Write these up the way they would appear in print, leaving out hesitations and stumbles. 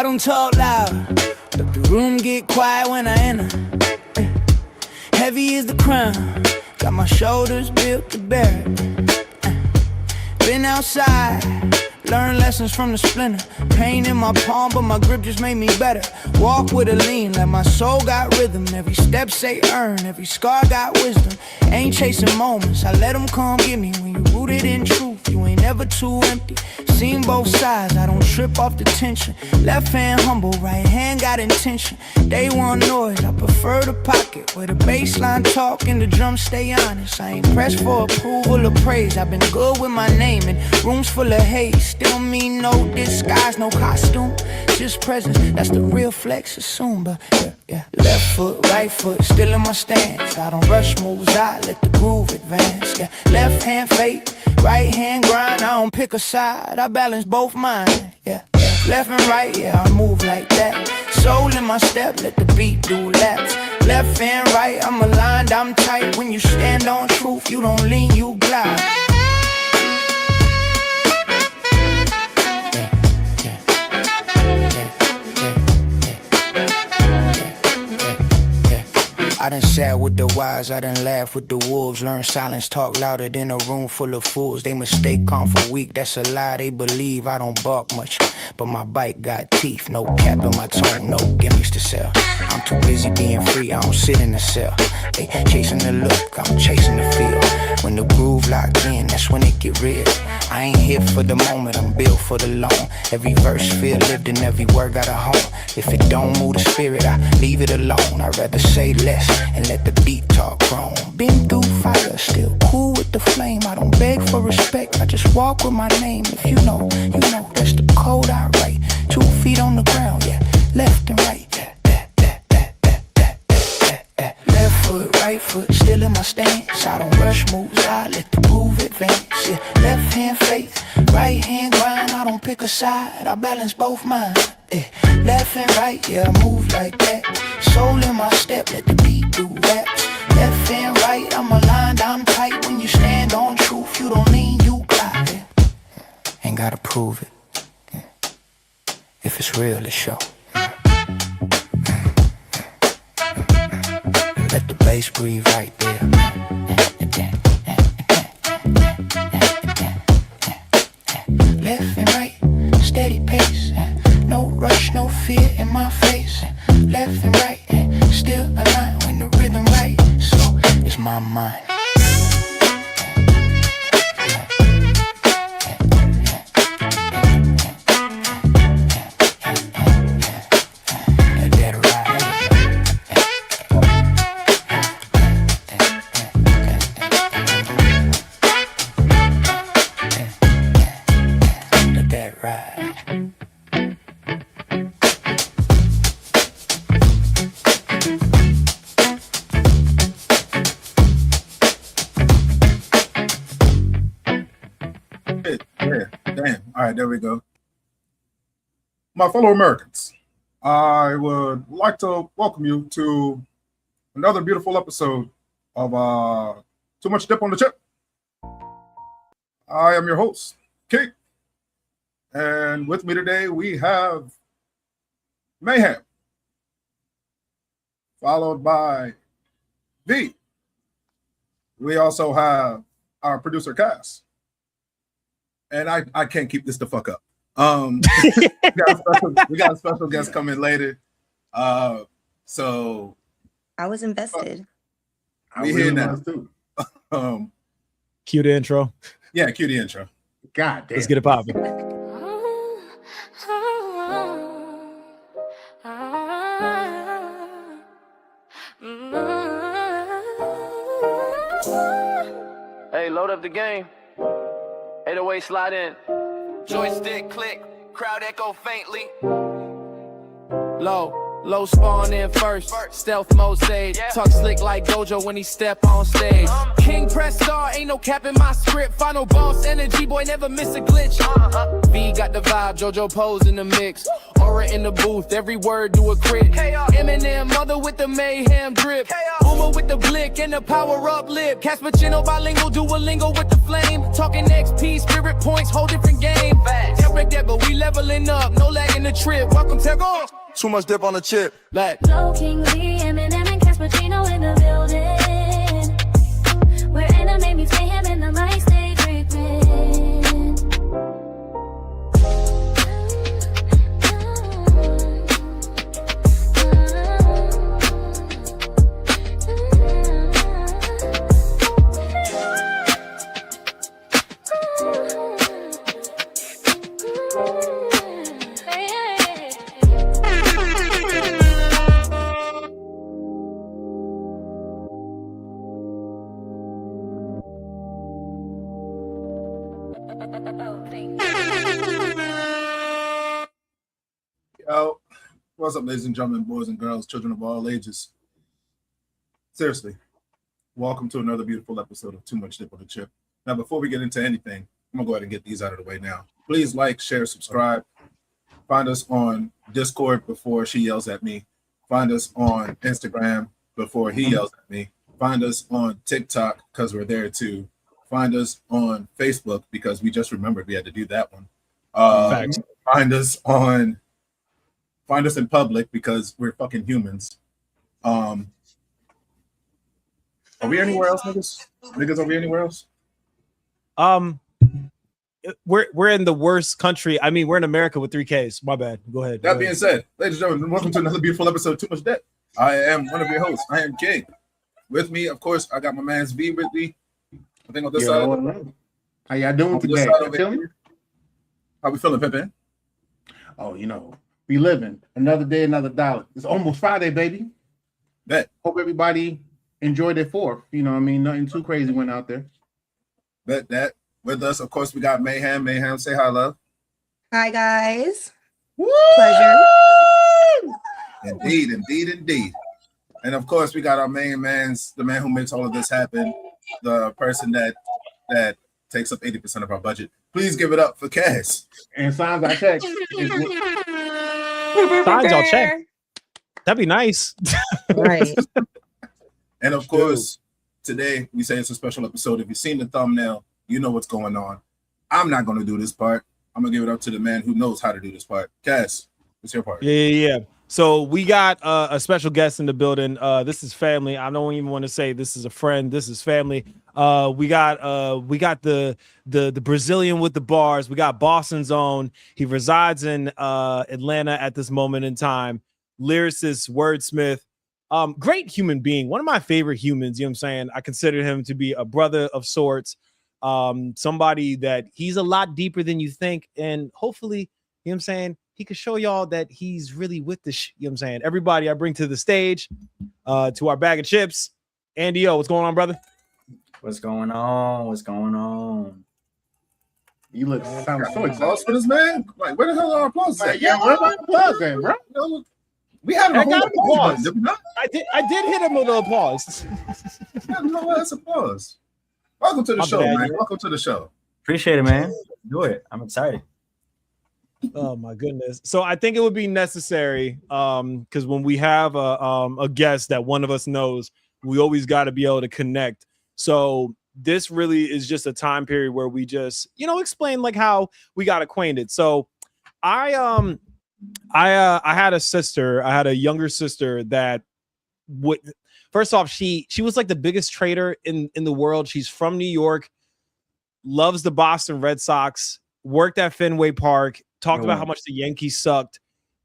I don't talk loud, but the room get quiet when I enter. Heavy is the crown, got my shoulders built to bear it. Been outside, learn lessons from the splinter. Pain in my palm, but my grip just made me better. Walk with a lean, like my soul got rhythm. Every step say earn, every scar got wisdom. Ain't chasing moments, I let them come get me. When you rooted in truth, you ain't ever too empty. Seen both sides, I don't trip off the tension. Left hand humble, right hand got intention. Day one noise, I prefer the pocket, where the bass line talk and the drums stay honest. I ain't pressed for approval or praise, I've been good with my name in rooms full of hate. Still mean no disguise, no costume, just presence, that's the real flex, assume. But yeah. Left foot, right foot, still in my stance. I don't rush moves, I let the groove advance. Yeah, left hand fake, right hand grind. I don't pick a side, I balance both mine. Yeah, left and right, yeah, I move like that. Soul in my step, let the beat do laps. Left and right, I'm aligned, I'm tight. When you stand on truth, you don't lean, you glide. I done sat with the wise, I done laughed with the wolves. Learn silence, talk louder than a room full of fools. They mistake calm for weak, that's a lie. They believe I don't bark much, but my bite got teeth. No cap in my tongue, no gimmicks to sell. I'm too busy being free, I don't sit in a cell. They chasing the look, I'm chasing the feel. When the groove locked in, that's when it get real. I ain't here for the moment, I'm built for the long. Every verse feel lived and every word got a home. If it don't move the spirit, I leave it alone. I'd rather say less and let the beat talk grown. Been through fire, still cool with the flame. I don't beg for respect, I just walk with my name. If you know, that's the code I write. 2 feet on the ground, yeah, left and right. Left foot, right foot, still in my stance. I don't rush moves, I let the groove advance. Yeah, left hand faith, right hand grind. I don't pick a side, I balance both mine. Yeah, left and right, yeah, I move like that. Soul in my step, let the beat do raps. Left and right, I'm aligned, I'm tight. When you stand on truth, you don't lean, you glide. Yeah. Ain't gotta prove it. Yeah. If it's real, let's show. Let the bass breathe right there. Left and right, steady pace. No rush, no fear in my face. Left and right, still aligned when the rhythm right. So it's my mind. There we go. My fellow Americans, I would like to welcome you to another beautiful episode of Too Much Dip on the Chip. I am your host, Keith, and with me today we have Mayhem, followed by V. We also have our producer, Cass. And I can't keep this the fuck up. We got a special guest coming later. So I was invested. We here now too. Cue the intro. Yeah, cue the intro. God damn. Let's get it popping. Hey, load up the game. 808 slide in. Joystick click, crowd echo faintly. Low spawn in first, stealth mode stage. Talk slick like Gojo when he step on stage. King press star, ain't no cap in my script. Final boss energy, boy, never miss a glitch. V got the vibe, Jojo pose in the mix. Aura in the booth, every word do a crit. Eminem, mother with the mayhem drip. Uma with the blick and the power up lip. Casppuccino bilingual, Duolingo with the flame. Talking XP, spirit points, whole different game. Eric that, but we leveling up, no lag in the trip. Welcome, Tego. Too much dip on the chip. Low King Lee, Eminem and Casppuccino in the building. Where anime meets mayhem in the mic stay dripping. Yo, what's up, ladies and gentlemen, boys and girls, children of all ages? Seriously, welcome to another beautiful episode of Too Much Dip on the Chip. Now, before we get into anything, I'm gonna go ahead and get these out of the way now. Please like, share, subscribe. Find us on Discord before she yells at me. Find us on Instagram before he yells at me. Find us on TikTok because we're there too. Find us on Facebook because we just remembered we had to do that one. Find us in public because we're fucking humans. Are we anywhere else, niggas? Niggas, are we anywhere else? We're in the worst country. I mean, we're in America with 3 Ks. My bad. Go ahead. That being said, ladies and gentlemen, welcome to another beautiful episode of Too Much Debt. I am one of your hosts. I am King. With me, of course, I got my man's V with me. I think on this side. How y'all doing today? How we feeling, Pippin? Oh, you know, we living. Another day, another dollar. It's almost Friday, baby. Bet. Hope everybody enjoyed their 4th. You know what I mean? Nothing too crazy went out there. Bet that. With us, of course, we got Mayhem. Mayhem, say hi, love. Hi, guys. Woo! Pleasure. Indeed. And of course, we got our main man's, the man who makes all of this happen, the person that takes up 80% of our budget. Please give it up for Cass. And signs I check. Signs y'all check. That'd be nice. Right. And of course, today we say it's a special episode. If you've seen the thumbnail, you know what's going on. I'm not going to do this part. I'm going to give it up to the man who knows how to do this part. Cass, it's your part. Yeah. So we got a special guest in the building. This is family. I don't even want to say this is a friend. This is family. We got the Brazilian with the bars. We got Boston's own. He resides in Atlanta at this moment in time. Lyricist, wordsmith, great human being. One of my favorite humans. You know what I'm saying? I consider him to be a brother of sorts. Somebody that he's a lot deeper than you think, and hopefully, you know what I'm saying, he could show y'all that he's really with the you know what I'm saying. Everybody I bring to the stage, to our bag of chips. Andy-O, what's going on, brother? What's going on? You look sound so Applause excited. for this man. Like, where the hell are our applause at? Yeah, where my applause at, bro? We had I got applause. Did we not? I did hit him with an applause. That's applause. Welcome to the show, man. Welcome to the show. Appreciate it, man. Do it. I'm excited. Oh my goodness. So I think it would be necessary because when we have a guest that one of us knows, we always got to be able to connect. So this really is just a time period where we just, explain like how we got acquainted. So I had a sister. I had a younger sister that would, first off, she was like the biggest trader in the world. She's from New York, loves the Boston Red Sox, worked at Fenway Park, talked about how much the Yankees sucked.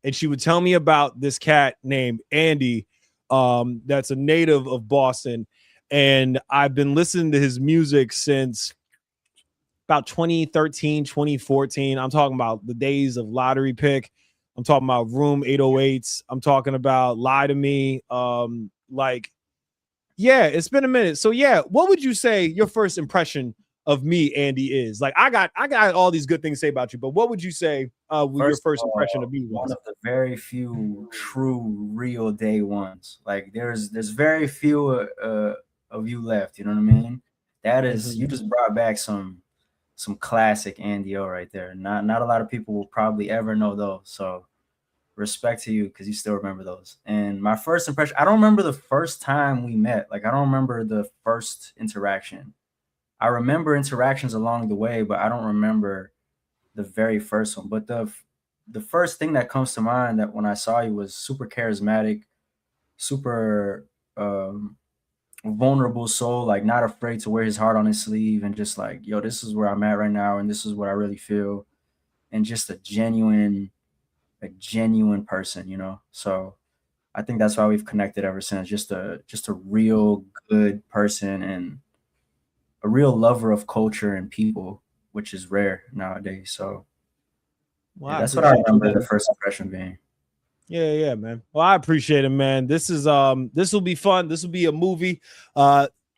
And she would tell me about this cat named Andy, that's a native of Boston. And I've been listening to his music since about 2013, 2014. I'm talking about the days of Lottery Pick. I'm talking about Room 808s. I'm talking about Lie to Me. It's been a minute. So yeah, what would you say your first impression of me, Andy, is? Like, I got all these good things to say about you, but what would you say your first impression of me was? One of the very few true, real day ones. Like, there's very few of you left. You know what I mean? That is, you just brought back some classic Andy-O right there. Not a lot of people will probably ever know those. So respect to you because you still remember those. And my first impression, I don't remember the first time we met. Like, I don't remember the first interaction. I remember interactions along the way, but I don't remember the very first one. But the first thing that comes to mind that when I saw you was super charismatic, super vulnerable soul, like not afraid to wear his heart on his sleeve, and just like, yo, this is where I'm at right now, and this is what I really feel, and just a genuine person, you know. So I think that's why we've connected ever since. Just a real good person and a real lover of culture and people, which is rare nowadays. So Well, yeah, that's what I remember the first impression being. Yeah, man. Well, I appreciate it, man. This will be fun. This will be a movie.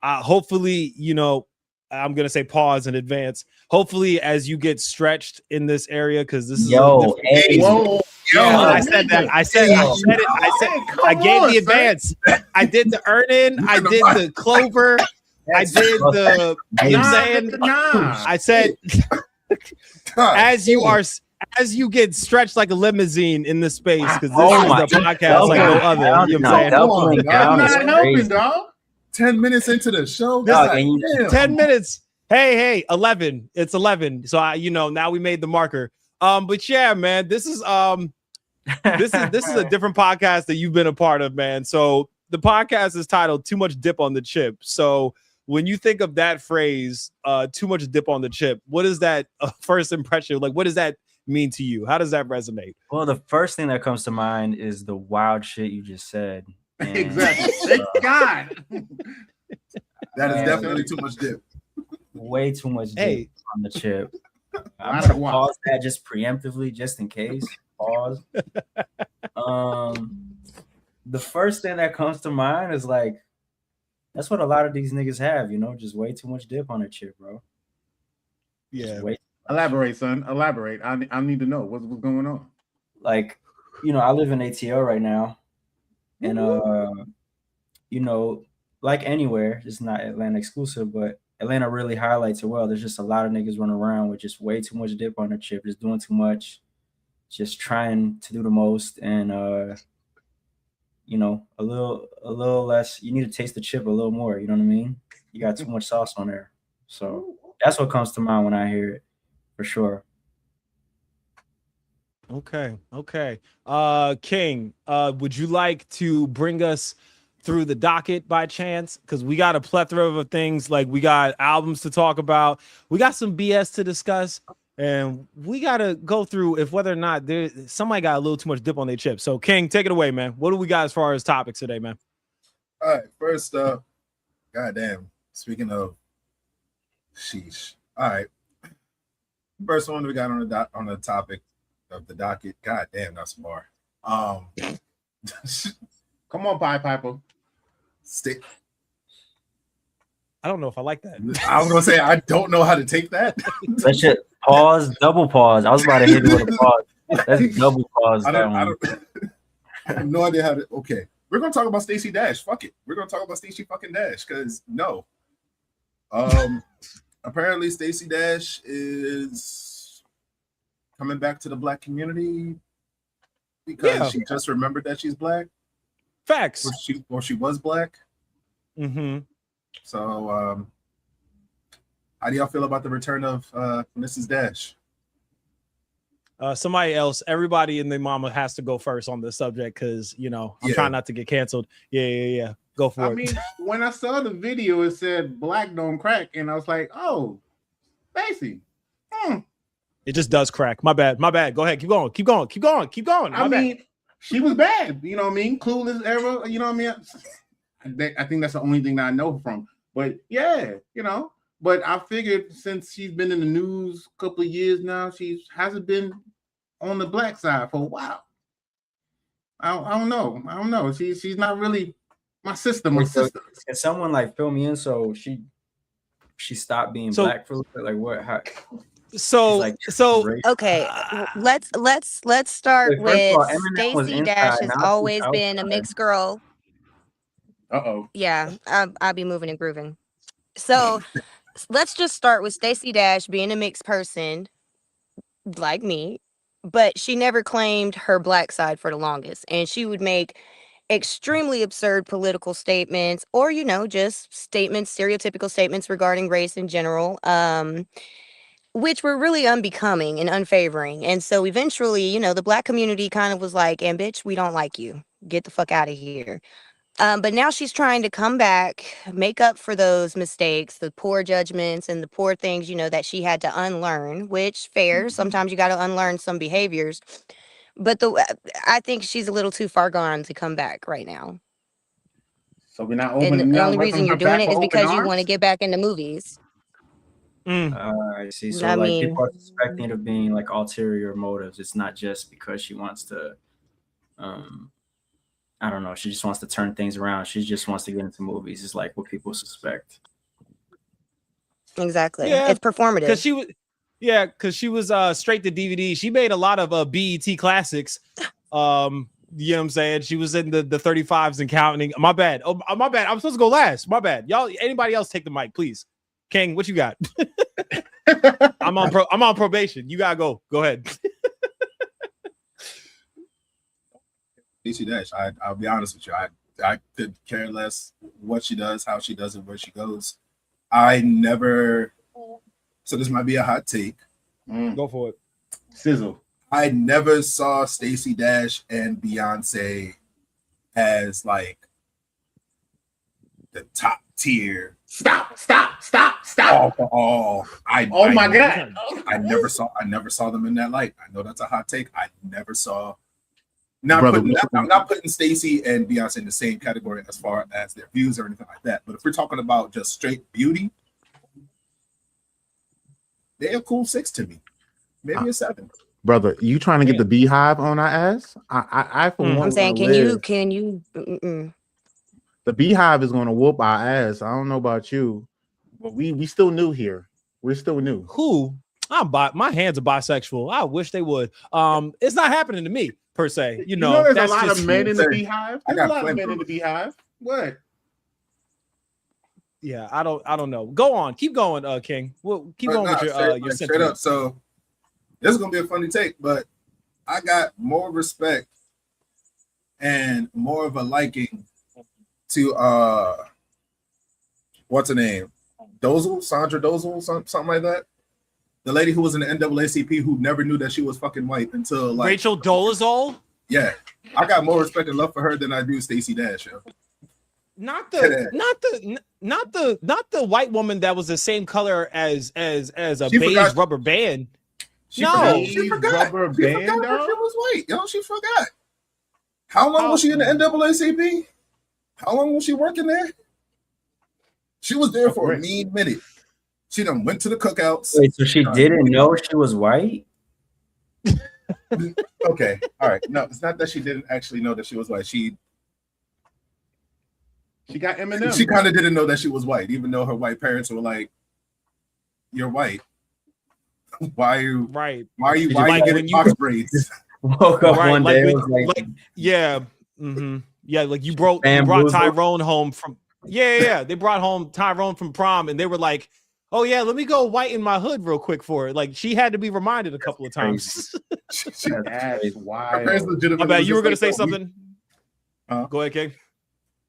Hopefully, you know, I'm gonna say pause in advance. Hopefully, as you get stretched in this area, because this is I said that. I said it. I gave the advance. I did the earn-in. I did the clover. I did the. You know what I'm saying? I said as you get stretched like a limousine in this space, because this is a podcast like no other. You know what I'm saying? I'm not helping, dog. 10 minutes into the show. 10 minutes. Hey, 11. It's 11. So now we made the marker. But yeah, man, this is a different podcast that you've been a part of, man. So the podcast is titled "Too Much Dip on the Chip." So when you think of that phrase, "too much dip on the chip," what is that first impression? Like, what does that mean to you? How does that resonate? Well, the first thing that comes to mind is the wild shit you just said. And, exactly. Thank God. That is definitely too much dip. Way too much dip on the chip. I'm gonna pause that just preemptively, just in case. Pause. The first thing that comes to mind is like, that's what a lot of these niggas have, you know, just way too much dip on their chip, bro. Yeah. Elaborate, son. Elaborate. I need to know what's going on. Like, you know, I live in ATL right now, and you know, like anywhere, it's not Atlanta exclusive, but Atlanta really highlights it well. There's just a lot of niggas running around with just way too much dip on their chip, just doing too much, just trying to do the most, and you know, a little less. You need to taste the chip a little more. You know what I mean? You got too much sauce on there, so that's what comes to mind when I hear it, for sure. Okay. King, would you like to bring us through the docket by chance? Because we got a plethora of things. Like, we got albums to talk about, we got some BS to discuss, and we got to go through if whether or not somebody got a little too much dip on their chip. So King, take it away, man. What do we got as far as topics today, man? All right, first up, goddamn, speaking of sheesh. All right, first one we got on the topic of the docket. God damn, that's a bar. Come on, Pie Piper. Stick. I don't know if I like that. I was gonna say I don't know how to take that. That shit. Pause. Double pause. I was about to hit you with a pause. That's double pause. I have no idea how to. Okay, we're gonna talk about Stacey Dash. Fuck it. We're gonna talk about Stacey fucking Dash because no. Apparently Stacey Dash is coming back to the black community because she just remembered that she's black. Facts. Or she was black. Mm-hmm. So how do y'all feel about the return of Mrs. Dash? Somebody else, everybody and their mama has to go first on this subject because, you know, I'm trying not to get canceled. Yeah. Go for it. I mean, when I saw the video, it said black don't crack. And I was like, oh, Stacey. It just does crack. My bad. Go ahead. Keep going. I mean, she was bad. You know what I mean? Clueless era. You know what I mean? I think that's the only thing that I know from. But yeah, you know. But I figured since she's been in the news a couple of years now, she hasn't been on the black side for a while. I don't know. She's not really my sister. Can someone like fill me in? So she stopped being black for a little bit. Like what? How? Okay, let's start with Stacey Dash has always been a mixed girl. Yeah, I'll be moving and grooving. So let's just start with Stacey Dash being a mixed person like me. but she never claimed her black side for the longest. And she would make extremely absurd political statements or, just statements, stereotypical statements regarding race in general, which were really unbecoming and unfavoring. And so eventually, the black community kind of was like, and bitch, we don't like you. Get the fuck out of here. But now she's trying to come back, make up for those mistakes, the poor judgments and the poor things, that she had to unlearn, which fair. Sometimes you got to unlearn some behaviors. But I think she's a little too far gone to come back right now. So we're not And opening. the only reason you're doing it is because you want to to get back into movies. I see. So I like mean, people are suspecting it of being like ulterior motives. It's not just because she wants to, I don't know. She just wants to turn things around. She just wants to get into movies. It's like what people suspect. Exactly. Yeah, it's performative. Because she was straight to DVD. She made a lot of BET classics. You know what I'm saying? She was in the 35s and counting. My bad. Oh, my bad. I'm supposed to go last. My bad. Y'all, anybody else take the mic, please. King, what you got? I'm on probation. You gotta go. Go ahead. Stacey Dash, I'll be honest with you. I could care less what she does, how she does it, where she goes. I never, so this might be a hot take. Go for it. Sizzle. I never saw Stacey Dash and Beyonce as like the top tier. Stop. Oh my God. I never saw them in that light. I know that's a hot take. I never saw. I'm not putting Stacey and Beyonce in the same category as far as their views or anything like that. But if we're talking about just straight beauty, they're a cool 6 to me. Maybe a 7. Brother, you trying to get the beehive on our ass? I for one, I'm saying, can you? The beehive is going to whoop our ass. I don't know about you, but we still new here. We're still new. Who? My hands are bisexual. I wish they would. It's not happening to me per se. You know there's that's a lot just of men in the beehive. I There's got a lot of plenty. men in the beehive. What? Yeah, I don't know. Go on, keep going, King. Well, keep going with your straight up. So this is gonna be a funny take, but I got more respect and more of a liking to what's her name? Sandra Dozel, something like that. The lady who was in the NAACP who never knew that she was fucking white until like Rachel Dolezal. Yeah, I got more respect and love for her than I do Stacey Dash. Yo. Not the white woman that was the same color as a beige rubber band. She forgot. She forgot that she was white. Yo, she forgot. How long was she in the NAACP? How long was she working there? She was there for a mean minute. She done went to the cookouts. Wait, so she didn't know she was white? Okay, all right. No, it's not that she didn't actually know that she was white. She got Eminem. She kind of didn't know that she was white, even though her white parents were like, "You're white. Why are you right? Why are you getting box braids?" Woke up one day, like you brought Tyrone home from they brought home Tyrone from prom, and they were like, "Oh yeah, let me go whiten my hood real quick for it." Like she had to be reminded a couple of times. That is wild. I bet you were gonna say something. Go ahead, King.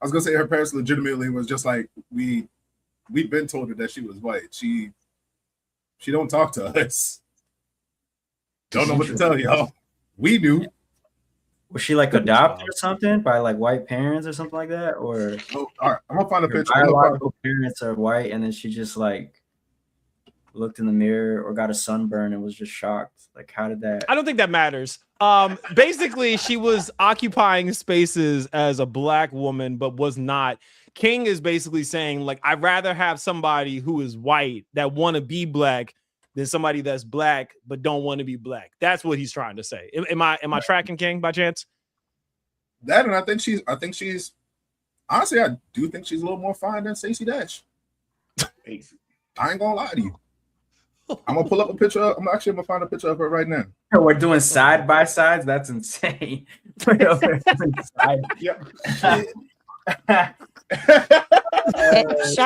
I was gonna say her parents legitimately was just like, we've been told her that she was white. She don't talk to us. Don't know what to tell y'all. We knew. Was she like adopted or something by like white parents or something like that? Or all right, I'm gonna find a picture. Biological parents are white, and then she just like looked in the mirror or got a sunburn and was just shocked. Like, how did that? I don't think that matters. Basically, she was occupying spaces as a black woman, but was not. King is basically saying, like, I'd rather have somebody who is white that want to be black than somebody that's black but don't want to be black. That's what he's trying to say. Am I tracking, King, by chance? That, and I think she's honestly, I do think she's a little more fine than Stacey Dash. I ain't gonna lie to you. I'm gonna pull up a picture. I'm gonna find a picture of her right now. We're doing side by sides. That's insane. Shout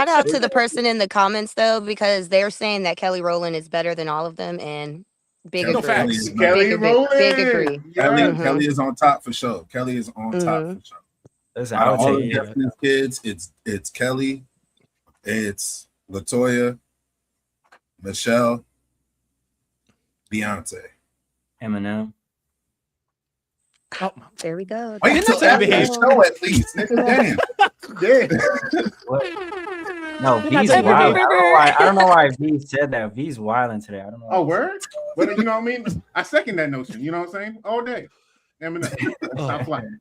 out to the person in the comments though, because they're saying that Kelly Rowland is better than all of them, and Big Kelly, agree. facts. Kelly is not- Kelly Big rolling. agree. Kelly, Mhm. Kelly is on top for sure. Kelly is on top for sure. Listen, Out I'll of all take the it. Destiny's kids, it's Kelly, it's Latoya, Michelle, Beyonce. Eminem. Oh, There we go. Wait Didn't till I say after the behave? show at least. Nigga, damn. Yeah. What? No, Didn't I V's say wild. behave? I don't know why V said that. V's wilding today. I don't know. Oh, word? But you know what I mean? I second that notion. You know what I'm saying? All day. Eminem. Stop flying.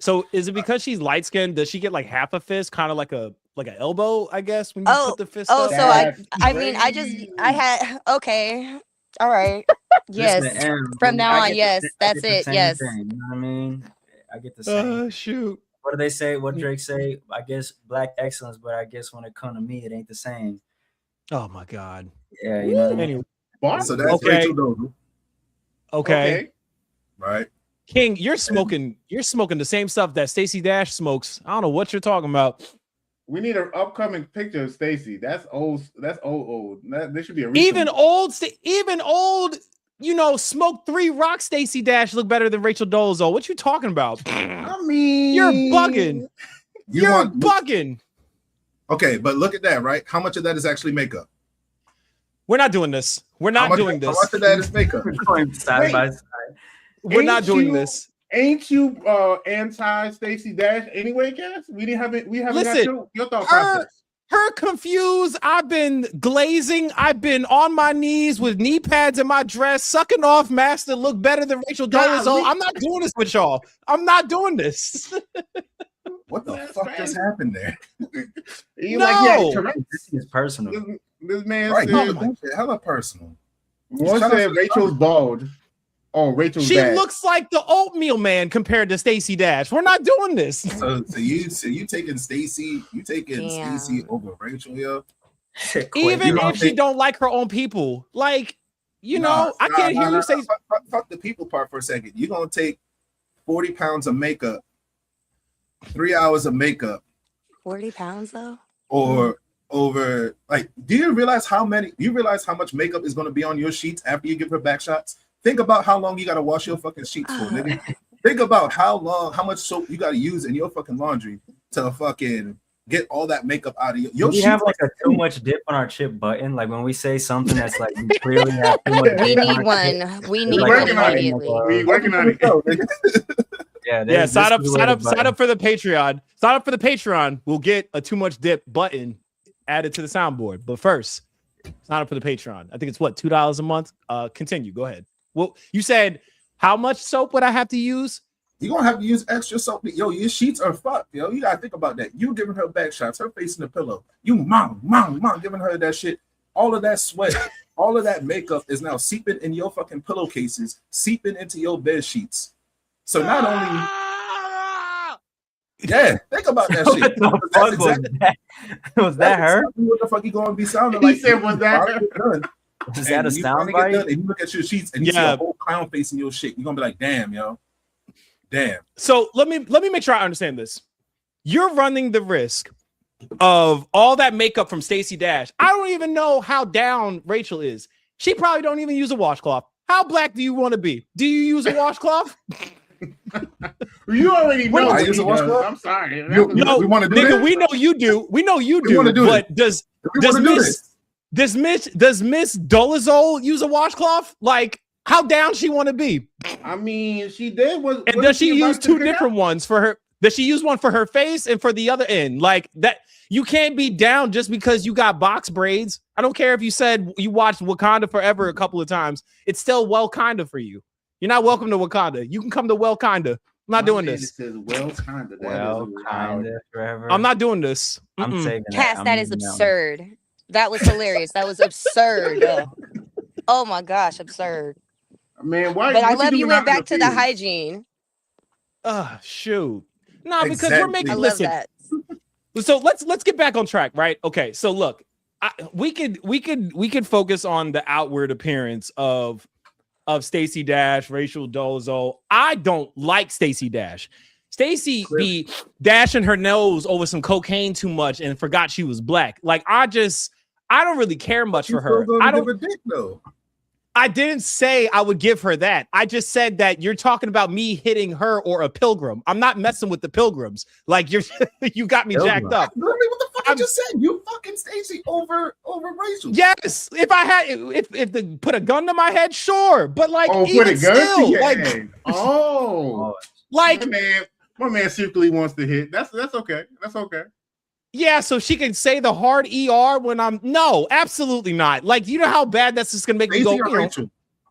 So is it because she's light skinned? Does she get like half a fist, kind of like an elbow? I guess when you put the fist Oh, up. so That's I mean, I had okay, all right, yes. Listen, M, From now I on, get the- yes, I that's get the it. same Yes. thing, you know what I mean? I get the same. Shoot. What do they say? What Drake say? I guess black excellence, but I guess when it comes to me, it ain't the same. Oh my God. Yeah, you know what I mean? Anyway, Bar? So that's Okay. Rachel Dozel, okay. right? King, you're smoking the same stuff that Stacey Dash smokes. I don't know what you're talking about. We need an upcoming picture of Stacey. That's old. That's old. There should be a Even old, smoke 3 rock Stacey Dash look better than Rachel Dolezal. What you talking about? I mean, You're bugging. You want bugging. okay, but look at that, right? How much of that is actually makeup? We're not doing this. We're not doing How this. much of that is makeup? We're going side by side. We're not Ain't doing you- this. Ain't you anti Stacey Dash anyway, Cass? We haven't Listen, got your thought her- process. Her confused. I've been glazing. I've been on my knees with knee pads in my dress, sucking off masks that look better than Rachel Dolezal. Golly. I'm not doing this with y'all. I'm not doing this. What the That's fuck fast. just happened there? You No. like yeah, Tourette's. This is personal. This man Right, said that shit hella personal. one Shut up. said Rachel's bald. Oh, Rachel's She bad. looks like the oatmeal man compared to Stacey Dash. We're not doing this. So you taking Stacey? You taking Damn. Stacey over Rachel? Yo, Even You don't if she think- don't like her own people, like I Nah, can't hear nah, you say. Fuck the people part for a second. You gonna take 40 pounds of makeup, 3 hours of makeup, 40 pounds though. or over like? Do you realize how much makeup is gonna be on your sheets after you give her back shots? Think about how long you gotta wash your fucking sheets for, nigga. Think about how much soap you gotta use in your fucking laundry to fucking get all that makeup out of your Do we sheets. have like a too much dip on our chip button? Like when we say something that's like we clearly have too much We dip on need our one. chip, We it's need like one working on it. immediately. We working on it. Yeah, sign up for the Patreon. Sign up for the Patreon. We'll get a too much dip button added to the soundboard. But first, sign up for the Patreon. I think it's what, $2 a month. Continue. Go ahead. Well, you said how much soap would I have to use? You're gonna have to use extra soap. Yo, your sheets are fucked, yo. You gotta think about that. You giving her back shots, her face in the pillow. You mom, giving her that shit. All of that sweat, all of that makeup is now seeping in your fucking pillowcases, seeping into your bed sheets. So not only, yeah, think about that What shit. the That's fuck was exactly- that? Was that her? exactly what the fuck you gonna be sounding He like? said, was that her? Done. Is that a And you finally soundbite? get done and you look at your sheets and you see Yeah. a whole clown face in your shit. You're gonna be like, damn, yo. Damn. So let me make sure I understand this. You're running the risk of all that makeup from Stacey Dash. I don't even know how down Rachel is. She probably don't even use a washcloth. How black do you want to be? Do you use a washcloth? You already know. I what use he a washcloth? does. I'm sorry. No, we wanna do nigga, this? we know you do. We know you We do. wanna do But does We does wanna do Miss this. does Miss Dolezal use a washcloth? Like, how down she want to be? I mean, she did. And what does she about use to two pick different ones for her? Does she use one for her face and for the other end? Like that, you can't be down just because you got box braids. I don't care if you said you watched Wakanda Forever a couple of times. It's still Wakanda for you. You're not welcome to Wakanda. You can come to Wakanda. I'm not doing this. It says, well, kind of. Well, kind of, forever. I'm not doing this. I'm Mm-mm. saving it. Cass, I'm that is moving on. absurd. That was hilarious. That was absurd. Oh my gosh, absurd. Man, why? But I what love doing you out went in back to the field? hygiene. Shoot. Nah, because Exactly. we're making. I love Listen. that. So let's get back on track, right? Okay. So look, we could focus on the outward appearance of Stacey Dash, Rachel Dolezal. I don't like Stacey Dash. Stacey be dashing her nose over some cocaine too much and forgot she was black. Like I don't really care much for her. I don't. Give a dick though. I didn't say I would give her that. I just said that you're talking about me hitting her or a pilgrim. I'm not messing with the pilgrims. Like you got me jacked up. Literally, what the fuck I just said? You fucking Stacey over Rachel. Yes, if I had if they put a gun to my head, sure. But like, Oh, even put a gun still, to your like, head. Oh, like my man secretly wants to hit. That's okay. That's okay. yeah, so she can say the hard ER when I'm no, absolutely not. Like, you know how bad that's just gonna make me go. Stacey or Rachel?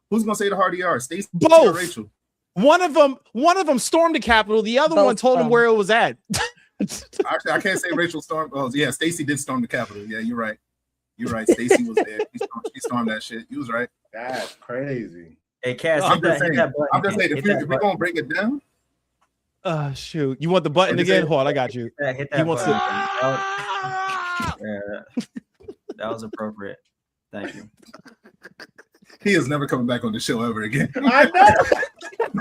Who's gonna say the hard ER? Stacey or Both. Rachel? One of them stormed the Capitol. The other Both one told him where it was at. Actually, I can't say Rachel stormed. Oh, yeah, Stacey did storm the Capitol. Yeah, you're right. You're right. Stacey was there. She stormed that shit. You was right. That's crazy. Hey, Cass, I'm hit just saying. that button. I'm just saying. Hit If that we're gonna break it down, Shoot. You want the button What'd you again? say? Hold on, I got you. hit that He wants button. to. That was appropriate. Thank you. he is never coming back on the show ever again. I know.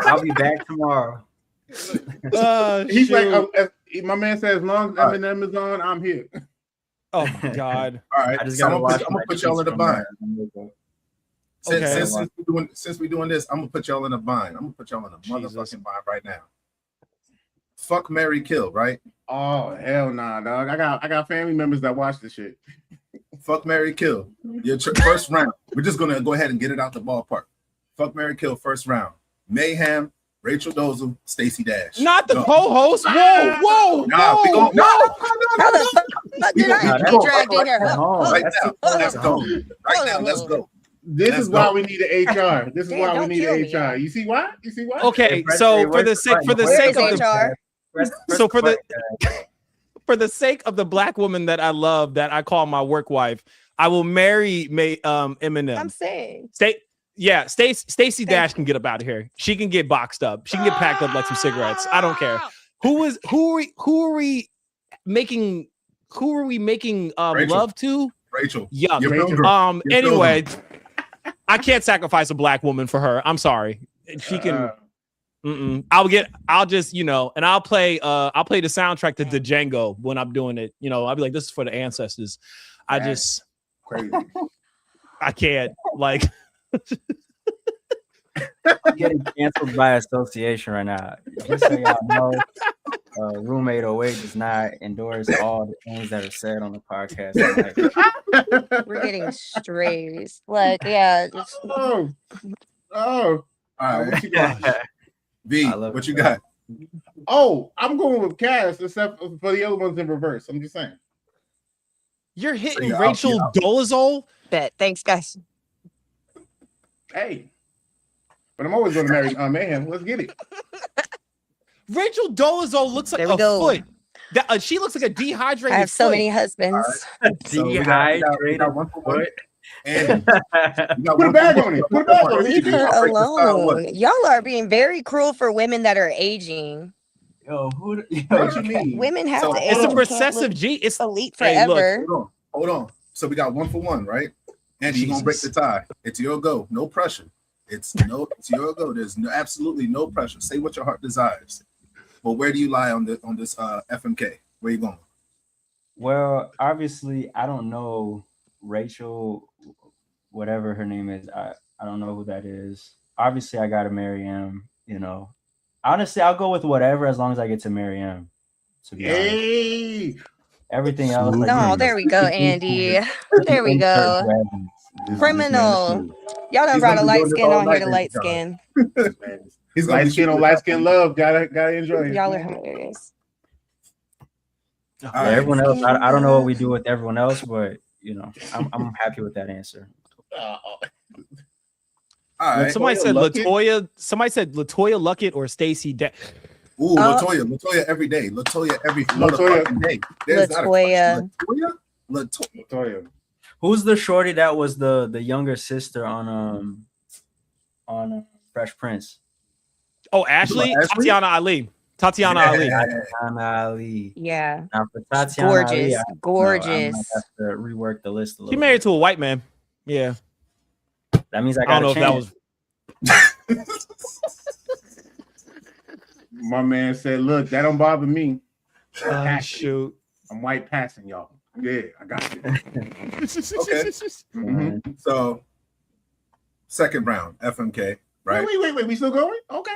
I'll be back tomorrow. He's shoot. like, my man says, as long as Eminem is on, I'm here. Oh my god. All right, I just so gotta I'm watch. gonna put y'all in the bind. Since we're doing this, I'm gonna put y'all in a bind. I'm gonna put y'all in a motherfucking bind right now. Fuck, marry, kill, right? Oh hell nah, dog. I got family members that watch this shit. Fuck, marry, kill. Your first round. We're just gonna go ahead and get it out the ballpark. Fuck, marry, kill. First round. Mayhem, Rachel Dozel, Stacey Dash. Not the Go. co-host. Whoa. Nah, we No. go. No. How the fuck did I get dragged in here? Right now, let's go. Right now, let's go. This is why we need an HR. This is Damn, why we don't need kill an me, HR. You see why? You see why? Okay, so for the sake of the so for the sake of the black woman that I love, that I call my work wife, I will marry Eminem. I'm saying. Stacey Dash can get up out of here. She can get boxed up. She can get packed up like some cigarettes. I don't care. Who are we making love to? Rachel. Yeah. Rachel. Anyway, I can't sacrifice a black woman for her. I'm sorry. She can. I'll just, and I'll play the soundtrack to Django when I'm doing it. I'll be like, this is for the ancestors. I just crazy. I can't like. I'm getting canceled by association right now. Just so y'all know, Roommate 08 does not endorse all the things that are said on the podcast tonight. We're getting strays. Like, yeah. Oh. All right. What you got? V, what you got? Oh, I'm going with Cass, except for the other ones in reverse. I'm just saying. You're hitting Rachel Dolezal? Bet. Thanks, guys. Hey. But I'm always going to marry Mayhem. Let's get it. Rachel Dolezal looks like a foot. She looks like a dehydrated. I have so foot. many husbands. Right. Dehydrated. And put a bag on it. Put a bag on it. Leave her alone. Y'all are being very cruel for women that are aging. What you mean? Women have to age. It's a You recessive can't G. It's elite forever. Hey, look, hold on. So we got 1-for-1, right? And you're gonna break the tie. It's your go. No pressure. It's your go. There's absolutely no pressure. Say what your heart desires. But where do you lie on this FMK? Where you going? Well, obviously, I don't know Rachel, whatever her name is. I don't know who that is. Obviously, I gotta marry him. Honestly, I'll go with whatever as long as I get to marry him. To be honest, everything else. No, there we go, Andy. There we go. Criminal. Y'all done brought a light skin on here to light skin. He's light skin on light skin love. Gotta enjoy it. Y'all are hilarious. Everyone else, I don't know what we do with everyone else, but I'm happy with that answer. All right. Somebody said Latoya. Somebody said Latoya Luckett or Stacey Dash. Ooh, Latoya every day. Latoya every day. Latoya. Who's the shorty that was the younger sister on Fresh Prince? Oh, Ashley? Tatiana Ali. Tatiana Ali. Yeah. Now for Tatiana gorgeous. Ali, Gorgeous. I might have to rework the list a little. She married to a white man. Yeah. That means I don't know if that was. My man said, "Look, that don't bother me. Shoot, I'm white passing y'all. Yeah, I got you." Okay. So Second round, FMK, right? Wait. We still going? Okay.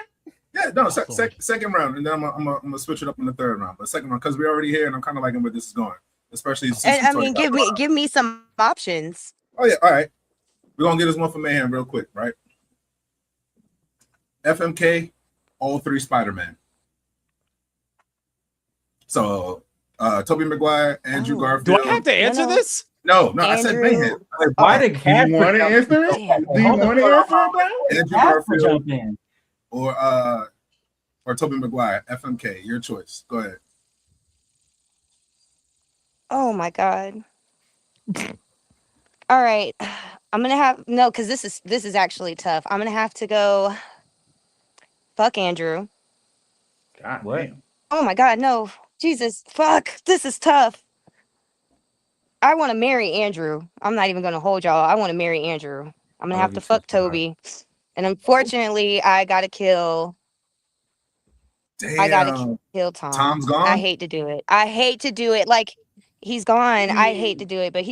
Yeah, no, second round, and then I'm gonna switch it up in the third round. But second round, because we're already here, and I'm kind of liking where this is going, especially since And I mean, give me some options. Oh yeah, all right. We're gonna get this one for Mayhem real quick, right? FMK, all 3 Spider-Man. So Tobey Maguire, Andrew Garfield. Do I have to answer this? No, I said Andrew- Mayhem. Why did Do you want to answer it? Do you want to answer it, bro? Andrew Garfield Jump in. or Tobey Maguire, FMK, your choice. Go ahead. Oh my god. All right. I'm gonna have because this is actually tough. I'm gonna have to go fuck Andrew. God What? damn. Oh my god, no. Jesus, fuck. This is tough. I want to marry Andrew. I'm not even gonna hold y'all. I want to marry Andrew. I'm gonna I have love to you, fuck sister. Toby. And unfortunately, I gotta kill Damn. Tom. Tom's gone? I hate to do it. Like, he's gone. I hate to do it, but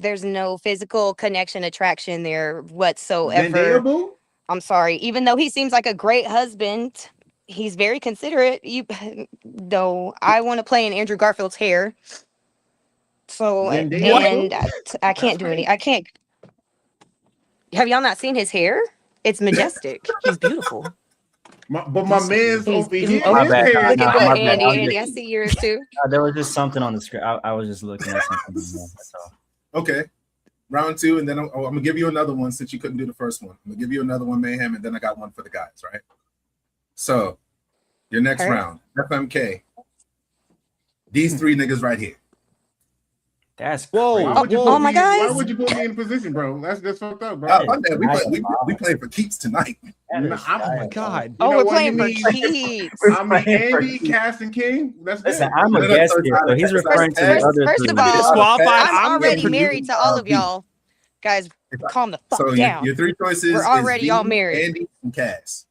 there's no physical connection, attraction there whatsoever. Zendaya, boo? I'm sorry. Even though he seems like a great husband, he's very considerate. No, I want to play in Andrew Garfield's hair. So, Zendaya, and boo? I can't do any. I can't. Have y'all not seen his hair? It's majestic. He's beautiful. But my man's He's- over he's- here. oh, My bad. His hair Look is at my that, bad. Andy. I was Andy, I just- see yours too. There was just something on the screen. I was just looking at something. That's all. Okay. Round 2, and then I'm gonna give you another one since you couldn't do the first one. I'm gonna give you another one, Mayhem, and then I got one for the guys, right? So your next All right. round, FMK. These 3 niggas right here. That's Whoa. crazy. Why would you Oh put my me in- Why guys. would you put me in position, bro? That's fucked up, bro. We playing for keeps tonight. That is Nah, I'm- Oh my god. You Oh, know we're what? playing for You need- keeps. I mean, Andy, Cass, and King. That's good. Listen, I'm a No, no, guest so here, so he's first- referring to the first- other First three. of all, Disqualified. I'm I'm already gonna married to all of beat. y'all. Guys, calm the fuck So down. your 3 choices. We're already is all V, married. Andy and Cass.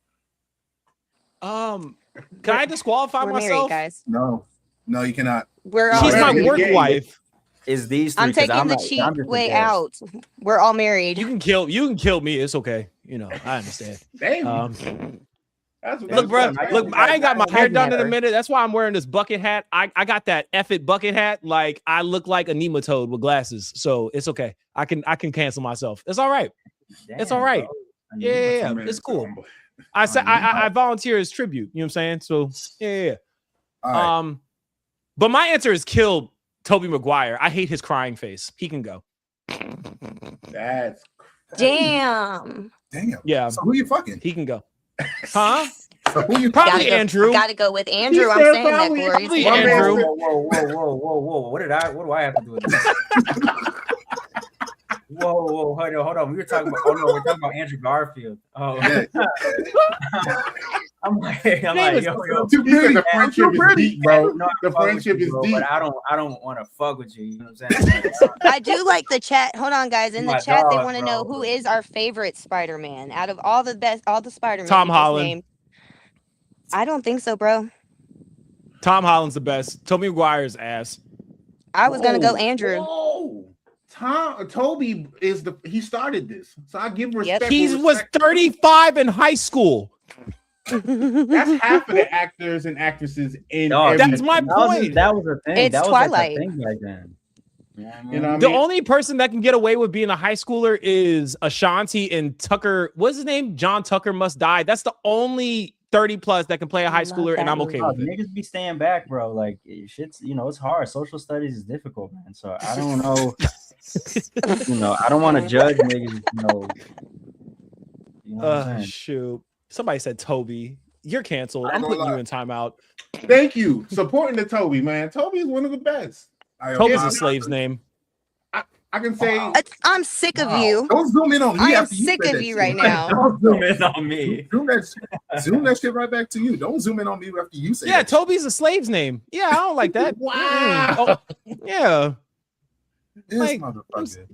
Can I disqualify We're married, myself? guys. No, you cannot. We're No, all She's my in the work game. wife. Is these 3? I'm 'cause taking the not- cheap I'm just a way guest. out. We're all married. You can kill me. It's okay. You know, I understand. Damn. Look, bro. Look, I ain't got my hair done in a Never. minute. That's why I'm wearing this bucket hat. I got that F it bucket hat. Like, I look like a nematode with glasses. So it's okay. I can cancel myself. It's all right. It's all right. Bro. I Yeah, knew yeah, something. it's cool. I said I volunteer as tribute. You know what I'm saying? So yeah. All right. But my answer is kill Tobey Maguire. I hate his crying face. He can go. That's Damn. Damn. Yeah. So who you fucking? He can go. Huh? So who you Probably Andrew. Gotta go with Andrew. I'm said saying that, probably Corey. Probably My man Andrew. said- Whoa. What do I have to do with this? Whoa, hold on. We're talking about Andrew Garfield. Oh, Yeah. I'm like, is yo. He said the friendship is deep, bro. No, I The fuck with friendship you, is bro, deep. but I don't want to fuck with you. You know what I'm saying? I do like the chat. Hold on, guys. In the My chat, they dog, want to bro. know who is our favorite Spider-Man out of all the Spider-Man. Tom you just Holland. named. I don't think so, bro. Tom Holland's the best. Tobey Maguire's ass. I was gonna go Andrew. Whoa. Toby he started this, so I give respect. He where was respect- 35 in high school. That's half of the actors and actresses in. Dog, every- That's my point. That was a thing. It's that was Twilight. Like a thing back then. You know what I The mean? only person that can get away with being a high schooler is Ashanti and Tucker. What's his name? John Tucker Must Die. That's the only 30 plus that can play a high Love schooler, and that I'm okay movie. with it. Niggas be staying back, bro. Like shit's, it's hard. Social studies is difficult, man. So I don't know. I don't want to judge niggas. You know what I'm saying? Shoot. Somebody said Toby. You're canceled. I I'm ain't putting gonna you lie. in timeout. Thank you, supporting the Toby, man. Toby is one of the best. Toby's Yeah. a slave's name. I can say I'm sick of you. Don't zoom in on me. I am after you sick said of that you shit. right now. Don't zoom in on me. Zoom that shit right back to you. Don't zoom in on me after you say Yeah, that. Toby's a slave's name. Yeah, I don't like that. wow, Oh, yeah. This like, motherfucker.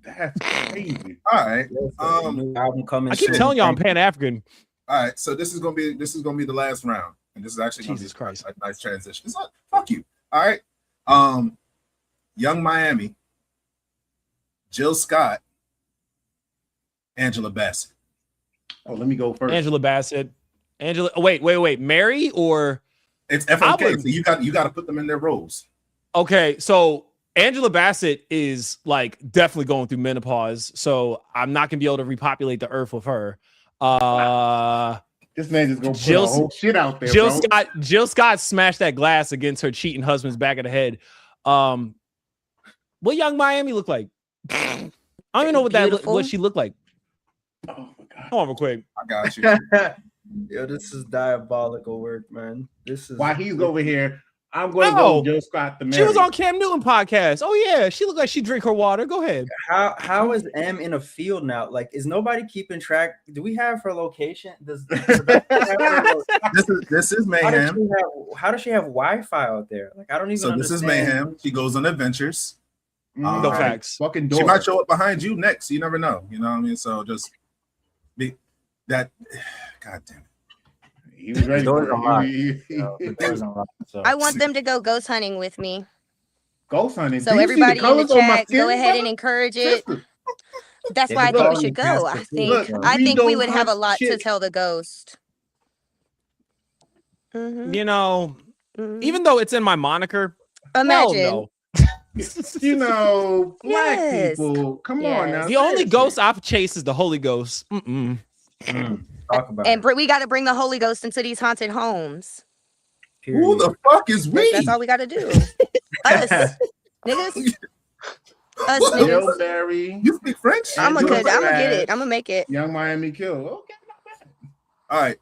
that's crazy. All right. New album coming. I keep soon. telling y'all I'm Pan-African. All right. So this is gonna be the last round, and this is actually gonna Jesus be Christ. a nice transition. It's not, fuck you. All right. Young Miami, Jill Scott, Angela Bassett. Oh, let me go first. Angela Bassett. Wait. Mary or It's FMK, would- so you got to put them in their roles. okay, so Angela Bassett is like definitely going through menopause, so I'm not gonna be able to repopulate the earth with her. This man just gonna put Jill- a whole shit out there, Jill bro. Jill Scott smashed that glass against her cheating husband's back of the head. What young Miami look like? I don't even know what she looked like. Oh my god. Hold on real quick. I got you. Yo, this is diabolical work, man. This is While he's over here, I'm going to No. go Jill Scott the She was Mary. on Cam Newton podcast. Oh yeah, she looked like she drink her water. Go ahead. How is M in a field now? Like, is nobody keeping track? Do we have her location? This This is how mayhem. does she have Wi-Fi out there? Like, I don't even. So this is understand. mayhem. She goes on adventures. No facts. Fucking She door. might show up behind you next. You never know. You know what I mean? So just be that. God damn it. He was ready Doors for unlocked. it. The door's unlocked, so. I want them to go ghost hunting with me. Ghost hunting. So Do you see everybody in the colors on my chat, go skin, ahead and brother? encourage it. Sister, That's They why I be think we calling should me go. Pastor I too, think so. I we think we don't would have a hunt lot to shit. tell the ghost. Mhm. You know, Mhm. even though it's in my moniker, Imagine. hell you know, black Yes. people. Come on Yes. now. the only seriously. ghost I've chased is the Holy Ghost. Talk about And it. we got to bring the Holy Ghost into these haunted homes. Who the fuck is we? That's all we got to do. Us, niggas. Us, What? niggas. Jill Barry, You speak French? I'm Angela gonna get it. Bass, I'm gonna make it. Young Miami Kill. Okay, not bad. All right.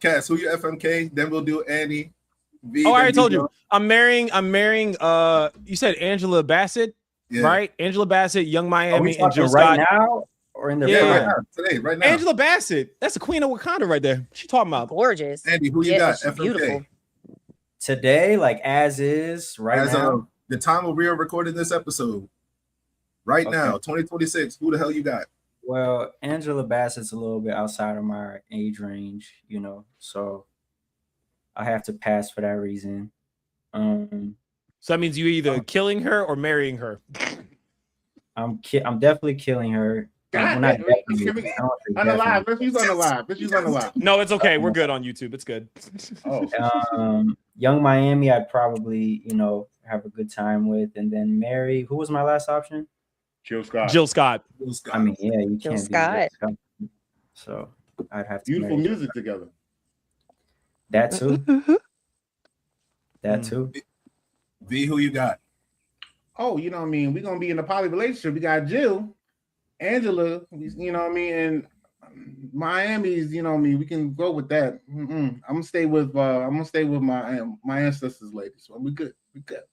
Cass, who your FMK? Then we'll do Annie. V, Oh, I then already told go. you. I'm marrying. You said Angela Bassett, Yeah. right? Angela Bassett, Young Are we Miami, and talking Jill right Scott. now or in the Yeah. Right prime? now, today, right now. Angela Bassett. That's the queen of Wakanda right there. She talking about. Gorgeous. Andy, who you Yeah, got? she's FMK. beautiful. Today, like as is, right As now. of the time we are recording this episode, right Okay. now, 2026. Who the hell you got? Well, Angela Bassett's a little bit outside of my age range, you know, so I have to pass for that reason. So that means you either killing her or marrying her. I'm definitely killing her. God, Well, not wait, definitely. can we- I don't think On the live. definitely. Let's use on the live. Let's use on the live. No, it's okay. We're good on YouTube. It's good. Oh, Young Miami, I'd probably, you know, have a good time with, and then Mary. Who was my last option? Jill Scott. Jill Scott. Jill Scott. I mean, yeah, you Jill can't. Scott. Be Jill Scott. So I'd have to. Beautiful marry music together. that too. Mhm. That too. V, who you got? Oh, you know what I mean? We're gonna be in a poly relationship. We got Jill, Angela, you know what I mean, and Miami's, you know what I mean. We can go with that. I'm gonna stay with my ancestors, ladies. So we good. We good.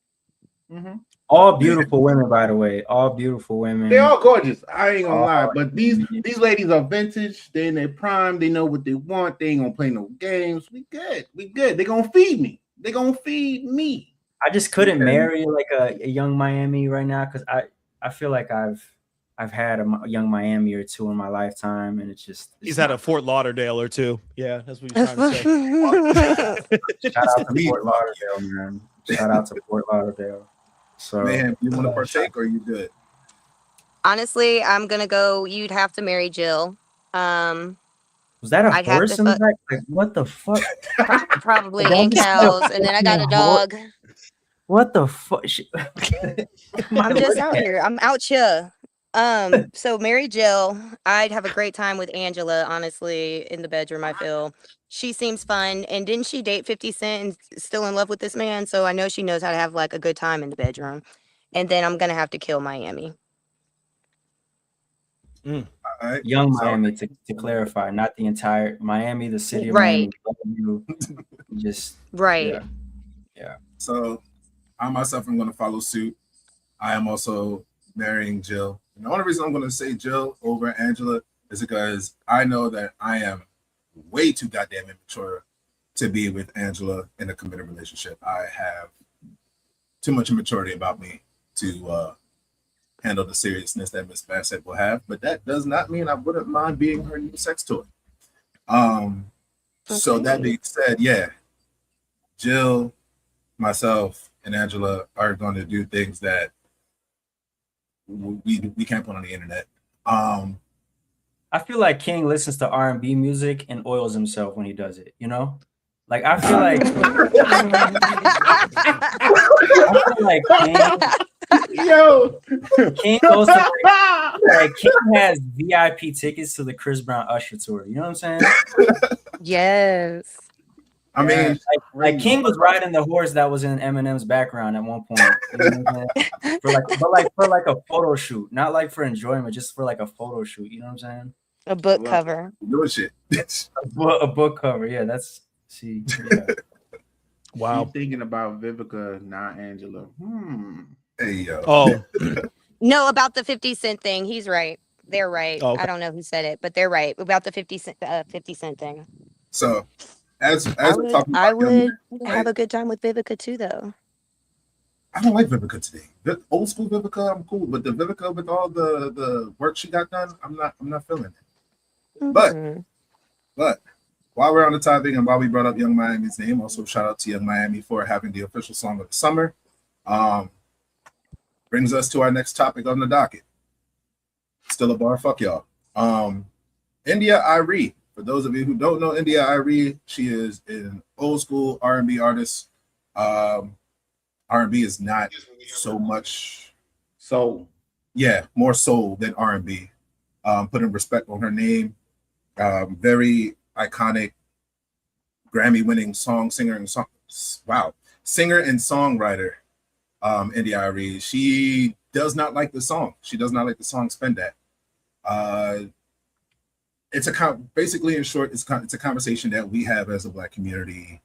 All beautiful women, by the way. All beautiful women. They're all gorgeous. I ain't gonna lie, but these Yeah. ladies are vintage. They're in their prime. They know what they want. They ain't gonna play no games. We good. We good. They gonna feed me. They gonna feed me. I just couldn't Okay. marry like a young Miami right now because I feel like I've had a young Miami or two in my lifetime, and it's He's had a Fort Lauderdale or two. Yeah, that's what he's trying to say. shout out to Me. Fort Lauderdale, man. Shout out to Fort Lauderdale. So Man, you want to partake or you good? Honestly, I'm gonna go. You'd have to marry Jill. was that a I'd have horse to in the fuck- back? Like what the fuck? Probably Don't and be so cows, and then I got a fucking dog. What the fuck? I'm just out here. I'm out here. So marry Jill. I'd have a great time with Angela, honestly, in the bedroom, I feel. She seems fun. And didn't she date 50 Cent and still in love with this man? So I know she knows how to have like a good time in the bedroom. And then I'm gonna have to kill Miami. All right. Young So- Miami, to clarify, not the entire Miami, the city of Right. Miami. You just Right. yeah. So I myself am going to follow suit. I am also marrying Jill. And the only reason I'm going to say Jill over Angela is because I know that I am way too goddamn immature to be with Angela in a committed relationship. I have too much immaturity about me to handle the seriousness that Miss Bassett will have, but that does not mean I wouldn't mind being her new sex toy. So that being said, yeah, Jill, myself, and Angela are going to do things that we can't put on the internet. I feel like King listens to R&B music and oils himself when he does it. You know, like I feel like King goes to like King has VIP tickets to the Chris Brown Usher tour. You know what I'm saying? Yes. I mean, like King was riding the horse that was in Eminem's background at one point. You know what I'm saying? for like a photo shoot, not like for enjoyment, just for like a photo shoot. You know what I'm saying? A book cover. Doing shit. A book cover. Yeah, that's see. Yeah. Wow. She's thinking about Vivica, not Angela. Hey yo. Oh. No, about the 50 Cent thing. He's right. They're right. Oh, okay. I don't know who said it, but they're right about the 50 Cent thing. So as I we're would, talking I about would young have a good time with Vivica too, though. I don't like Vivica today. The old school Vivica, I'm cool, but the Vivica with all the work she got done, I'm not feeling it. Mhm. But while we're on the topic and while we brought up Young Miami's name, also shout out to Young Miami for having the official song of the summer. Brings us to our next topic on the docket. Still a bar, fuck y'all. India.Arie. For those of you who don't know India.Arie, she is an old school R&B artist. R&B is not so much soul. Yeah, more soul than R&B. Putting respect on her name. Very iconic Grammy-winning singer and songwriter. India.Arie. She does not like the song. She does not like the song "Spend That." It's basically, in short, it's a conversation that we have as a Black community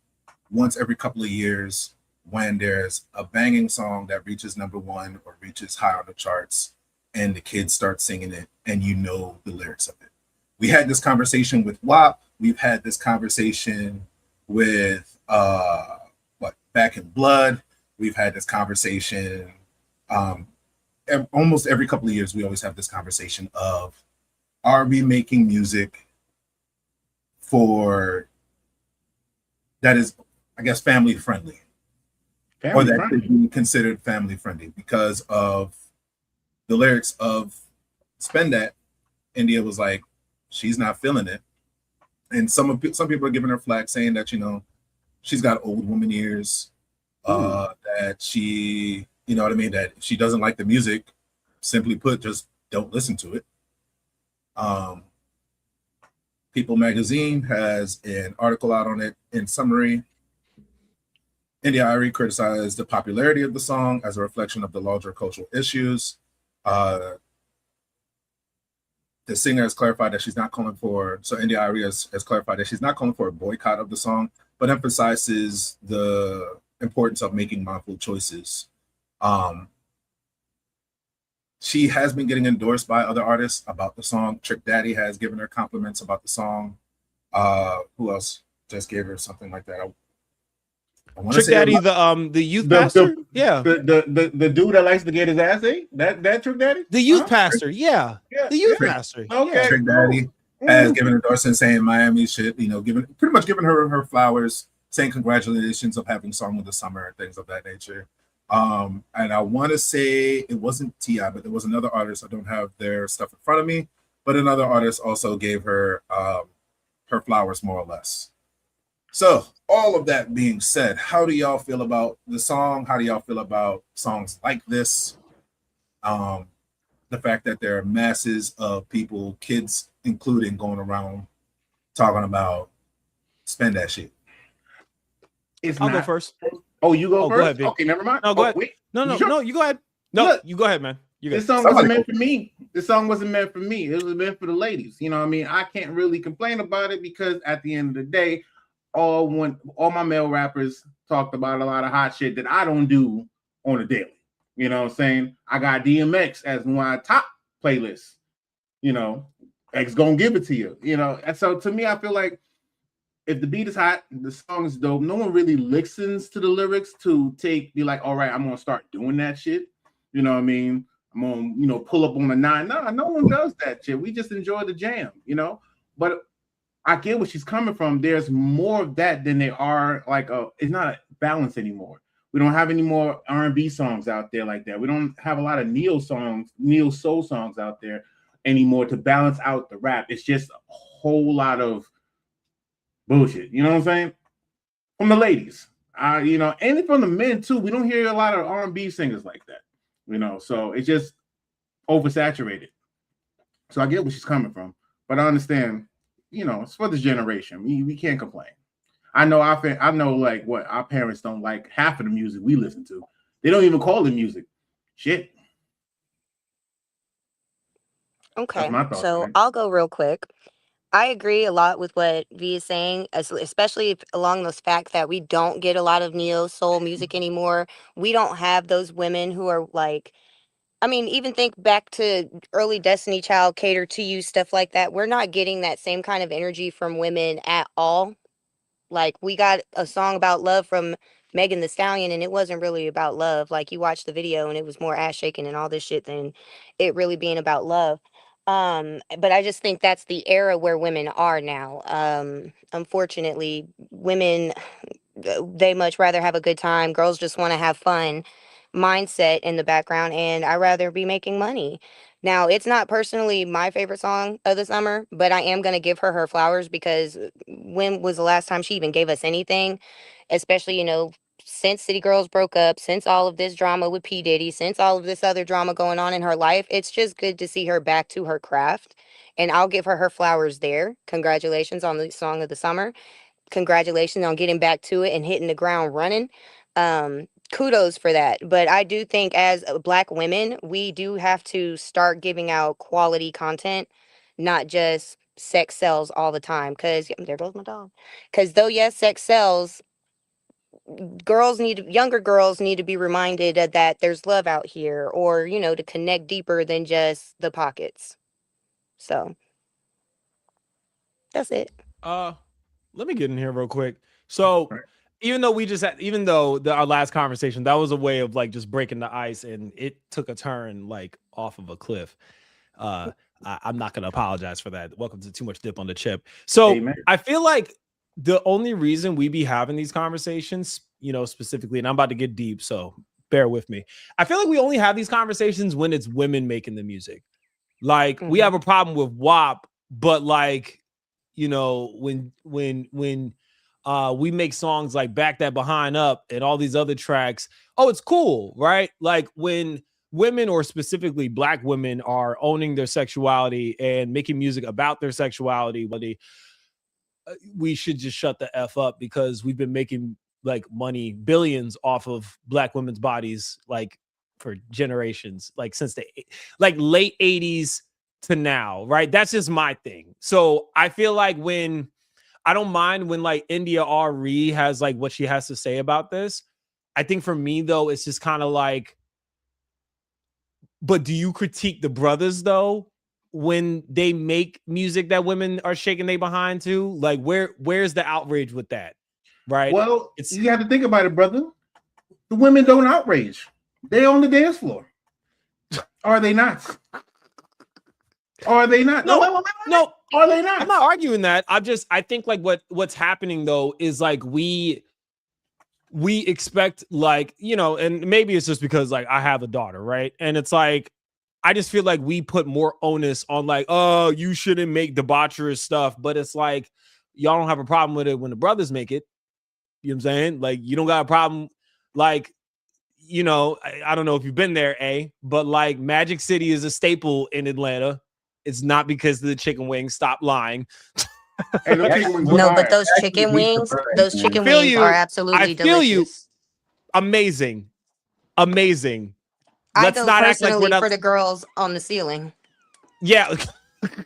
once every couple of years when there's a banging song that reaches #1 or reaches high on the charts, and the kids start singing it, and you know the lyrics of it. We had this conversation with WAP. We've had this conversation with Back in Blood. We've had this conversation almost every couple of years. We always have this conversation of, are we making music that is, I guess, family friendly, or that could be considered family friendly because of the lyrics of "Spend That." India was like, she's not feeling it, and some people are giving her flack, saying that she's got old woman ears, that she, you know what I mean, that she doesn't like the music. Simply put, just don't listen to it. People Magazine has an article out on it. In summary, India.Arie criticized the popularity of the song as a reflection of the larger cultural issues. The singer has clarified that she's not calling for, so India.Arie has clarified that she's not calling for a boycott of the song, but emphasizes the importance of making mindful choices. She has been getting endorsed by other artists about the song. Trick Daddy has given her compliments about the song. Who else just gave her something like that? Trick Daddy, the youth pastor? Yeah. The dude that likes to get his ass ate? That Trick Daddy? The youth pastor, yeah. The youth pastor. Okay. Trick Daddy has given endorsement, saying Miami should, pretty much giving her flowers, saying congratulations of having Song of the Summer and things of that nature. And I want to say it wasn't T.I., but there was another artist. I don't have their stuff in front of me, but another artist also gave her her flowers, more or less. So all of that being said, how do y'all feel about the song? How do y'all feel about songs like this? The fact that there are masses of people, kids including, going around talking about "Spend That Shit." I'll go first. Oh, you go first? Go ahead, okay, never mind. No, go ahead. Wait. No, sure? you go ahead. No, Look, you go ahead, man. This song wasn't meant for me. This song wasn't meant for me. It was meant for the ladies. You know what I mean? I can't really complain about it because at the end of the day, all my male rappers talked about a lot of hot shit that I don't do on a daily. You know what I'm saying? I got DMX as one of my top playlists. X gonna give it to you. And so to me, I feel like if the beat is hot, the song is dope, no one really listens to the lyrics to be like, all right, I'm gonna start doing that shit. You know what I mean? I'm gonna, pull up on the 9. No one does that shit. We just enjoy the jam, But I get where she's coming from. There's more of that than there are it's not a balance anymore. We don't have any more R&B songs out there like that. We don't have a lot of neo soul songs out there. anymore to balance out the rap. It's just a whole lot of bullshit. You know what I'm saying? From the ladies, you know, and from the men too. We don't hear a lot of R&B singers like that. You know, so it's just oversaturated. So I get where she's coming from, but I understand. You know, it's for this generation. We can't complain. I know like what our parents don't like half of the music we listen to. They don't even call it music. Shit. Okay, That's my thoughts. so Right? I'll go real quick. I agree a lot with what V is saying, especially along those facts that we don't get a lot of neo soul music anymore. We don't have those women who are like, I mean, even think back to early Destiny Child, Cater to You, stuff like that. We're not getting that same kind of energy from women at all. Like, we got a song about love from Megan Thee Stallion, and it wasn't really about love. Like, you watch the video, and it was more ass shaking and all this shit than it really being about love. But I just think that's the era where women are now. Unfortunately, women, they much rather have a good time. Girls just want to have fun mindset in the background, and I rather be making money. Now, it's not personally my favorite song of the summer, but I am going to give her her flowers because when was the last time she even gave us anything? Especially, you know, since City Girls broke up, since all of this drama with P. Diddy, since all of this other drama going on in her life, it's just good to see her back to her craft. And I'll give her her flowers there. Congratulations on the song of the summer. Congratulations on getting back to it and hitting the ground running. Kudos for that. But I do think as Black women, we do have to start giving out quality content, not just sex sells all the time. Because there goes my dog. Because though, yes, sex sells, younger girls need to be reminded that there's love out here, or, you know, to connect deeper than just the pockets. So that's it. Let me get in here real quick. So even though our last conversation, that was a way of like just breaking the ice, and it took a turn like off of a cliff. I'm not gonna apologize for that. Welcome to Too Much Dip on the Chip. So Amen. I feel like the only reason we be having these conversations, you know, specifically, and I'm about to get deep, so bear with me. I feel like we only have these conversations when it's women making the music. Like we have a problem with WAP, but like, you know, when we make songs like Back That Behind Up and all these other tracks, oh, it's cool, right? Like when women, or specifically Black women, are owning their sexuality and making music about their sexuality, we should just shut the F up, because we've been making like money, billions off of Black women's bodies, like for generations, like since the like late 80s to now, right? That's just my thing. So I feel like I don't mind when like India.Arie has like what she has to say about this. I think for me though, it's just kind of like, but do you critique the brothers though when they make music that women are shaking their behind to? Like where's the outrage with that? Right? Well, you have to think about it, brother. The women don't outrage. They're on the dance floor. Are they not? Are they not? No, no. Are they not? I'm not arguing that. I think like what's happening though is like we expect, like, you know, and maybe it's just because like I have a daughter, right? And it's like I just feel like we put more onus on like, oh, you shouldn't make debaucherous stuff, but it's like y'all don't have a problem with it when the brothers make it. You know what I'm saying? Like you don't got a problem, like, you know, I don't know if you've been there, but like Magic City is a staple in Atlanta. It's not because of the chicken wings. Stop lying. No, but those chicken wings are absolutely delicious. Amazing. I Let's go not act like we're personally not for the girls on the ceiling. Yeah.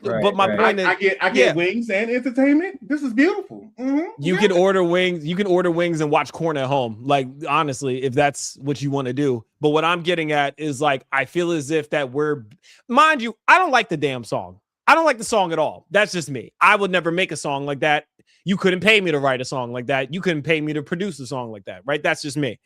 But my point is, I get wings and entertainment. This is beautiful. You can order wings. You can order wings and watch corn at home. Like, honestly, if that's what you want to do. But what I'm getting at is like, I feel as if that mind you, I don't like the damn song. I don't like the song at all. That's just me. I would never make a song like that. You couldn't pay me to write a song like that. You couldn't pay me to produce a song like that. Right. That's just me.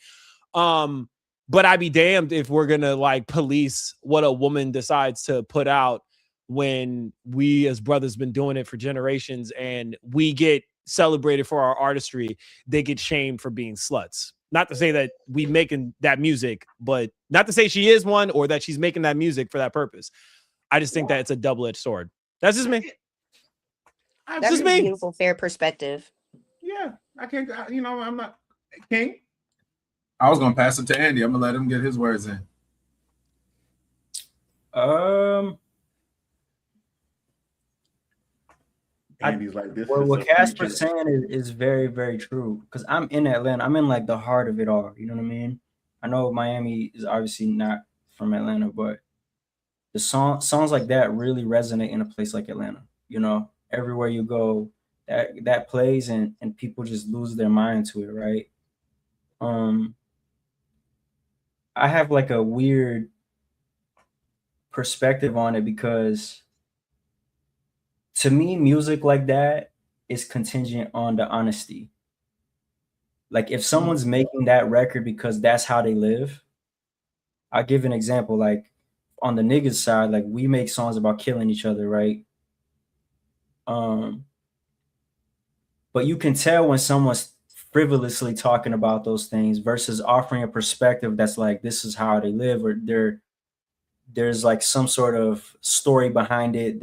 But I'd be damned if we're going to like police what a woman decides to put out when we as brothers been doing it for generations, and we get celebrated for our artistry. They get shamed for being sluts. Not to say that we making that music, but not to say she is one or that she's making that music for that purpose. I just think that it's a double-edged sword. That's just me. That's just a me. beautiful, fair perspective. Yeah, I can't. I'm not King. I was gonna pass it to Andy. I'm gonna let him get his words in. Andy's like this. What Casper's saying is very, very true. Because I'm in Atlanta. I'm in like the heart of it all. You know what I mean? I know Miami is obviously not from Atlanta, but the songs like that really resonate in a place like Atlanta. You know, everywhere you go, that plays and people just lose their mind to it, right? I have like a weird perspective on it because to me, music like that is contingent on the honesty. Like if someone's making that record because that's how they live, I'll give an example. Like on the niggas side, like we make songs about killing each other, right? But you can tell when someone's frivolously talking about those things versus offering a perspective that's like this is how they live, or there's like some sort of story behind it.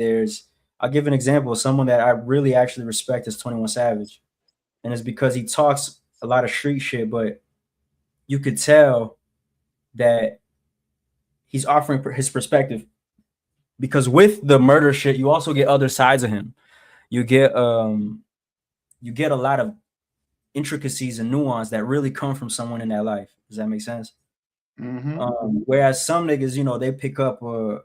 I'll give an example. Someone that I really actually respect is 21 Savage. And it's because he talks a lot of street shit, but you could tell that he's offering his perspective because with the murder shit, you also get other sides of him. You get a lot of intricacies and nuance that really come from someone in that life. Does that make sense? Whereas some niggas, you know, they pick up a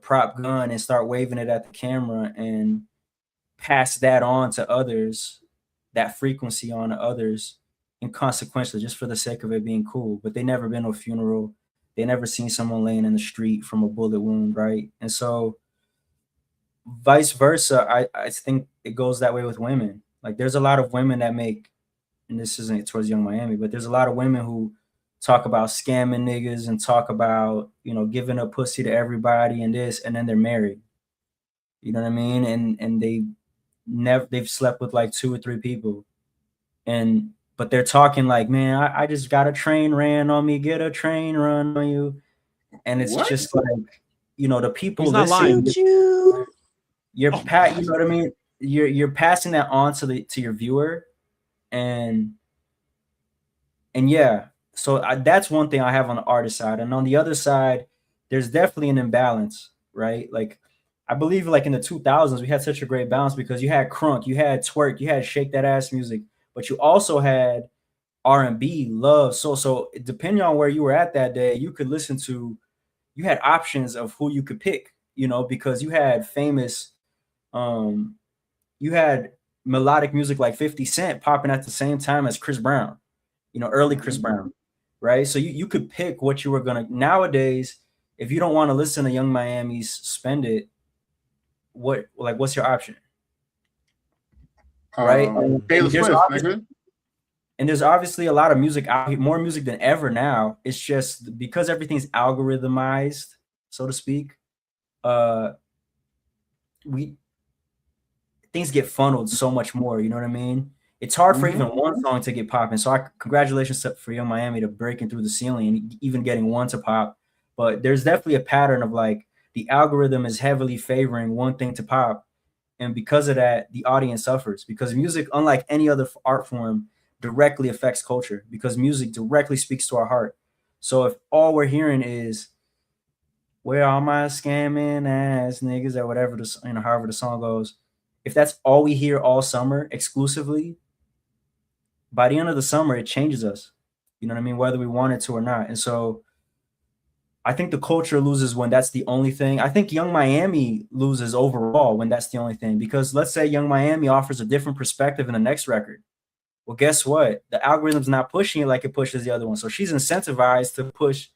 prop gun and start waving it at the camera and pass that on to others, that frequency on to others, inconsequentially, just for the sake of it being cool. But they never been to a funeral. They never seen someone laying in the street from a bullet wound, right? And so vice versa, I think it goes that way with women. Like there's a lot of women that make, and this isn't towards Young Miami, but there's a lot of women who talk about scamming niggas and talk about, you know, giving up pussy to everybody and this, and then they're married. You know what I mean? And they've slept with like 2 or 3 people. But they're talking like, man, I just got a train ran on me, get a train run on you. And it's just like, you know, the people He's not lying. you're you know what I mean? You're passing that on to your viewer. And yeah, so that's one thing I have on the artist side. And on the other side, there's definitely an imbalance, right? Like I believe like in the 2000s, we had such a great balance because you had crunk, you had twerk, you had shake that ass music, but you also had R&B, love. So depending on where you were at that day, you had options of who you could pick, you know, because you had famous, you had melodic music like 50 Cent popping at the same time as Chris Brown, you know, early Chris Brown, right? So you could pick what you were going to. Nowadays, if you don't want to listen to Young Miami's Spend It, what's your option? Right? And there's obviously a lot of music out here, more music than ever now. It's just because everything's algorithmized, so to speak, things get funneled so much more, you know what I mean? It's hard for even one song to get popping. So congratulations for Young Miami to breaking through the ceiling and even getting one to pop. But there's definitely a pattern of like the algorithm is heavily favoring one thing to pop. And because of that, the audience suffers because music, unlike any other art form, directly affects culture because music directly speaks to our heart. So if all we're hearing is where all my scamming ass niggas or whatever, however the song goes, if that's all we hear all summer exclusively, by the end of the summer, it changes us. You know what I mean? Whether we want it to or not. And so I think the culture loses when that's the only thing. I think Young Miami loses overall when that's the only thing, because let's say Young Miami offers a different perspective in the next record. Well, guess what? The algorithm's not pushing it like it pushes the other one. So she's incentivized to push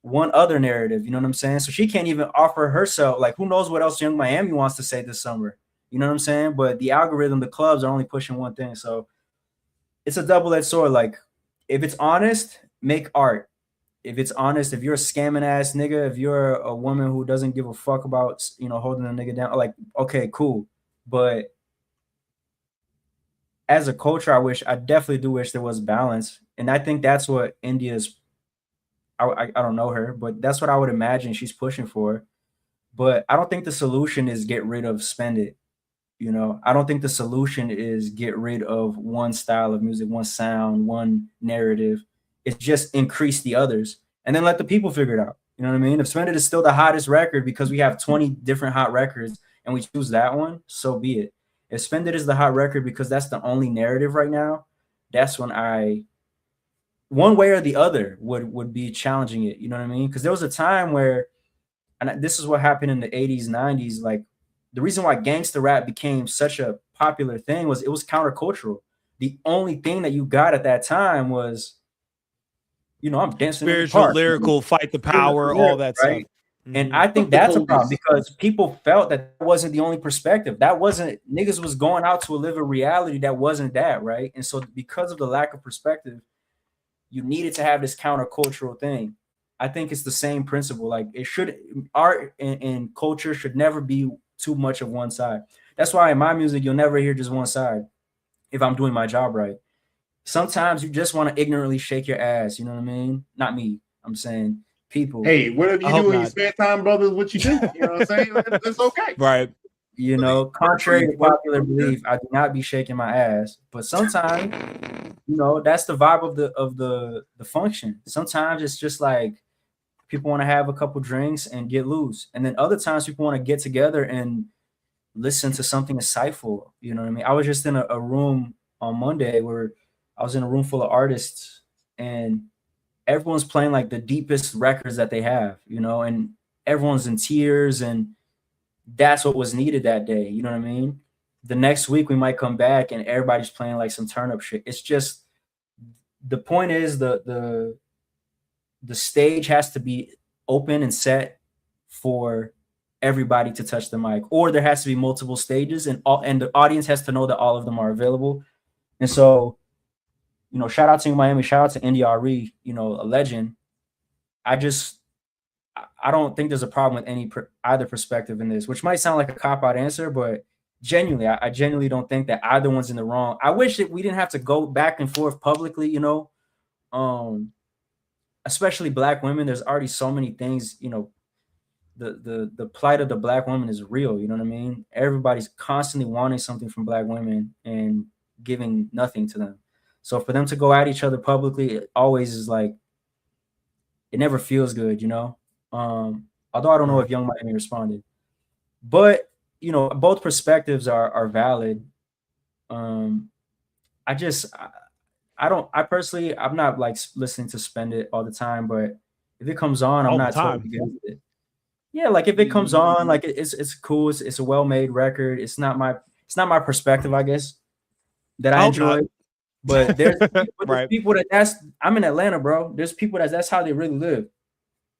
one other narrative. You know what I'm saying? So she can't even offer herself. Like, who knows what else Young Miami wants to say this summer? You know what I'm saying? But the algorithm, the clubs are only pushing one thing. So it's a double-edged sword. Like, if it's honest, make art. If it's honest, if you're a scamming ass nigga, if you're a woman who doesn't give a fuck about, you know, holding a nigga down, like, okay, cool. But as a culture, I definitely do wish there was balance. And I think that's what India's, I don't know her, but that's what I would imagine she's pushing for. But I don't think the solution is get rid of Spend It. You know, I don't think the solution is get rid of one style of music, one sound, one narrative. It's just increase the others and then let the people figure it out. You know what I mean? If Spend It is still the hottest record because we have 20 different hot records and we choose that one, so be it. If Spend It is the hot record because that's the only narrative right now, that's when one way or the other would be challenging it. You know what I mean? Because there was a time where, and this is what happened in the 80s, 90s, like the reason why gangster rap became such a popular thing was it was countercultural. The only thing that you got at that time was, you know, I'm dancing Spiritual, in the park, lyrical, fight the power, all that right? stuff. And I think that's a problem because people felt that wasn't the only perspective. That wasn't, niggas was going out to live a reality that wasn't that, right? And so because of the lack of perspective, you needed to have this countercultural thing. I think it's the same principle. Like it should, art and culture should never be too much of one side. That's why in my music, you'll never hear just one side if I'm doing my job right. Sometimes you just want to ignorantly shake your ass. You know what I mean? Not me. I'm saying people. Hey, whatever you I do hope in your not. spare time, brother, is what you do. You know what I'm saying? It's okay. Right. You know, contrary to popular belief, I do not be shaking my ass. But sometimes, you know, that's the vibe of the function. Sometimes it's just like people want to have a couple drinks and get loose. And then other times people want to get together and listen to something insightful. You know what I mean? I was just in a room on Monday where I was in a room full of artists and everyone's playing like the deepest records that they have, you know, and everyone's in tears and that's what was needed that day. You know what I mean? The next week we might come back and everybody's playing like some turn up shit. It's just, the point is the stage has to be open and set for everybody to touch the mic, or there has to be multiple stages and the audience has to know that all of them are available. And so, you know, shout out to Miami, shout out to India.Arie, you know, a legend. I don't think there's a problem with either perspective in this, which might sound like a cop-out answer, but genuinely, I genuinely don't think that either one's in the wrong. I wish that we didn't have to go back and forth publicly, you know, especially Black women. There's already so many things, you know, the plight of the Black woman is real. You know what I mean? Everybody's constantly wanting something from Black women and giving nothing to them. So for them to go at each other publicly, it always is like, it never feels good, you know? Although I don't know if Young Miami responded, but you know, both perspectives are valid. I personally, I'm not like listening to Spend It all the time, but if it comes on, I'm not totally against it. Yeah, like if it comes on, like it's cool. It's a well-made record. It's not my perspective, I guess, that I enjoy. But there's people that's I'm in Atlanta, bro. There's people that's how they really live.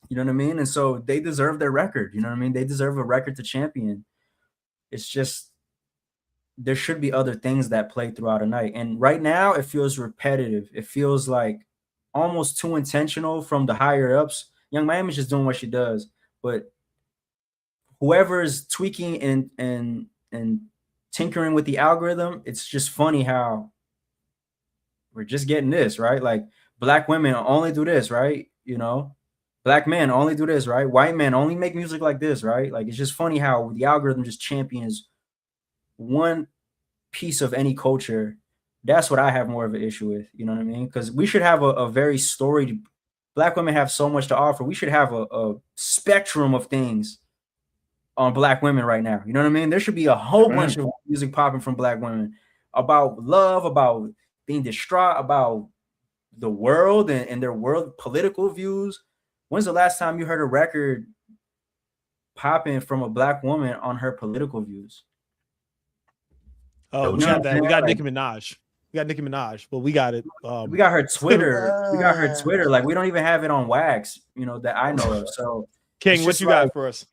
You know what I mean? And so they deserve their record. You know what I mean? They deserve a record to champion. It's just there should be other things that play throughout a night. And right now it feels repetitive. It feels like almost too intentional from the higher ups. Young Miami's just doing what she does. But whoever is tweaking and tinkering with the algorithm, it's just funny how we're just getting this, right? Like Black women only do this, right? You know, Black men only do this, right? White men only make music like this, right? Like it's just funny how the algorithm just champions one piece of any culture. That's what I have more of an issue with, you know what I mean? Because we should have a very storied, Black women have so much to offer. We should have a spectrum of things on Black women right now. You know what I mean? There should be a whole bunch of music popping from Black women about love, about being distraught, about the world and their world political views. When's the last time you heard a record popping from a Black woman on her political views? Oh, we got that. We got Nicki Minaj. We got Nicki Minaj, but we got it. We got her Twitter. We got her Twitter. Like we don't even have it on wax, you know, that I know of. So King, what you got for us?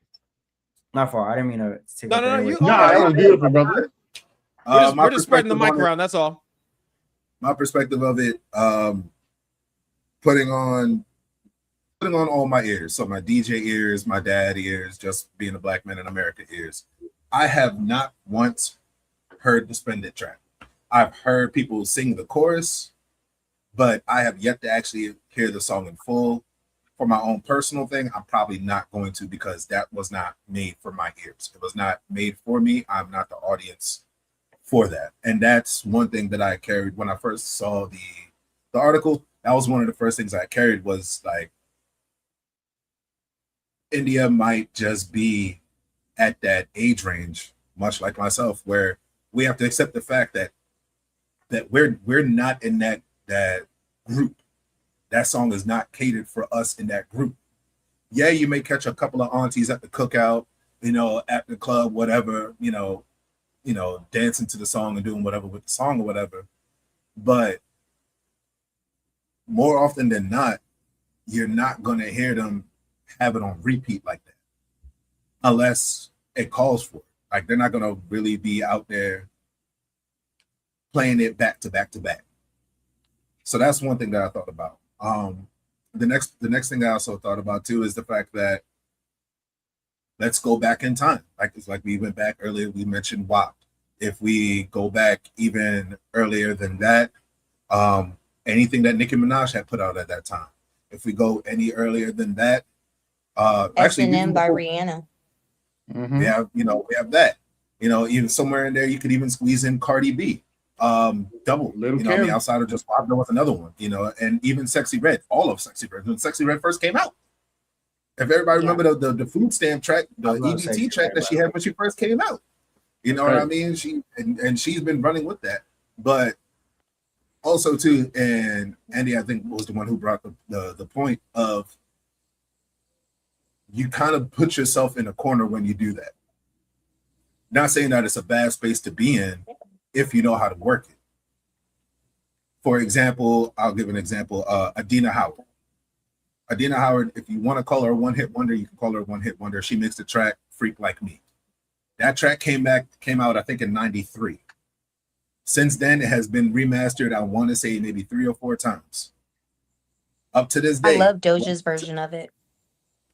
Not far. I didn't mean to take No, that was beautiful, brother. We're just spreading the mic around. That's all. My perspective of it, putting on all my ears. So my DJ ears, my dad ears, just being a Black man in America ears. I have not once heard the Spend It track. I've heard people sing the chorus, but I have yet to actually hear the song in full. for my own personal thing, I'm probably not going to, because that was not made for my ears. It was not made for me. I'm not the audience for that. And that's one thing that I carried when I first saw the article. That was one of the first things I carried, was like, India might just be at that age range, much like myself, where we have to accept the fact that we're not in that group. That song is not catered for us in that group. Yeah, you may catch a couple of aunties at the cookout, at the club, whatever, dancing to the song and doing whatever with the song or whatever. But more often than not, you're not going to hear them have it on repeat like that, unless it calls for it. Like, they're not going to really be out there playing it back to back to back. So that's one thing that I thought about. The next thing I also thought about too is the fact that, let's go back in time. It's like we went back earlier. We mentioned WAP. If we go back even earlier than that, anything that Nicki Minaj had put out at that time. If we go any earlier than that, S&M by Rihanna. Mhm. we have that. Even somewhere in there, you could even squeeze in Cardi B. Double, Little I mean, Kim. outside of just WAP, there was another one, and even Sexy Red, all of Sexy Red, when Sexy Red first came out. If everybody remember the food stamp track, the I love EBT Sexy track Red, that she had when she first came out. You know Right. what I mean? She's been running with that. But also too, and Andy, I think, was the one who brought the point of, you kind of put yourself in a corner when you do that. Not saying that it's a bad space to be in if you know how to work it. For example, I'll give an example. Adina Howard. Adina Howard, if you want to call her a one-hit wonder, you can call her a one-hit wonder. She makes the track Freak Like Me. That track came out, I think, in 93. Since then, it has been remastered, I want to say maybe 3 or 4 times. Up to this I day. love Doja's version of it.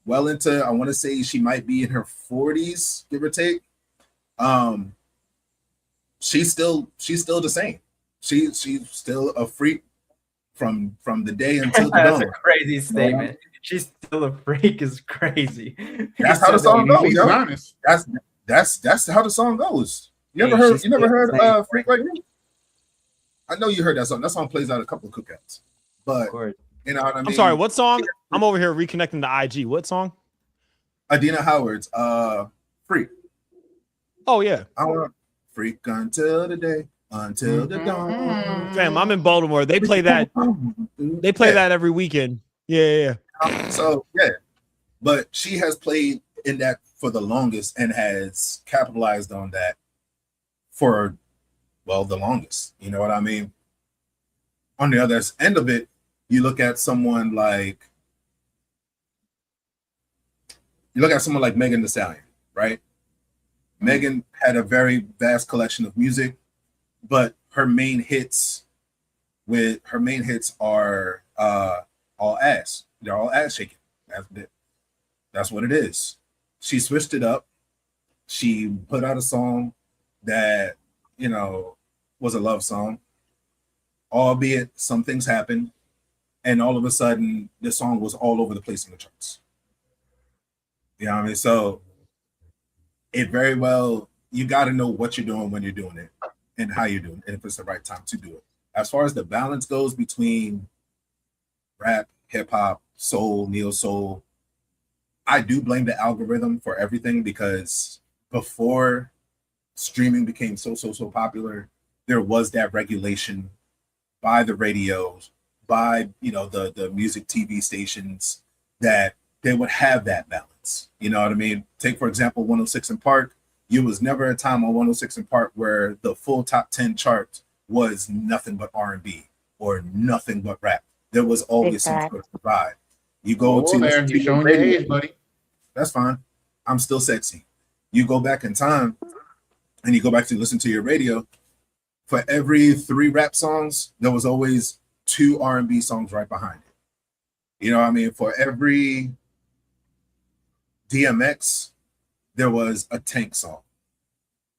Well into, I want to say she might be in her 40s, give or take. She's still the same. She's still a freak from the day until the That's a dawn. crazy statement. She's still a freak is crazy. That's how the song He's goes, yo. honest. That's how the song goes. You Hey, never she's heard still Freak Like Me? I know you heard that song. That song plays out a couple of cookouts. But Of course. you know what I mean? I'm sorry, what song? I'm over here reconnecting to IG. What song? Adina Howard's Freak. Oh yeah. I want freak until the day, until the dawn. Fam, I'm in Baltimore. They play that. They play that every weekend. Yeah. So yeah, but she has played in that for the longest and has capitalized on that for, well, the longest. You know what I mean? On the other end of it, you look at someone like Megan Thee Stallion, right? Megan had a very vast collection of music, but her main hits are all ass. They're all ass shaking. That's what it is. She switched it up. She put out a song that, was a love song, albeit some things happened, and all of a sudden the song was all over the place in the charts. You know what I mean? So it very well, you got to know what you're doing when you're doing it and how you're doing it, and if it's the right time to do it. As far as the balance goes between rap, hip hop, soul, neo soul, I do blame the algorithm for everything, because before streaming became so popular, there was that regulation by the radios, by the music TV stations, that they would have that balance. You know what I mean? Take, for example, 106 in Park. There was never a time on 106 in Park where the full top 10 chart was nothing but R&B or nothing but rap. There was always some sort of vibe. You go to there, you're showing your radio, age, buddy. that's fine. I'm still sexy. You go back in time and you go back to listen to your radio. For every 3 rap songs, there was always 2 R&B songs right behind it. You know what I mean? For every DMX, there was a Tank song.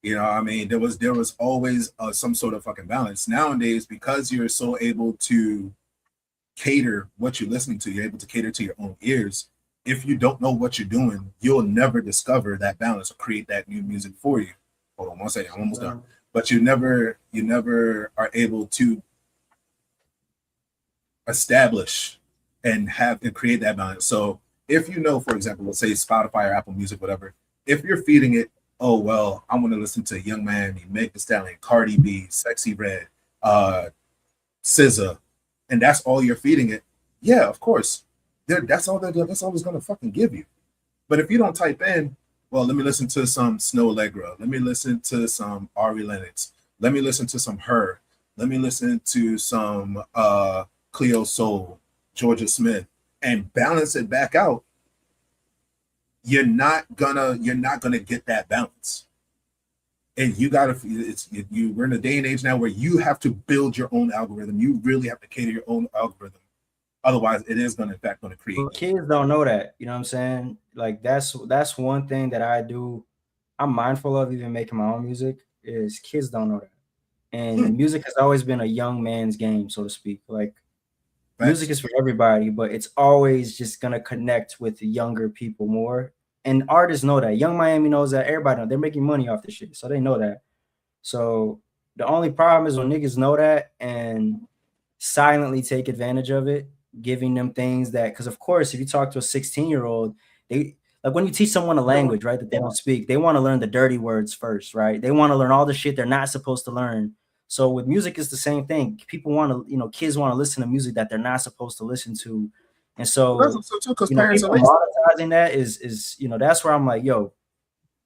You know what I mean? There was always some sort of fucking balance. Nowadays, because you're so able to cater what you're listening to. You're able to cater to your own ears. If you don't know what you're doing, you'll never discover that balance or create that new music for you. Hold on one second, I'm almost done. But you never are able to establish and create that balance. So if you know, for example, let's say Spotify or Apple Music, whatever, if you're feeding it, oh well, I want to listen to Young Miami, Meg Thee Stallion, Cardi B, Sexy Red, SZA, and that's all you're feeding it. Yeah, of course, that's all it's gonna fucking give you. But if you don't type in, well, let me listen to some Snow Allegra, let me listen to some Ari Lennox, let me listen to some Her, let me listen to some Cleo Soul, Georgia Smith, and balance it back out, you're not gonna get that balance. And you gotta, we're in a day and age now where you have to build your own algorithm. You really have to cater your own algorithm. Otherwise, it is gonna create. But kids don't know that. You know what I'm saying? Like that's one thing that I do. I'm mindful of even making my own music. Is kids don't know that, and music has always been a young man's game, so to speak. Like music is for everybody, but it's always just gonna connect with the younger people more. And artists know that. Young Miami knows that. Everybody knows they're making money off this shit, so they know that. So the only problem is when niggas know that and silently take advantage of it, giving them things that, because of course, if you talk to a 16-year-old, they like when you teach someone a language, right, that they don't speak, they want to learn the dirty words first, right? They want to learn all the shit they're not supposed to learn. So with music, it's the same thing. People want to, kids want to listen to music that they're not supposed to listen to. And so, parents are monetizing that is that's where I'm like, yo,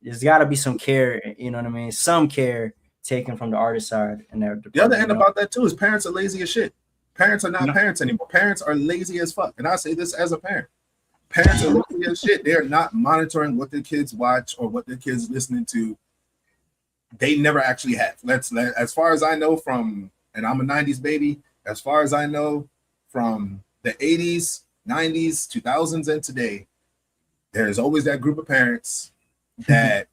there's got to be some care, you know what I mean? Some care taken from the artist side. And the other end about that too is parents are lazy as shit. Parents are not parents anymore. Parents are lazy as fuck. And I say this as a parent. Parents are lazy as shit. They're not monitoring what their kids watch or what their kids listening to. They never actually have. As far as I know from, and I'm a 90s baby, as far as I know from the 80s, 90s, 2000s, and today, there's always that group of parents that,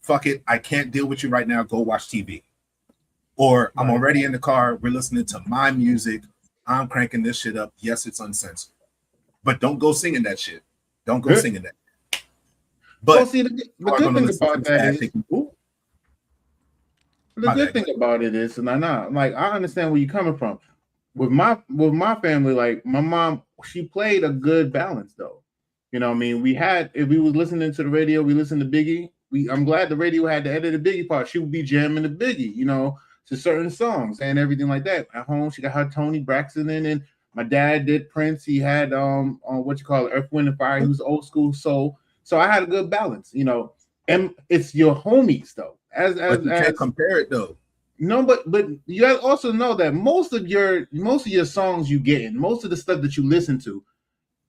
fuck it, I can't deal with you right now, go watch TV. Or I'm already in the car, we're listening to my music, I'm cranking this shit up. Yes, it's uncensored. But don't go singing that shit. Don't go singing that. But well, see, the good thing about that is, the good thing about it is, and I understand where you're coming from. With my family, like my mom, she played a good balance though. You know what I mean? If we was listening to the radio, we listened to Biggie. I'm glad the radio had the edited Biggie part. She would be jamming the Biggie, to certain songs and everything like that. At home, she got her Tony Braxton in, and my dad did Prince. He had on what you call it, Earth, Wind and Fire. He was old school soul. So I had a good balance, And it's your homies though. But you can't compare it though. No, but you also know that most of your songs you get in, most of the stuff that you listen to,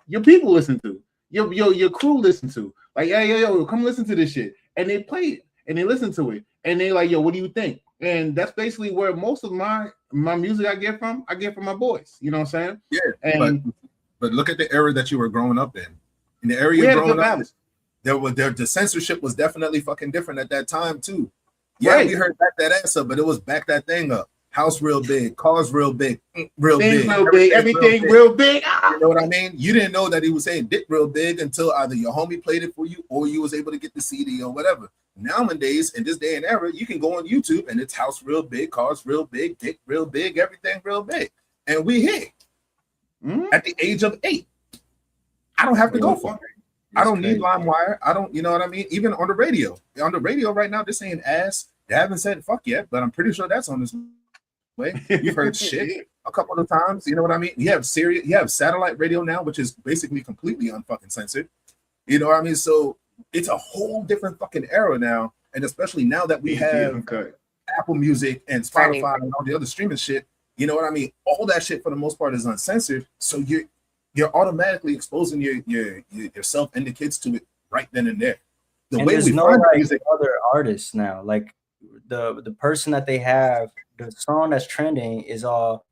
your people listen to, your crew listen to. Like, yo, come listen to this shit. And they play it and they listen to it. And they like, yo, what do you think? And that's basically where most of my music I get from my boys. You know what I'm saying? Yeah. And but look at the era that you were growing up in. In the era you're growing up, the censorship was definitely fucking different at that time too. Yeah, we heard back that ass up, but it was back that thing up. House real big, cars real big, everything real big. You know what I mean? You didn't know that he was saying dick real big until either your homie played it for you or you was able to get the CD or whatever. Nowadays, in this day and era, you can go on YouTube and it's house real big, cars real big, dick real big, everything real big. And we hit at the age of 8. I don't have to go for it. I don't need LimeWire. I don't, you know what I mean? Even on the radio. On the radio right now, they're saying ass. They haven't said fuck yet, but I'm pretty sure that's on this way. You've heard shit a couple of times. You know what I mean? You have satellite radio now, which is basically completely unfucking censored. You know what I mean? So it's a whole different fucking era now. And especially now that we have Apple Music and Spotify and all the other streaming shit, you know what I mean? All that shit for the most part is uncensored. So you're automatically exposing yourself and the kids to it right then and there. The way we find music, other artists now, like the person that they have, the song that's trending is all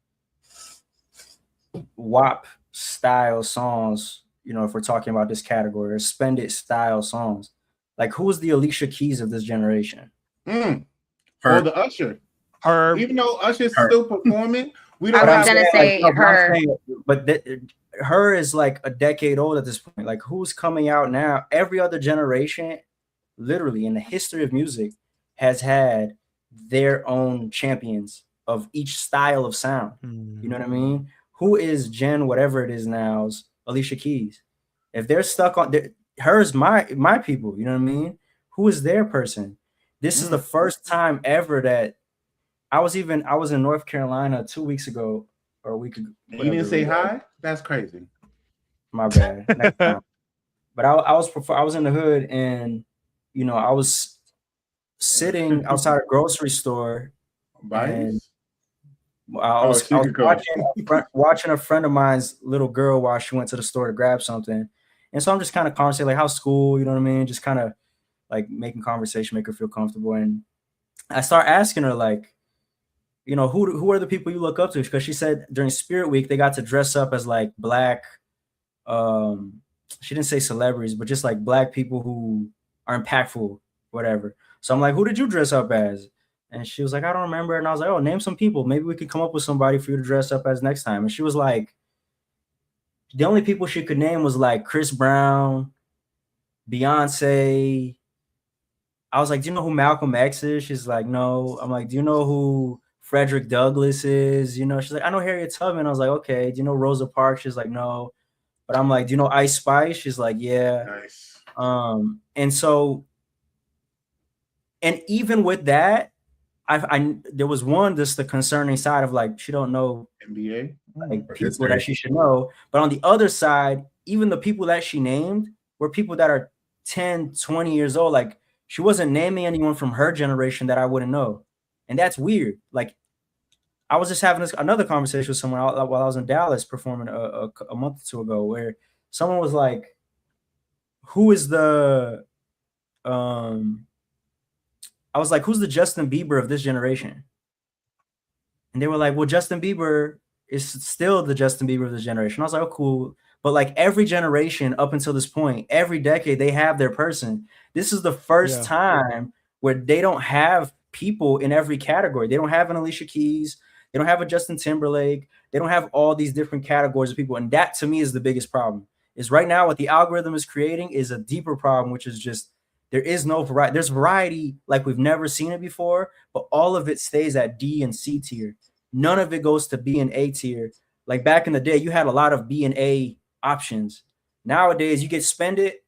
WAP style songs. If we're talking about this category, or spend it style songs. Like, who's the Alicia Keys of this generation? Or the Usher. Even though Usher's still performing, We don't I was have gonna that. say no, but I'm her. saying, but her is like a decade old at this point. Like, who's coming out now? Every other generation, literally in the history of music, has had their own champions of each style of sound. You know what I mean? Who is Jen, whatever it is now's Alicia Keys? If they're stuck on hers, my people, you know what I mean? Who is their person? This is the first time ever that I was in North Carolina 2 weeks ago or a week ago. You didn't say hi? That's crazy. My bad. Next time. But I was in the hood, and you know, I was sitting outside a grocery store, and Baddies? I was she could go. watching a friend of mine's little girl while she went to the store to grab something. And so I'm just kind of conversating, like, how's school? You know what I mean? Just kind of like making conversation, make her feel comfortable. And I start asking her, like, you know, who are the people you look up to? Because she said during Spirit Week, they got to dress up as like black, she didn't say celebrities, but just like black people who are impactful, whatever. So I'm like, who did you dress up as? And she was like, I don't remember. And I was like, oh, name some people. Maybe we could come up with somebody for you to dress up as next time. And she was like, the only people she could name was like Chris Brown, Beyonce. I was like, do you know who Malcolm X is? She's like, no. I'm like, do you know who Frederick Douglass is? You know, she's like, I know Harriet Tubman. I was like, okay. Do you know Rosa Parks? She's like, no. But I'm like, do you know Ice Spice? She's like, yeah. Nice. And so, and even with that, I there was one, just the concerning side of like, she don't know NBA? like people that she should know. But on the other side, even the people that she named were people that are 10, 20 years old. Like, she wasn't naming anyone from her generation that I wouldn't know. And that's weird. Like, I was just having another conversation with someone while I was in Dallas performing a month or two ago, where someone was like, who is the I was like, who's the Justin Bieber of this generation? And they were like, well, Justin Bieber is still the Justin Bieber of this generation. I was like, oh, cool. But like every generation up until this point, every decade, they have their person. This is the first time where they don't have people in every category. They don't have an Alicia Keys. They don't have a Justin Timberlake. They don't have all these different categories of people. And that to me is the biggest problem. Is right now what the algorithm is creating is a deeper problem, which is just there is no variety. There's variety like we've never seen it before, but all of it stays at D and C tier. None of it goes to B and A tier. Like back in the day, you had a lot of B and A options. Nowadays, you get Spend It,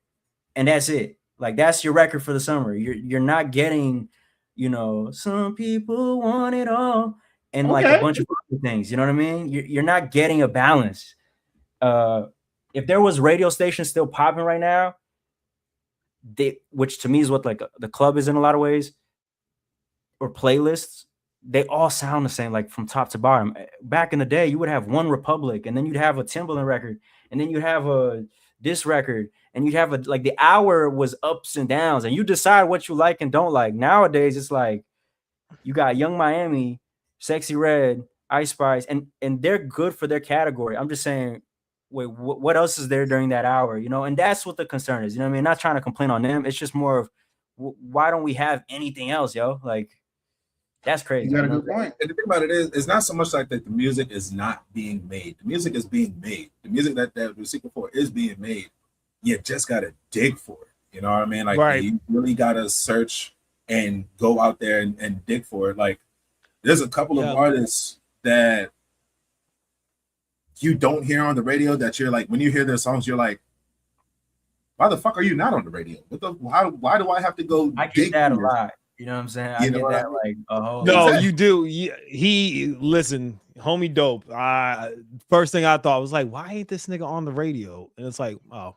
and that's it. Like that's your record for the summer. You're not getting, you know, some people want it all and like a bunch of other things. You know what I mean? You're not getting a balance. If there was radio stations still popping right now, which to me is what like the club is in a lot of ways, or playlists, they all sound the same, like from top to bottom. Back in the day, you would have One Republic, and then you'd have a Timbaland record, and then you'd have a this record, and you'd have a like the hour was ups and downs, and you decide what you like and don't like. Nowadays, it's like you got Young Miami, Sexy Red, Ice Spice, and they're good for their category. I'm just saying, wait, what else is there during that hour? You know, and that's what the concern is. You know what I mean? Not trying to complain on them. It's just more of why don't we have anything else, yo? Like, that's crazy. You got a good point. And the thing about it is, it's not so much like that the music is not being made. The music is being made. The music that we're seeking for is being made. You just got to dig for it. You know what I mean? Like, you really got to search and go out there and dig for it. Like, there's a couple of artists that you don't hear on the radio that you're like, when you hear their songs, you're like, why the fuck are you not on the radio? Why do I have to go? I get that a lot. You know what I'm saying? I get that like a whole. No, you do. He listen, homie, dope. First thing I thought was like, why ain't this nigga on the radio? And it's like, oh,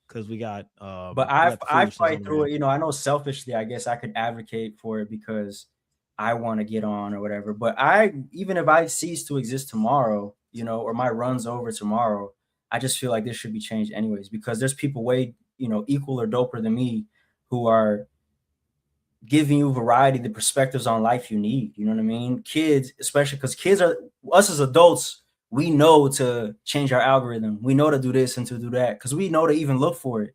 because we got. But I fight through it. You know, I know selfishly, I guess I could advocate for it because I want to get on or whatever. But even if I cease to exist tomorrow, you know, or my run's over tomorrow, I just feel like this should be changed anyways, because there's people way, you know, equal or doper than me who are giving you variety, the perspectives on life you need. You know what I mean? Kids, especially because kids are, us as adults, we know to change our algorithm. We know to do this and to do that because we know to even look for it.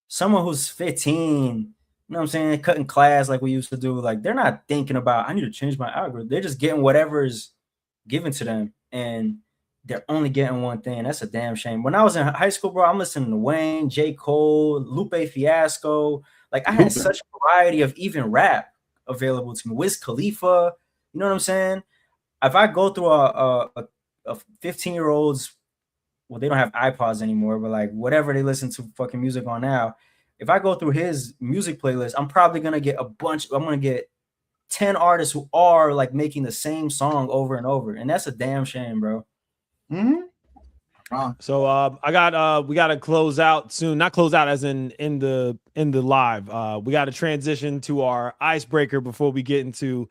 Someone who's 15, you know what I'm saying, cutting class like we used to do, like they're not thinking about, I need to change my algorithm. They're just getting whatever's given to them, and they're only getting one thing. That's a damn shame. When I was in high school, bro, I'm listening to Wayne, J. Cole, Lupe Fiasco. Like I had such a variety of even rap available to me. Wiz Khalifa, you know what I'm saying? If I go through a 15-year-old's, well, they don't have iPods anymore, but like whatever they listen to fucking music on now, if I go through his music playlist, I'm probably gonna get I'm gonna get 10 artists who are like making the same song over and over, and that's a damn shame, bro. So we got to close out soon. Not close out as in the live. We got to transition to our icebreaker before we get into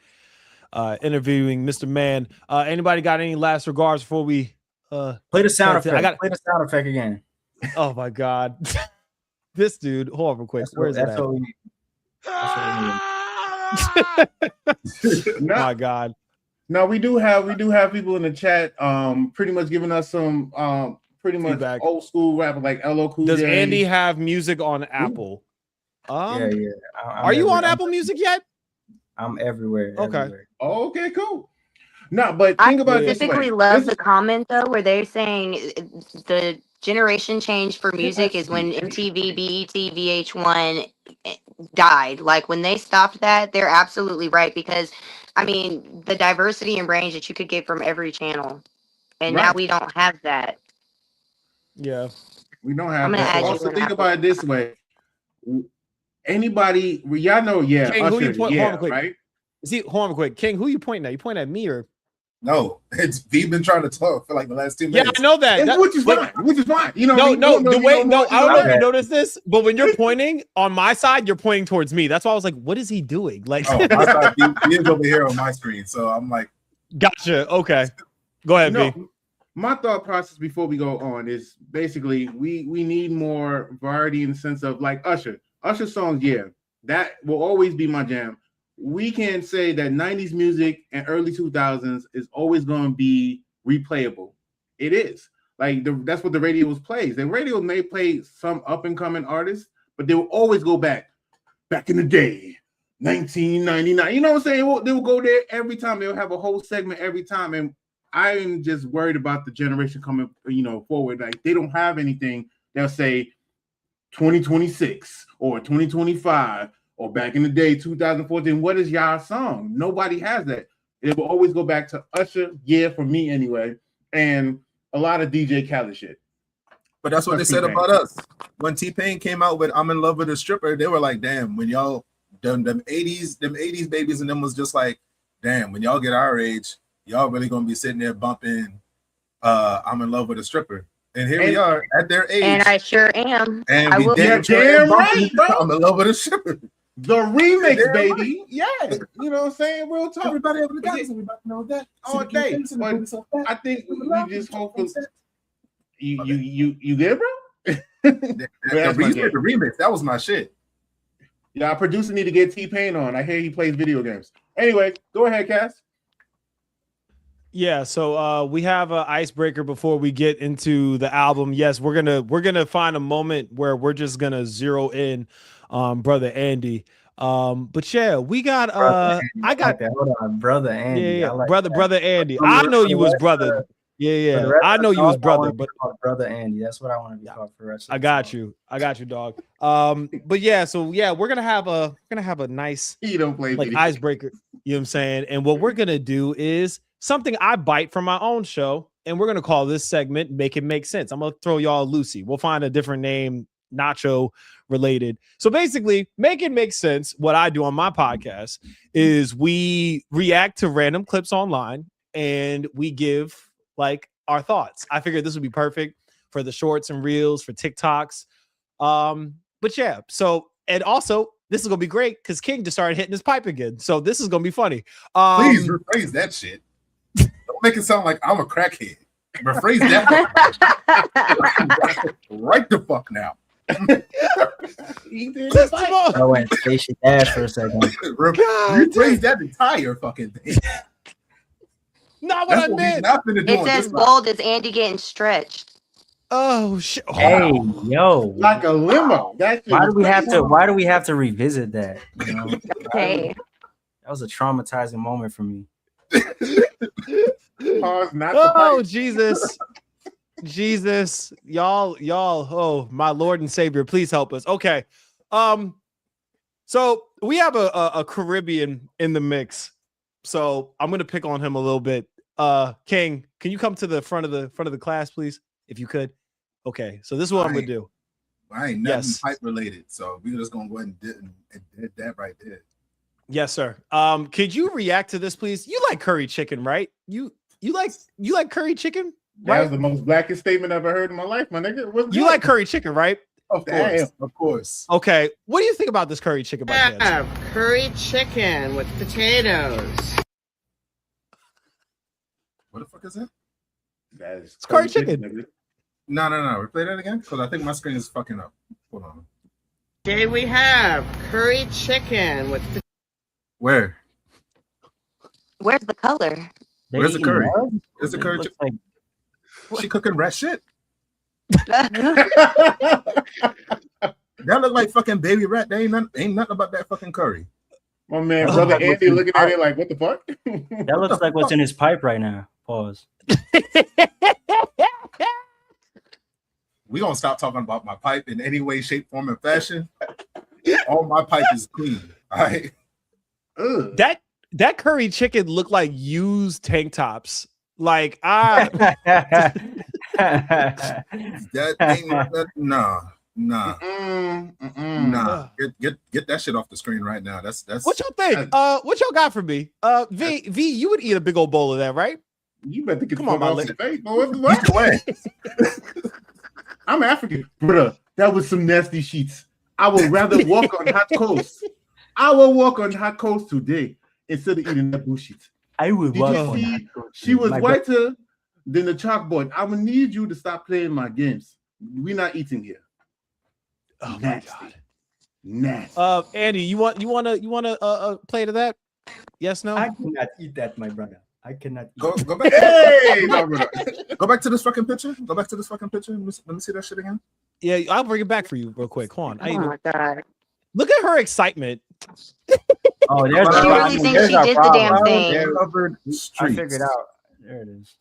interviewing Mr. Man. Anybody got any last regards before we play the sound effect? Play the sound effect again. Oh my God. This dude, hold on real quick. Where is it at? My God. No, we do have people in the chat pretty much giving us some pretty much feedback. Old school rap like LL Cool J. Does Andy have music on Apple? Yeah. Are you on Apple Music yet? I'm everywhere. Okay. Everywhere. Oh, okay, cool. No, but think about it this way. I specifically love the comment though where they're saying the generation change for music is when MTV, BET, VH1 died. Like when they stopped that, they're absolutely right, because I mean the diversity and range that you could get from every channel, and now we don't have that. Yeah, we don't have that. Also, think about it this way: anybody, y'all know, King, Usher, who you point, right? See, hold on quick. King, who you pointing at? You pointing at me or? No, it's V been trying to talk for like the last 2 minutes. Yeah, I know that. Which is fine. You know, I don't know if you noticed this, but when you're pointing on my side, you're pointing towards me. That's why I was like, what is he doing? Like, my side, he is over here on my screen, so I'm like, gotcha. Okay, go ahead, V. My thought process before we go on is basically we need more variety in the sense of like Usher songs. Yeah, that will always be my jam. We can say that 90s music and early 2000s is always going to be replayable. It is. Like that's what the radio plays. The radio may play some up and coming artists, but they will always go back in the day, 1999. You know what I'm saying? They will go there every time. They'll have a whole segment every time. And I'm just worried about the generation coming, forward. Like they don't have anything. They'll say 2026 or 2025. Or back in the day, 2014, what is y'all song? Nobody has that. It will always go back to Usher, for me anyway, and a lot of DJ Khaled shit. But that's what they said about us. When T-Pain came out with I'm in Love with a Stripper, they were like, damn, when y'all them 80s babies and them was just like, damn, when y'all get our age, y'all really gonna be sitting there bumping I'm in Love with a Stripper. And here we are at their age. And I sure am. And we damn right, bro. I'm in Love with a Stripper. The remix, baby. Right. Yeah. You know what I'm saying? Real talk. Everybody over the guys, everybody know that. All day. But I think we just hope you there, bro? the remix, that was my shit. Yeah, our producer need to get T-Pain on. I hear he plays video games. Anyway, go ahead, Cass. Yeah, so we have an icebreaker before we get into the album. Yes, we're gonna find a moment where we're just gonna zero in brother Andy. But yeah, we got I got that. Hold on, brother Andy. Yeah, like brother Andy. I know you was brother. Yeah. I know you was brother, but brother Andy. That's what I want to be called for the rest of I got you, dog. But yeah, so yeah, we're gonna have a nice icebreaker. You know what I'm saying? And what we're gonna do is something I bite from my own show, and we're gonna call this segment "Make It Make Sense." I'm gonna throw y'all a Lucy. We'll find a different name, nacho related. So basically, make it make sense. What I do on my podcast is we react to random clips online and we give like our thoughts. I figured this would be perfect for the shorts and reels, for TikToks. But yeah, so, and also this is gonna be great because King just started hitting his pipe again. So this is gonna be funny. Please rephrase that shit. Don't make it sound like I'm a crackhead. Rephrase that right the fuck now. I went station dash for a second. Rephrase that entire fucking thing. Not what I meant. It's as bold as Andy getting stretched. Oh shit! Hey, yo, like a limo. Why do we have to revisit that? You know? Hey, that was a traumatizing moment for me. Pause, not the Oh pipe. Jesus, y'all, oh my Lord and Savior, please help us. Okay, so we have a Caribbean in the mix, so I'm gonna pick on him a little bit. King, can you come to the front of the class, please, if you could? Okay, so this is what I'm gonna do. I ain't nothing pipe related, so we're just gonna go ahead and did that right there. Yes, sir. Could you react to this, please? You like curry chicken, right? You like curry chicken? That was the most blackest statement I've ever heard in my life, my nigga. You like curry chicken, right? Of course. Okay, what do you think about this curry chicken? By chance? Curry chicken with potatoes. What the fuck is that? It's curry chicken. nigga. No. Replay that again, because I think my screen is fucking up. Hold on. Today we have curry chicken with. Where? Where's the color? Where's the curry? Where's the curry chicken? She cooking rat shit. That look like fucking baby rat. There ain't nothing about that fucking curry. My man, brother Andy, looking at it like, what the fuck? That looks like what's in his pipe right now. Pause. We gonna stop talking about my pipe in any way, shape, form, and fashion. All my pipe is clean. All right. Ugh. That curry chicken looked like used tank tops. Like that thing, nah. Get that shit off the screen right now. That's what y'all think. What y'all got for me? V, you would eat a big old bowl of that, right? You better get Come the on, fuck my off your face. What? I'm African, brother. That was some nasty sheets. I would rather walk on hot coast. I will walk on hot coast today instead of eating that bullshit. I would Did you see? She was whiter than the chalkboard. I will need you to stop playing my games. We're not eating here. Oh nasty. my god. Nasty. Andy, you want to play to that? Yes, no? I cannot eat that, my brother. I cannot eat Go back. Hey, no, go back to this fucking picture. Go back to this fucking picture. Let me see that shit again. Yeah, I'll bring it back for you real quick. Hold on. Oh my god. Look at her excitement. Oh, there's She really thinks she did the damn thing. I figured out. There it is.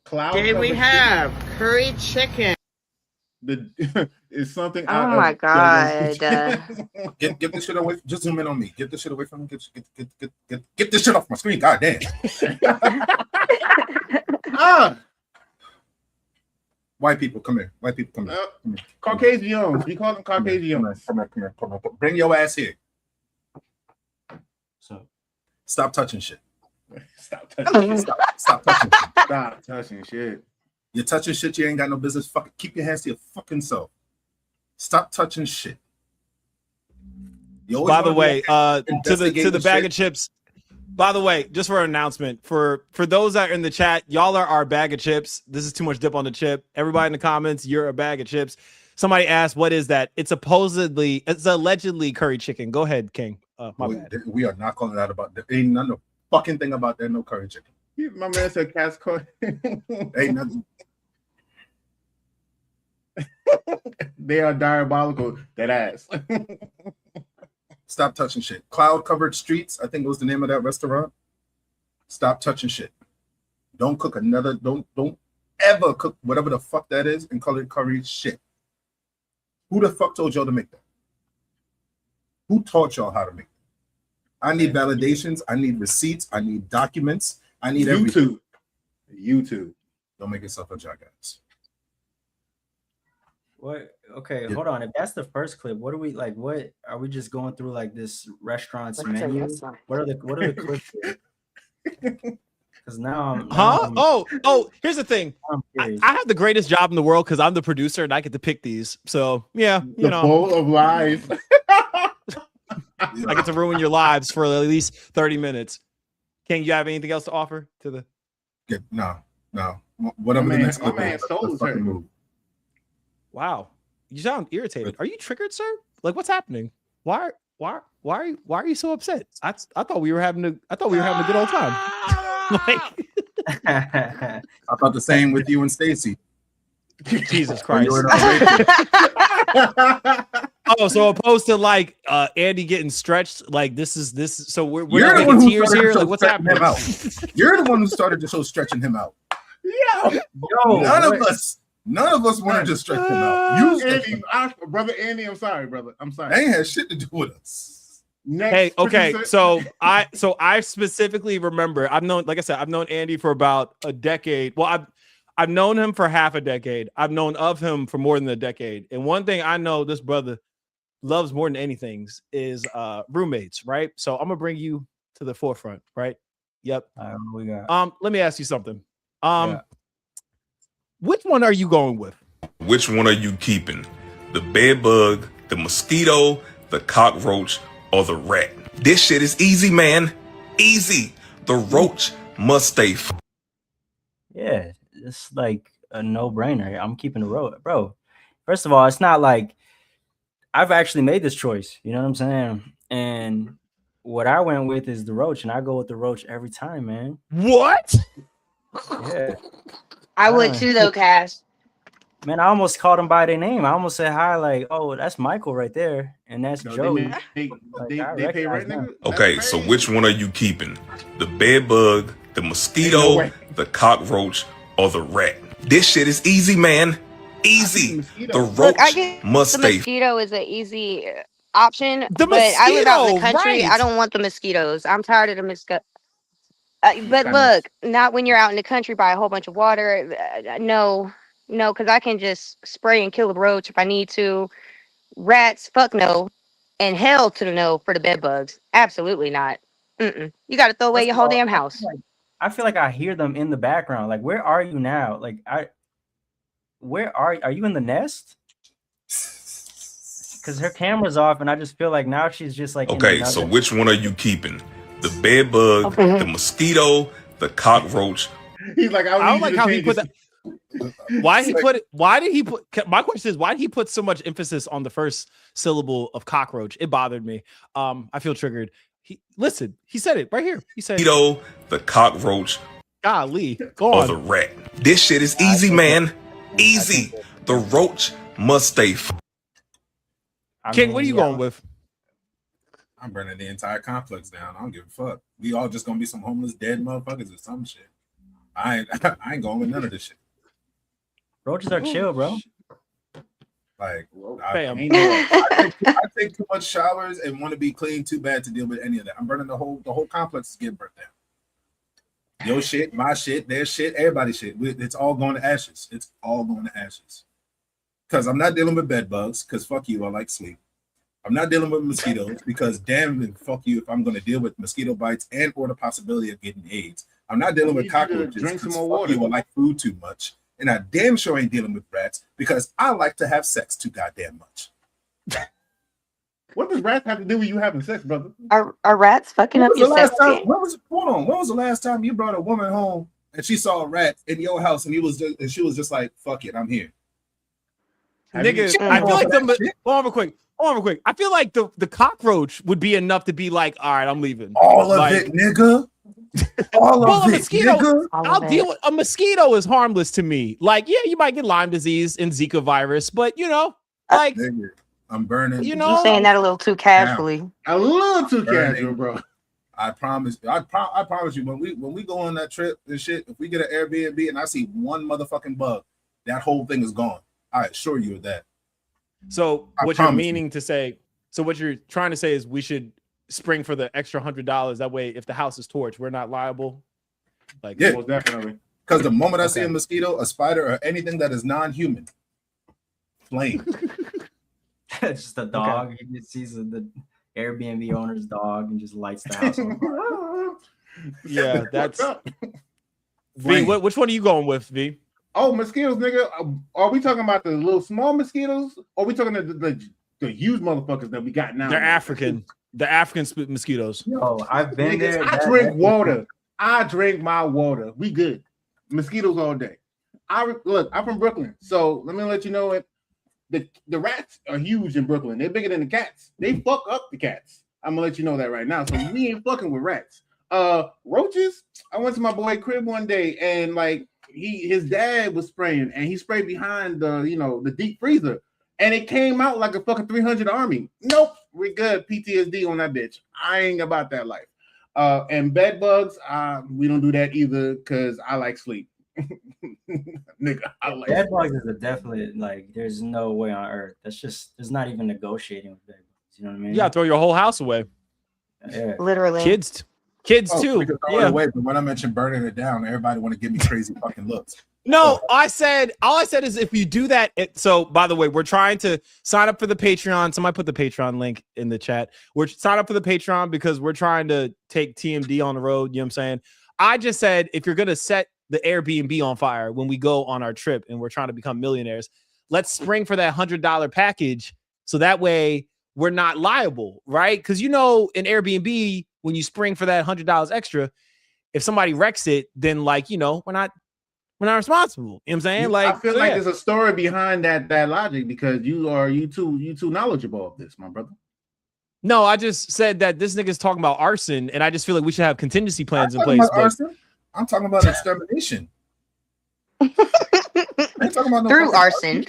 Cloud. Today we have curry chicken. It's something. Oh my god. Get this shit away. Just zoom in on me. Get this shit away from me. Get this shit off my screen. God damn. White people, come here. White people, come here. Come here. Caucasians. We call them Caucasians. Come here. Bring your ass here. So stop touching shit. Stop touching shit. Stop touching shit. Stop touching shit. You're touching shit you ain't got no business. Fucking keep your hands to your fucking self. Stop touching shit. By the way, to the bag of chips. By the way, just for an announcement, for those that are in the chat, y'all are our bag of chips. This is too much dip on the chip. Everybody in the comments, you're a bag of chips. Somebody asked, what is that? It's allegedly curry chicken. Go ahead, King. My bad. We are not calling that about that. Ain't none of fucking thing about that. No curry chicken. My man said cat's coin. Ain't nothing. They are diabolical. That ass. Stop touching shit. Cloud covered streets. I think was the name of that restaurant. Stop touching shit. Don't cook another. Don't ever cook whatever the fuck that is and call it curry shit. Who the fuck told y'all to make that? Who taught y'all how to make that? I need validations. I need receipts. I need documents. I need everything. YouTube. Don't make yourself a jackass. what? Okay, hold on. If that's the first clip, what are we like? What are we just going through like this restaurant's menu? What are the clips? Because now I'm here's the thing. I have the greatest job in the world because I'm the producer and I get to pick these. So yeah, the bowl of lies. I get to ruin your lives for at least 30 minutes. King, you have anything else to offer to the? No. Whatever the next clip is, let's fucking move. Wow, you sound irritated. Are you triggered, sir? Like, what's happening? Why are you so upset? I thought we were having a good old time. I thought the same with you and Stacy. Jesus Christ. Oh, so opposed to like Andy getting stretched, like this is so we're You're not the one making who tears started here. the show Like what's stretching happening? him out. You're the one who started the show stretching him out. Yo, None of us wanted to stretch him out. You stretched him Andy, brother Andy, I'm sorry, brother. I'm sorry. They ain't had shit to do with us. Next, Hey, okay, producer. so I specifically remember I've known Andy for about a decade. Well, I've known him for half a decade. I've known of him for more than a decade. And one thing I know this brother loves more than anything is roommates, right? So I'm gonna bring you to the forefront, right? Yep. We got. Let me ask you something. Which one are you going with? Which one are you keeping? The bed bug, the mosquito, the cockroach, or the rat? This shit is easy, man. Easy. The roach must stay. Yeah, it's like a no-brainer. I'm keeping the road, bro. First of all, it's not like I've actually made this choice. You know what I'm saying? And what I went with is the roach, and I go with the roach every time, man. What? Yeah. I would too, though, Cash. Man, I almost called him by their name. I almost said hi, like, "Oh, that's Michael right there," and that's Joey. They pay right, nigga. Okay, so which one are you keeping? The bed bug, the mosquito, the cockroach, or the rat? This shit is easy, man. Easy. The roach Look, I guess must the stay. mosquito is an easy option, The but I live out in the mosquito, country. right. I don't want the mosquitoes. I'm tired of the mosquito. But look, not when you're out in the country by a whole bunch of water. No, because I can just spray and kill a roach if I need to. Rats, fuck no, and hell to the no for the bed bugs. Absolutely not. You got to throw away First your of whole all, damn house. I feel like I hear them in the background. Like, where are you now? Like, where are you in the nest? Because her camera's off, and I just feel like now she's just like. Okay, so which one are you keeping? The bed bug, the mosquito, the cockroach. He's like, I don't like how he put that. Why did he put? My question is, why did he put so much emphasis on the first syllable of cockroach? It bothered me. I feel triggered. He said it right here. He said mosquito, the cockroach, golly, go or on. the rat. This shit is easy, man. Easy. The roach must stay. King, what are you going with? I'm burning the entire complex down. I don't give a fuck. We all just gonna be some homeless dead motherfuckers or some shit. I ain't going with none of this shit. Roaches are chill, bro. Like, Bam. I take too much showers and want to be clean too bad to deal with any of that. I'm burning the whole complex is getting burnt down. Your shit, my shit, their shit, everybody's shit. It's all going to ashes. It's all going to ashes. Because I'm not dealing with bed bugs, because fuck you, I like sleep. I'm not dealing with mosquitoes, because damn and fuck you if I'm going to deal with mosquito bites and or the possibility of getting AIDS. I'm not dealing with cockroaches, drink some because more fuck water. you, I like food too much. And I damn sure ain't dealing with rats, because I like to have sex too goddamn much. What does rats have to do with you having sex, brother? Are rats fucking up your sex game? When was the last time you brought a woman home and she saw a rat in your house and she was just like, fuck it, I'm here? Nigga, I feel like hold on real quick. I feel like the cockroach would be enough to be like, all right, I'm leaving. All of it, nigga. All of it, mosquito, nigga. I'll deal with a mosquito is harmless to me. Like, yeah, you might get Lyme disease and Zika virus, but you know, like Nigga, I'm burning. You saying that a little too casually. A little too casual, bro. I promise you, when we go on that trip and shit, if we get an Airbnb and I see one motherfucking bug, that whole thing is gone. I assure you of that. So what you're meaning to say, so what you're trying to say is we should spring for the extra $100. That way, if the house is torched, we're not liable. Like, yeah, most definitely. Because the moment I see a mosquito, a spider, or anything that is non-human, flame. It's just a dog. He just sees the Airbnb owner's dog and just lights the house on fire. Yeah, that's V. Which one are you going with, V? Oh, mosquitoes, nigga. Are we talking about the little small mosquitoes? Or are we talking the huge motherfuckers that we got now? They're African. The African mosquitoes. Oh, I've been there. I drink water. I drink my water. We good. Mosquitoes all day. I'm from Brooklyn, so let me let you know it. The rats are huge in Brooklyn. They're bigger than the cats. They fuck up the cats. I'm gonna let you know that right now. So we ain't fucking with rats. Roaches. I went to my boy crib one day and like his dad was spraying and he sprayed behind the deep freezer and it came out like a fucking 300 army. Nope, we're good. PTSD on that bitch. I ain't about that life. And bed bugs, we don't do that either because I like sleep. Nigga, I like bed bugs is a definite, like, there's no way on earth. That's just, there's not even negotiating with bed bugs. You know what I mean? Yeah, throw your whole house away. Yeah. Literally. Kids too. We could throw it away, but when I mentioned burning it down, everybody want to give me crazy fucking looks. No, all I said is if you do that. So, by the way, we're trying to sign up for the Patreon. Somebody put the Patreon link in the chat. We're sign up for the Patreon because we're trying to take TMD on the road. You know what I'm saying? I just said if you're gonna set the Airbnb on fire when we go on our trip and we're trying to become millionaires, let's spring for that $100 package so that way we're not liable, right? Because in Airbnb, when you spring for that $100 extra, if somebody wrecks it, then we're not responsible. You know what I'm saying? I feel like there's a story behind that logic because you too knowledgeable of this, my brother. No, I just said that this nigga's talking about arson, and I just feel like we should have contingency plans in place. I'm talking about extermination. I ain't talking about no through arson.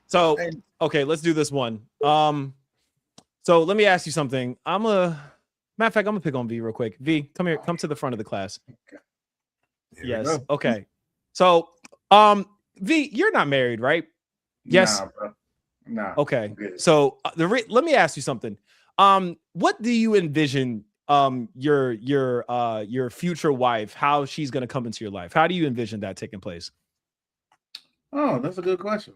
So, okay, let's do this one. So let me ask you something. Matter of fact, I'm gonna pick on V real quick. V, come here, come to the front of the class. Yes. Okay. So, V, you're not married, right? Yes. Nah, bro. Nah. Okay. So let me ask you something. What do you envision your future wife, how she's gonna come into your life? How do you envision that taking place? Oh, that's a good question.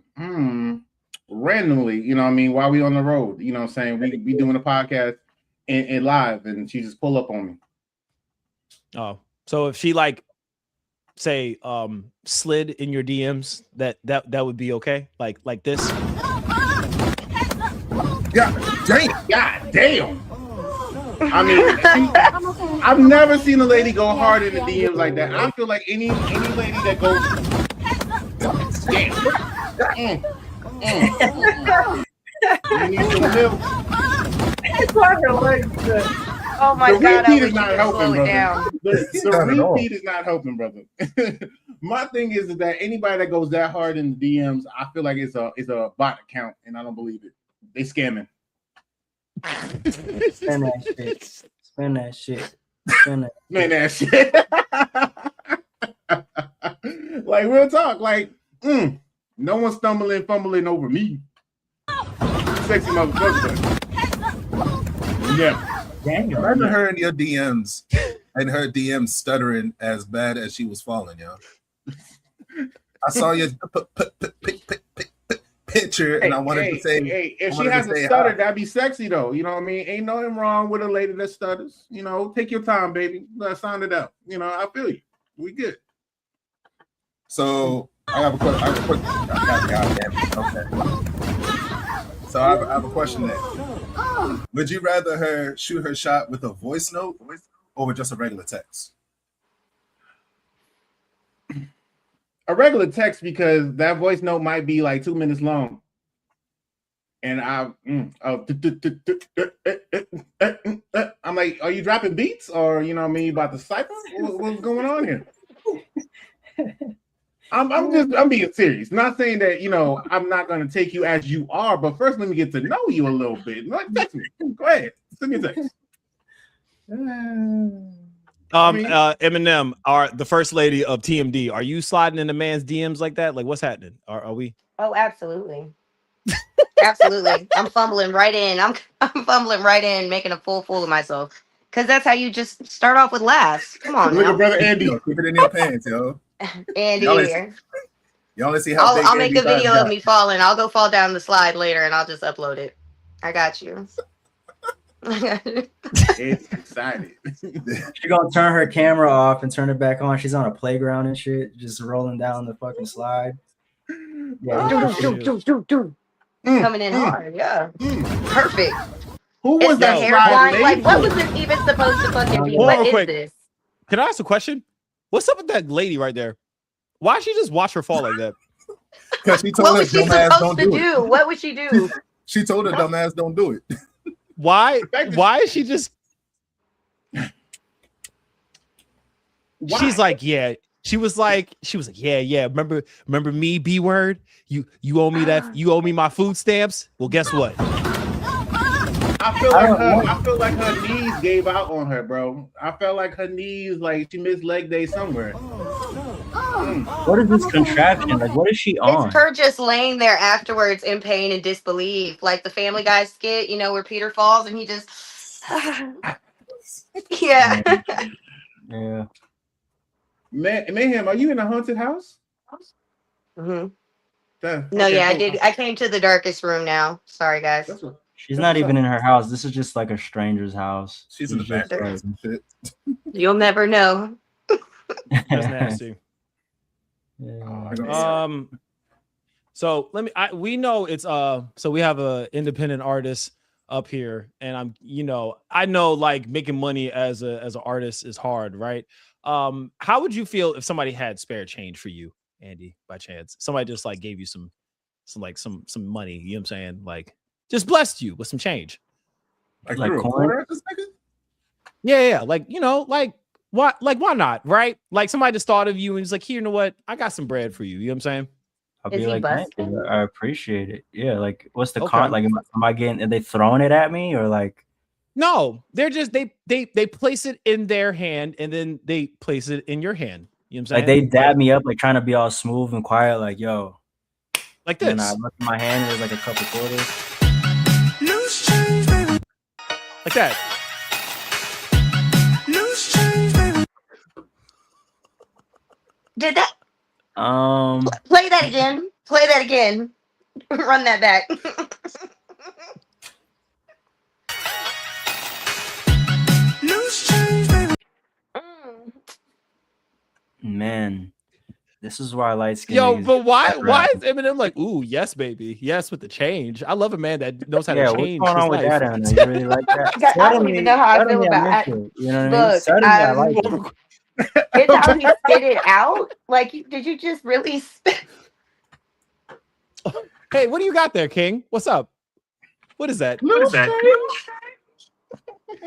Randomly, you know what I mean, while we on the road, you know what I'm saying? We be doing a podcast and live and she just pull up on me. Oh, so if she say slid in your DMs, that would be okay? Like this? God damn. I mean, I've never seen a lady go hard in the DMs like that. I feel like any lady that goes damn. You need some milk. Oh my God, repeat is not helping, brother. Down. The repeat is not helping, brother. My thing is that anybody that goes that hard in the DMs, I feel like it's a bot account, and I don't believe it. They scamming. Spend that shit. Spend that shit. Man, that shit. Like real talk. Like, no one's fumbling over me. Sexy motherfucker. Yeah. Imagine her in your DMs and her DMs stuttering as bad as she was falling, yo. I saw your picture and I wanted to say, if she has a stutter, that'd be sexy though. You know what I mean? Ain't nothing wrong with a lady that stutters. You know, take your time, baby. Let's sound it out. You know, I feel you. We good. So I have a question. God damn it. Okay. So I have a question there. Would you rather her shoot her shot with a voice note or with just a regular text? A regular text, because that voice note might be like 2 minutes long. And I'm like, are you dropping beats or, you know what I mean, about the cipher? What's going on here? I'm being serious. Not saying that, you know, I'm not going to take you as you are, but first let me get to know you a little bit. Like, text me. Go ahead. Send me a text. Eminem, the first lady of TMD. Are you sliding into man's DMs like that? Like, what's happening? Are we? Oh, absolutely. Absolutely. I'm fumbling right in. I'm fumbling right in, making a fool of myself. Because that's how you just start off with laughs. Come on, look at brother Andy. Keep it in your pants, yo. Andy here. You only see how I'll make a video of me falling. I'll go fall down the slide later and I'll just upload it. I got you. It's excited. She's gonna turn her camera off and turn it back on. She's on a playground and shit, just rolling down the fucking slide. Yeah, coming in hard. Yeah, perfect. Who was that hairline? Like, what was this even supposed to fucking be? What is this? Can I ask a question? What's up with that lady right there? Why she just watch her fall like that? Because she told what her was she dumbass supposed don't to do? What would she do? She told her dumbass don't do it. Why is she just? She's like, yeah. She was like, yeah. Remember me, B word? You owe me that. You owe me my food stamps. Well, guess what? I feel like her knees gave out on her, bro. I felt like her knees, like she missed leg day somewhere. What is this contraption? Like, what is she on? It's her just laying there afterwards in pain and disbelief, like the Family Guy skit, where Peter falls and he just, yeah. Yeah. Mayhem, are you in a haunted house? No, Okay, yeah, I cool. did. I came to the darkest room now. Sorry, guys. She's not even in her house. This is just like a stranger's house. She's in the just back. like- You'll never know. That's nasty. Yeah. So we know it's so we have a independent artist up here, and I know like making money as an artist is hard, right? How would you feel if somebody had spare change for you, Andy, by chance? Somebody just like gave you some money, you know what I'm saying? Like just blessed you with some change. Like Like you're a corn? quarter at this nigga? Yeah, like why not, right? Like somebody just thought of you and was like, here, you know what? I got some bread for you. You know what I'm saying? I'll Is be he like, thank you. busting? I appreciate it. Yeah, like what's the Okay. con? Like, am I getting? Are they throwing it at me or like? No, they're just they place it in their hand and then they place it in your hand. You know what I'm saying? Like they dab me up, like trying to be all smooth and quiet, like yo. like And this, I look at my hand, there's like a couple quarters. like that. Did that? Um, Play that again. Play that again. Run that back. man, this is why light skin. Yo, niggas but get why better. is Eminem like, ooh, yes, baby, yes with the change? I love a man that knows how Yeah, to what's change going his on with life. that, Anna? You really like that? I don't even know how I feel Suddenly about I'm it. into it. You know what I mean? Look, Suddenly I like it. it's how he spit it out. Like, did you just really spit? Hey, what do you got there, King? What's up? What is that? I'm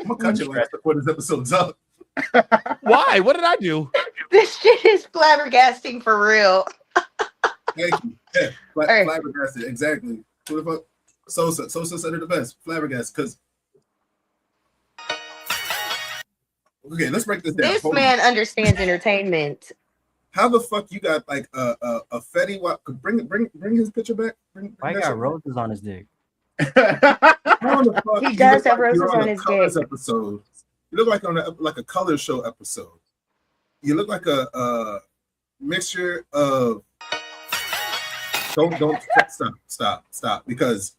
gonna cut your ass before this episode's up. Why? What did I do? This shit is flabbergasting for real. Thank you. Yeah, Hey. flabbergasted. Exactly. Who the fuck? Sosa said it the best. Flabbergasted. Because okay, let's break this down. This Hold on. man understands entertainment. How the fuck you got like a Fetty Wap? Bring his picture back. Bring Why that got shit back. roses on his dick? How the fuck He you does look have like you're roses on his Colors dick. episode. You look like on a color show episode. You look like a mixture of. Don't stop because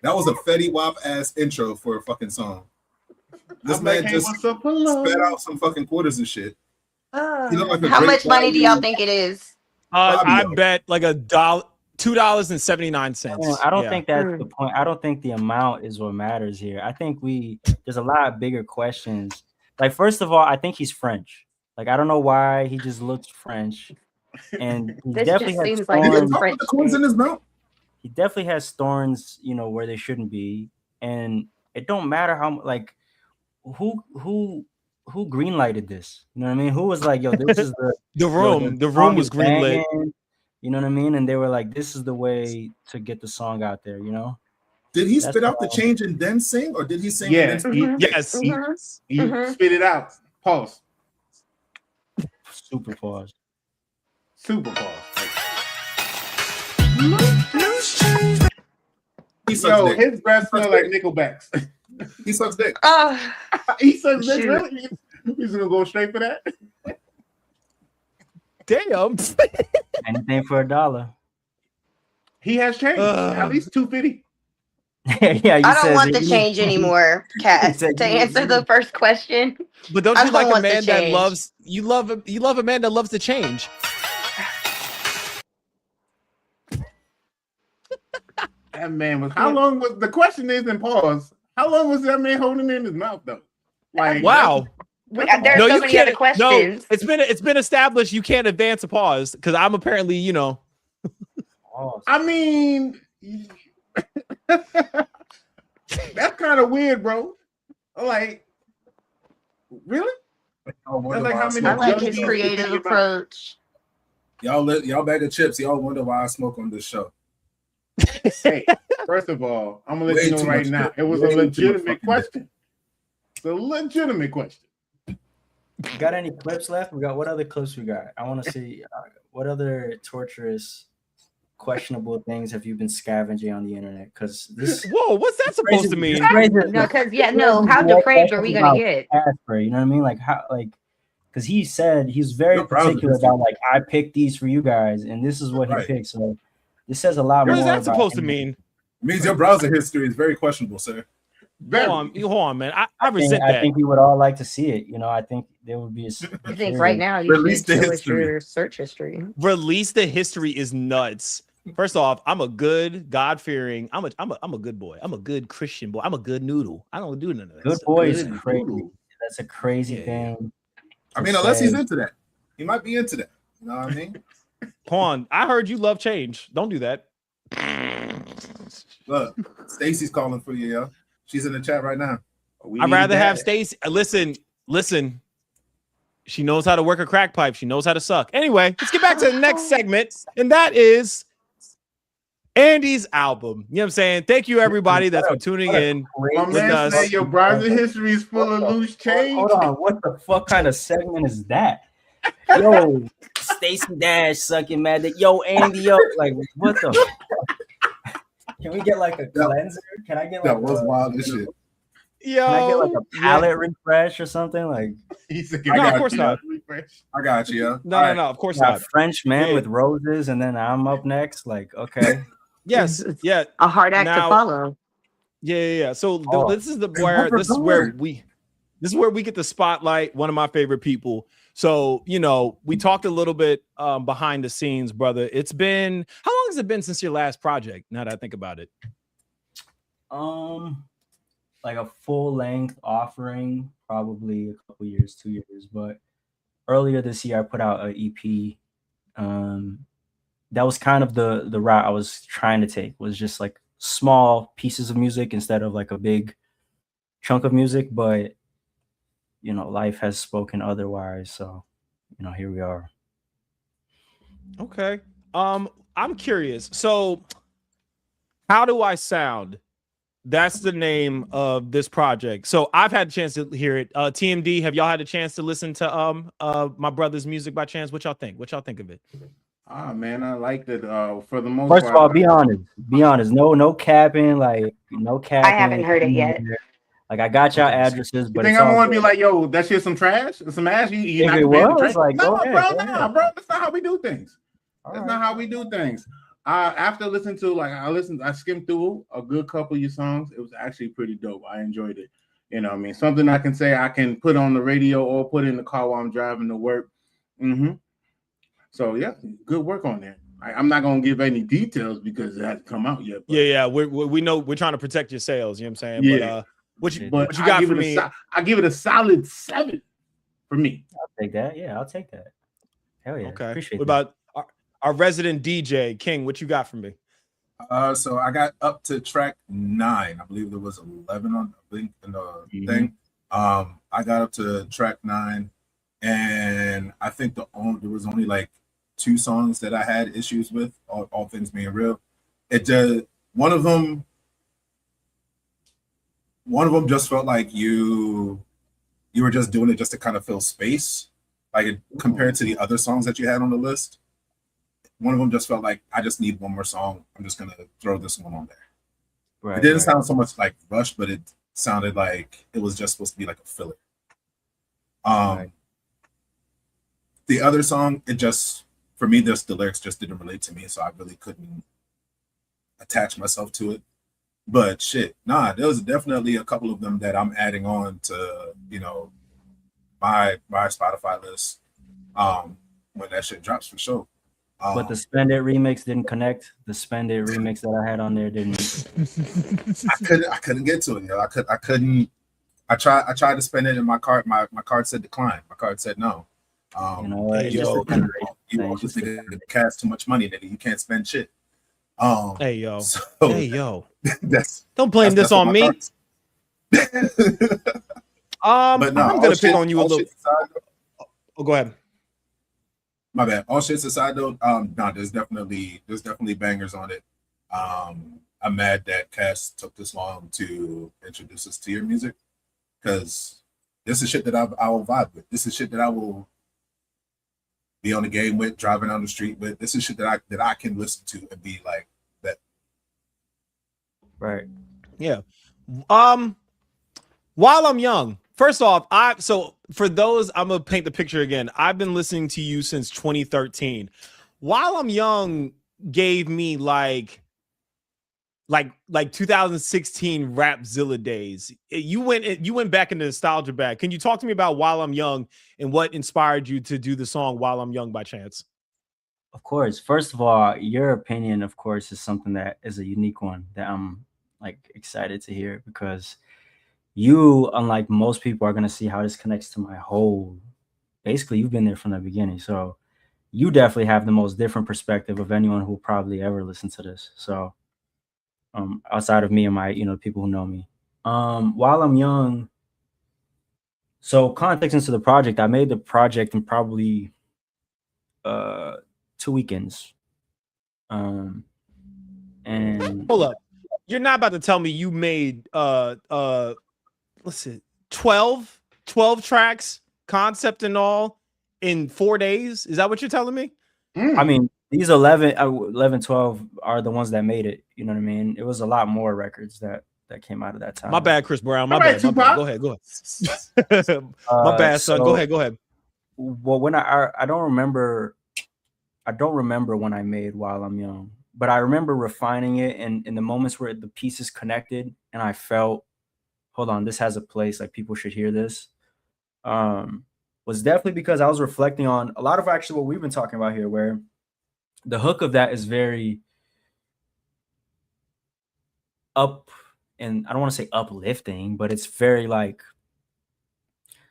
that was a Fetty Wap ass intro for a fucking song. This man just spat out some fucking quarters and shit. You look like a How great much money do y'all value- think it is? I Fabio. bet like $2.79. I don't Yeah. think that's the point. I don't think the amount is what matters here. I think there's a lot bigger questions. Like, first of all, I think he's French. Like, I don't know why he just looks French. And he This definitely just has seems like He thorns. didn't put the coins in his mouth. He definitely has thorns, where they shouldn't be. And it don't matter how like who greenlighted this. You know what I mean? Who was like, yo, this is The room was greenlit. You know what I mean? And they were like, this is the way to get the song out there, Did he That's spit out the all. change and then sing, or did he sing? Yes, and he, then Yes. he spit it out. Pause. Super pause. Super pause. He sucks Yo, dick. his breath smell like Nickelbacks. He sucks dick. He sucks dick. Shoot. Really? He's gonna go straight for that. Damn. Anything for $1. He has changed at least $250. Yeah, I don't want the change anymore, Cass. said To you- answer the first question, But don't I you don't like a want the man that change. loves you love a man that loves to change? That man was. How long was the question? Is in pause. How long was that man holding it in his mouth though? Like Wow. there's No, so you many other can't. No, questions. it's been established you can't advance a pause because I'm apparently, I mean, that's kind of weird, bro. Like, really? That's like how many I like his junkies creative think about- approach. Y'all bag of chips. Y'all wonder why I smoke on this show. Hey, first of all, I'm gonna let Way you know too right much now. dip. It was Way a too much legitimate fucking question. It's a legitimate question. Got any clips left? We got what other clips we got? I want to see what other torturous, questionable things have you been scavenging on the internet? Because this Whoa, what's that supposed to mean? No, because how depraved are we gonna get? Casper, you know what I mean? Like how, like, because he said he's very Your browser particular history. about like I picked these for you guys, and this is what he Right. picked. So this says a lot What more. is that about supposed to him. mean? It means your browser history is very questionable, sir. Hold on, man. I resent I that. think we would all like to see it. You know, I think there would be. I think right now you Release should the show us history. your search history. Release the history is nuts. First off, I'm a good God-fearing. I'm a good boy. I'm a good Christian boy. I'm a good noodle. I don't do none of that. Good stuff. boy is Good crazy. noodle. That's a crazy Yeah, thing. I to mean, unless he's say. into that. He might be into that. You know what I mean? Hold on. I heard you love change. Don't do that. Look, Stacy's calling for you, yo. She's in the chat right now. I'd rather have Stacy. Listen. She knows how to work a crack pipe. She knows how to suck. Anyway, let's get back to the next segment, and that is Andy's album. You know what I'm saying? Thank you, everybody that's been tuning in My with man us. said your browser history is full of loose change. Hold on, what the fuck kind of segment is that? Yo, Stacy Dash sucking mad that yo Andy yo like what the? Can we get like a cleanser? Can I get like That was wild as shit. Yo, Can I get like a palette refresh or something? Like He's a No, of course not. I got you, yo. No, of course a not. French man Yeah. with roses, and then I'm up next. Like okay, Yes, yeah. A hard act Now- to follow. Yeah. So Oh. this is where we get the spotlight. One of my favorite people. So we talked a little bit behind the scenes, brother. It's been how long has it been since your last project? Now that I think about it, like a full length offering, probably a couple years, 2 years. But earlier this year, I put out an EP. That was kind of the route I was trying to take. Was just like small pieces of music instead of like a big chunk of music. But life has spoken otherwise. So here we are. okay. I'm curious. So, how do I sound? That's the name of this project. So I've had a chance to hear it. TMD, have y'all had a chance to listen to my brother's music by chance? What y'all think? What y'all think of it? Ah man, I liked it. For the most First part, of all, be honest. No capping. Like no capping. I haven't heard it yet. Like I got y'all addresses, you but think it's I'm all gonna be good. like, yo, that shit's some trash, some ass. You If not it prepared to was, drink? like, no, go ahead, bro, go nah, ahead. bro. That's not how we do things. All That's right. not how we do things. After listening to I skimmed through a good couple of your songs. It was actually pretty dope. I enjoyed it. You know what I mean? Something I can say I can put on the radio or put in the car while I'm driving to work. So yeah, good work on there. I'm not gonna give any details because it hasn't come out yet. But, Yeah. We know we're trying to protect your sales. You know what I'm saying? Yeah. But but what you got for me? I give it a solid 7 for me. I'll take that. Yeah, I'll take that. Hell yeah. Okay. Appreciate What that. about our resident DJ King? What you got for me? So I got up to track 9. I believe there was 11 on the thing. I got up to track 9, and I think there was only like 2 songs that I had issues with. All things being real, it just one of them just felt like you were just doing it just to kind of fill space, like compared to the other songs that you had on the list. One of them just felt like I just need one more song. I'm just gonna throw this one on there. Right, It didn't right. sound so much like Rush, but it sounded like it was just supposed to be like a filler. Right. The other song, for me, the lyrics just didn't relate to me, so I really couldn't attach myself to it. But shit, there was definitely a couple of them that I'm adding on to, my Spotify list when that shit drops for sure. But the Spend It remix didn't connect. The Spend It remix that I had on there didn't. I couldn't get to it. I couldn't. I tried to spend it in my card. My card said decline. My card said no. Hey, You yo. want this nigga to cast too much money, nigga. You can't spend shit. Hey yo. So Hey yo. that's Don't blame that's this on what me. my card- But no, I'm all gonna pick shit, on you a all little. shit aside, Oh, go ahead. my bad. All shit aside though, no, there's definitely bangers on it. I'm mad that Cass took this long to introduce us to your music because this is shit that I will vibe with. This is shit that I will be on the game with, driving down the street with. This is shit that I can listen to and be like that. Right. Yeah. While I'm young, first off, so for those, I'm gonna paint the picture again. I've been listening to you since 2013. While I'm young gave me like 2016 Rapzilla days. You went back into nostalgia bag. Can you talk to me about While I'm Young and what inspired you to do the song While I'm Young by chance? Of course. First of all, your opinion, of course, is something that is a unique one that I'm like excited to hear because you, unlike most people, are gonna see how this connects to my whole. Basically, you've been there from the beginning, so you definitely have the most different perspective of anyone who will probably ever listen to this. So, outside of me and my, people who know me, while I'm young. So, context into the project, I made the project in probably 2 weekends. And Hold up. You're not about to tell me you made let's see, 12 tracks, concept and all in 4 days? Is that what you're telling me? I mean, these 11, 12 are the ones that made it. You know what I mean? It was a lot more records that came out of that time. My bad, Chris Brown. All right, My bad. Tupac. Go ahead. My bad, son. Go ahead. Well, when I don't remember when I made While I'm Young, but I remember refining it and in the moments where the pieces connected and I felt, hold on, this has a place, like people should hear this. Was definitely because I was reflecting on a lot of actually what we've been talking about here, where the hook of that is very up, and I don't want to say uplifting, but it's very like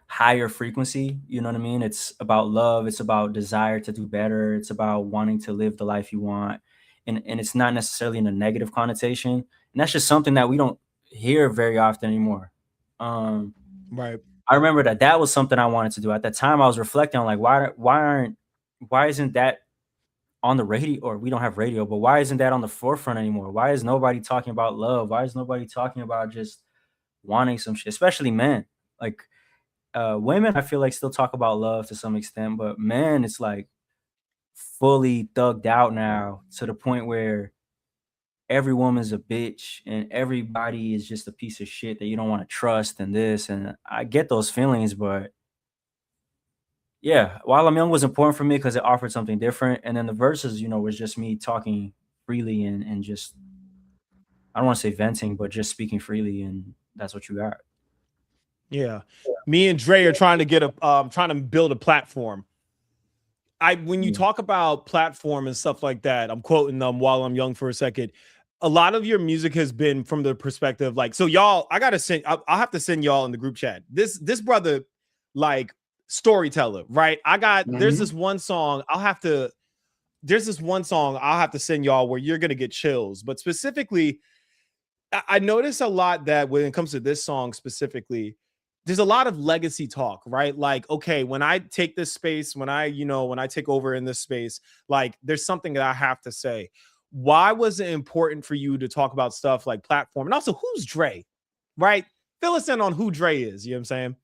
higher frequency. You know what I mean? It's about love. It's about desire to do better. It's about wanting to live the life you want. And it's not necessarily in a negative connotation. And that's just something that we don't hear very often anymore. Right. I remember that was something I wanted to do. At that time, I was reflecting on like, why isn't that on the radio, or we don't have radio, but why isn't that on the forefront anymore? Why is nobody talking about love? Why is nobody talking about just wanting some shit, especially men? Like women, I feel like still talk about love to some extent, but men, it's like fully thugged out now to the point where every woman's a bitch and everybody is just a piece of shit that you don't want to trust and this. And I get those feelings, but yeah, While I'm Young was important for me because it offered something different. And then the verses, was just me talking freely and just, I don't want to say venting, but just speaking freely. And that's what you got. Yeah. Me and Dre are trying to build a platform. When you talk about platform and stuff like that, I'm quoting them While I'm Young for a second. A lot of your music has been from the perspective, like, so y'all, I'll have to send y'all in the group chat. This brother, like, storyteller, right? There's this one song I'll have to send y'all where you're gonna get chills. But specifically, I notice a lot that when it comes to this song specifically, there's a lot of legacy talk, right? Like, okay, when I take this space, when I take over in this space, like, there's something that I have to say. Why was it important for you to talk about stuff like platform? And also, who's Dre, right? Fill us in on who Dre is. You know what I'm saying?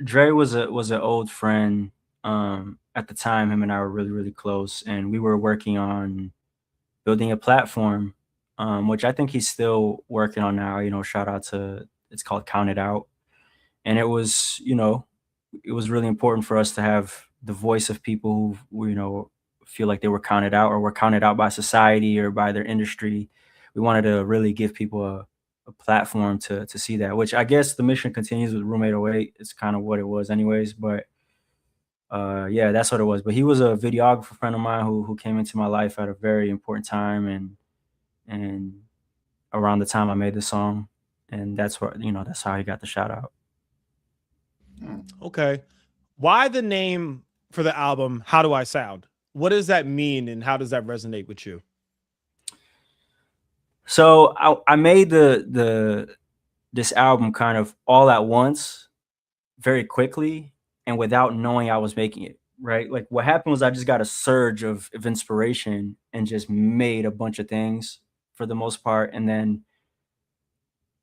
Dre was an old friend. At the time, him and I were really, really close, and we were working on building a platform, which I think he's still working on now. Shout out to, it's called Count It Out. And it was really important for us to have the voice of people who, feel like they were counted out or were counted out by society or by their industry. We wanted to really give people a platform to see that, which I guess the mission continues with Room 808. It's kind of what it was anyways, but yeah, that's what it was. But he was a videographer friend of mine who came into my life at a very important time and around the time I made the song. And that's what, that's how he got the shout out. Okay. Why the name for the album, How Do I Sound? What does that mean and how does that resonate with you? So I made this album kind of all at once. very quickly and without knowing I was making it, right? Like what happened was I just got a surge of inspiration and just made a bunch of things for the most part. And then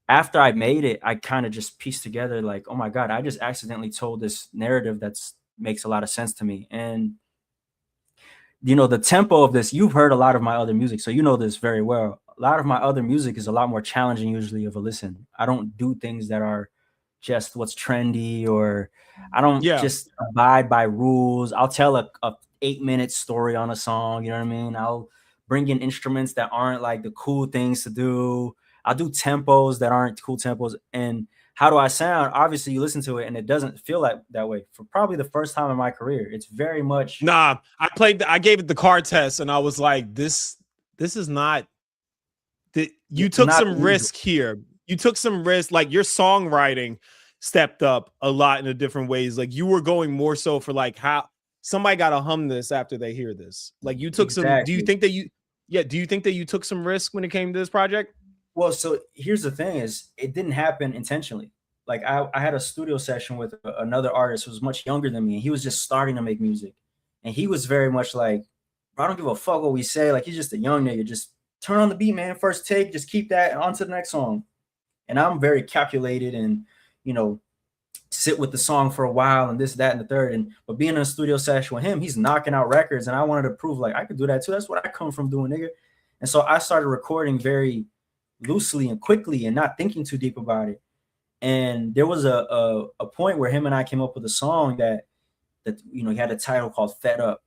after I made it, I kind of just pieced together like, oh my God, I just accidentally told this narrative that's makes a lot of sense to me. And you know, the tempo of this, you've heard a lot of my other music, so you know this very well. A lot of my other music is a lot more challenging usually of a listen. I don't do things that are just what's trendy, or I don't just abide by rules. I'll tell a 8-minute story on a song, you know what I mean? I'll bring in instruments that aren't like the cool things to do. I'll do tempos that aren't cool tempos. And how do I sound? Obviously, you listen to it and it doesn't feel like that way for probably the first time in my career. It's very much. Nah, I gave it the car test and I was like, this is not. You took some risk here. You took some risk. Like your songwriting stepped up a lot in a different ways. Like you were going more so for like how somebody got to hum this after they hear this. Like you took some. Do you think that you took some risk when it came to this project? Well, so here's the thing is it didn't happen intentionally. Like I had a studio session with another artist who was much younger than me. And he was just starting to make music. And he was very much like, I don't give a fuck what we say. Like he's just a young nigga. Just turn on the beat, man. First take, just keep that and on to the next song. And I'm very calculated and, you know, sit with the song for a while and this, that, and the third. But being in a studio session with him, he's knocking out records. And I wanted to prove like I could do that too. That's what I come from doing, nigga. And so I started recording very loosely and quickly and not thinking too deep about it. And there was a point where him and I came up with a song that you know, he had a title called Fed Up.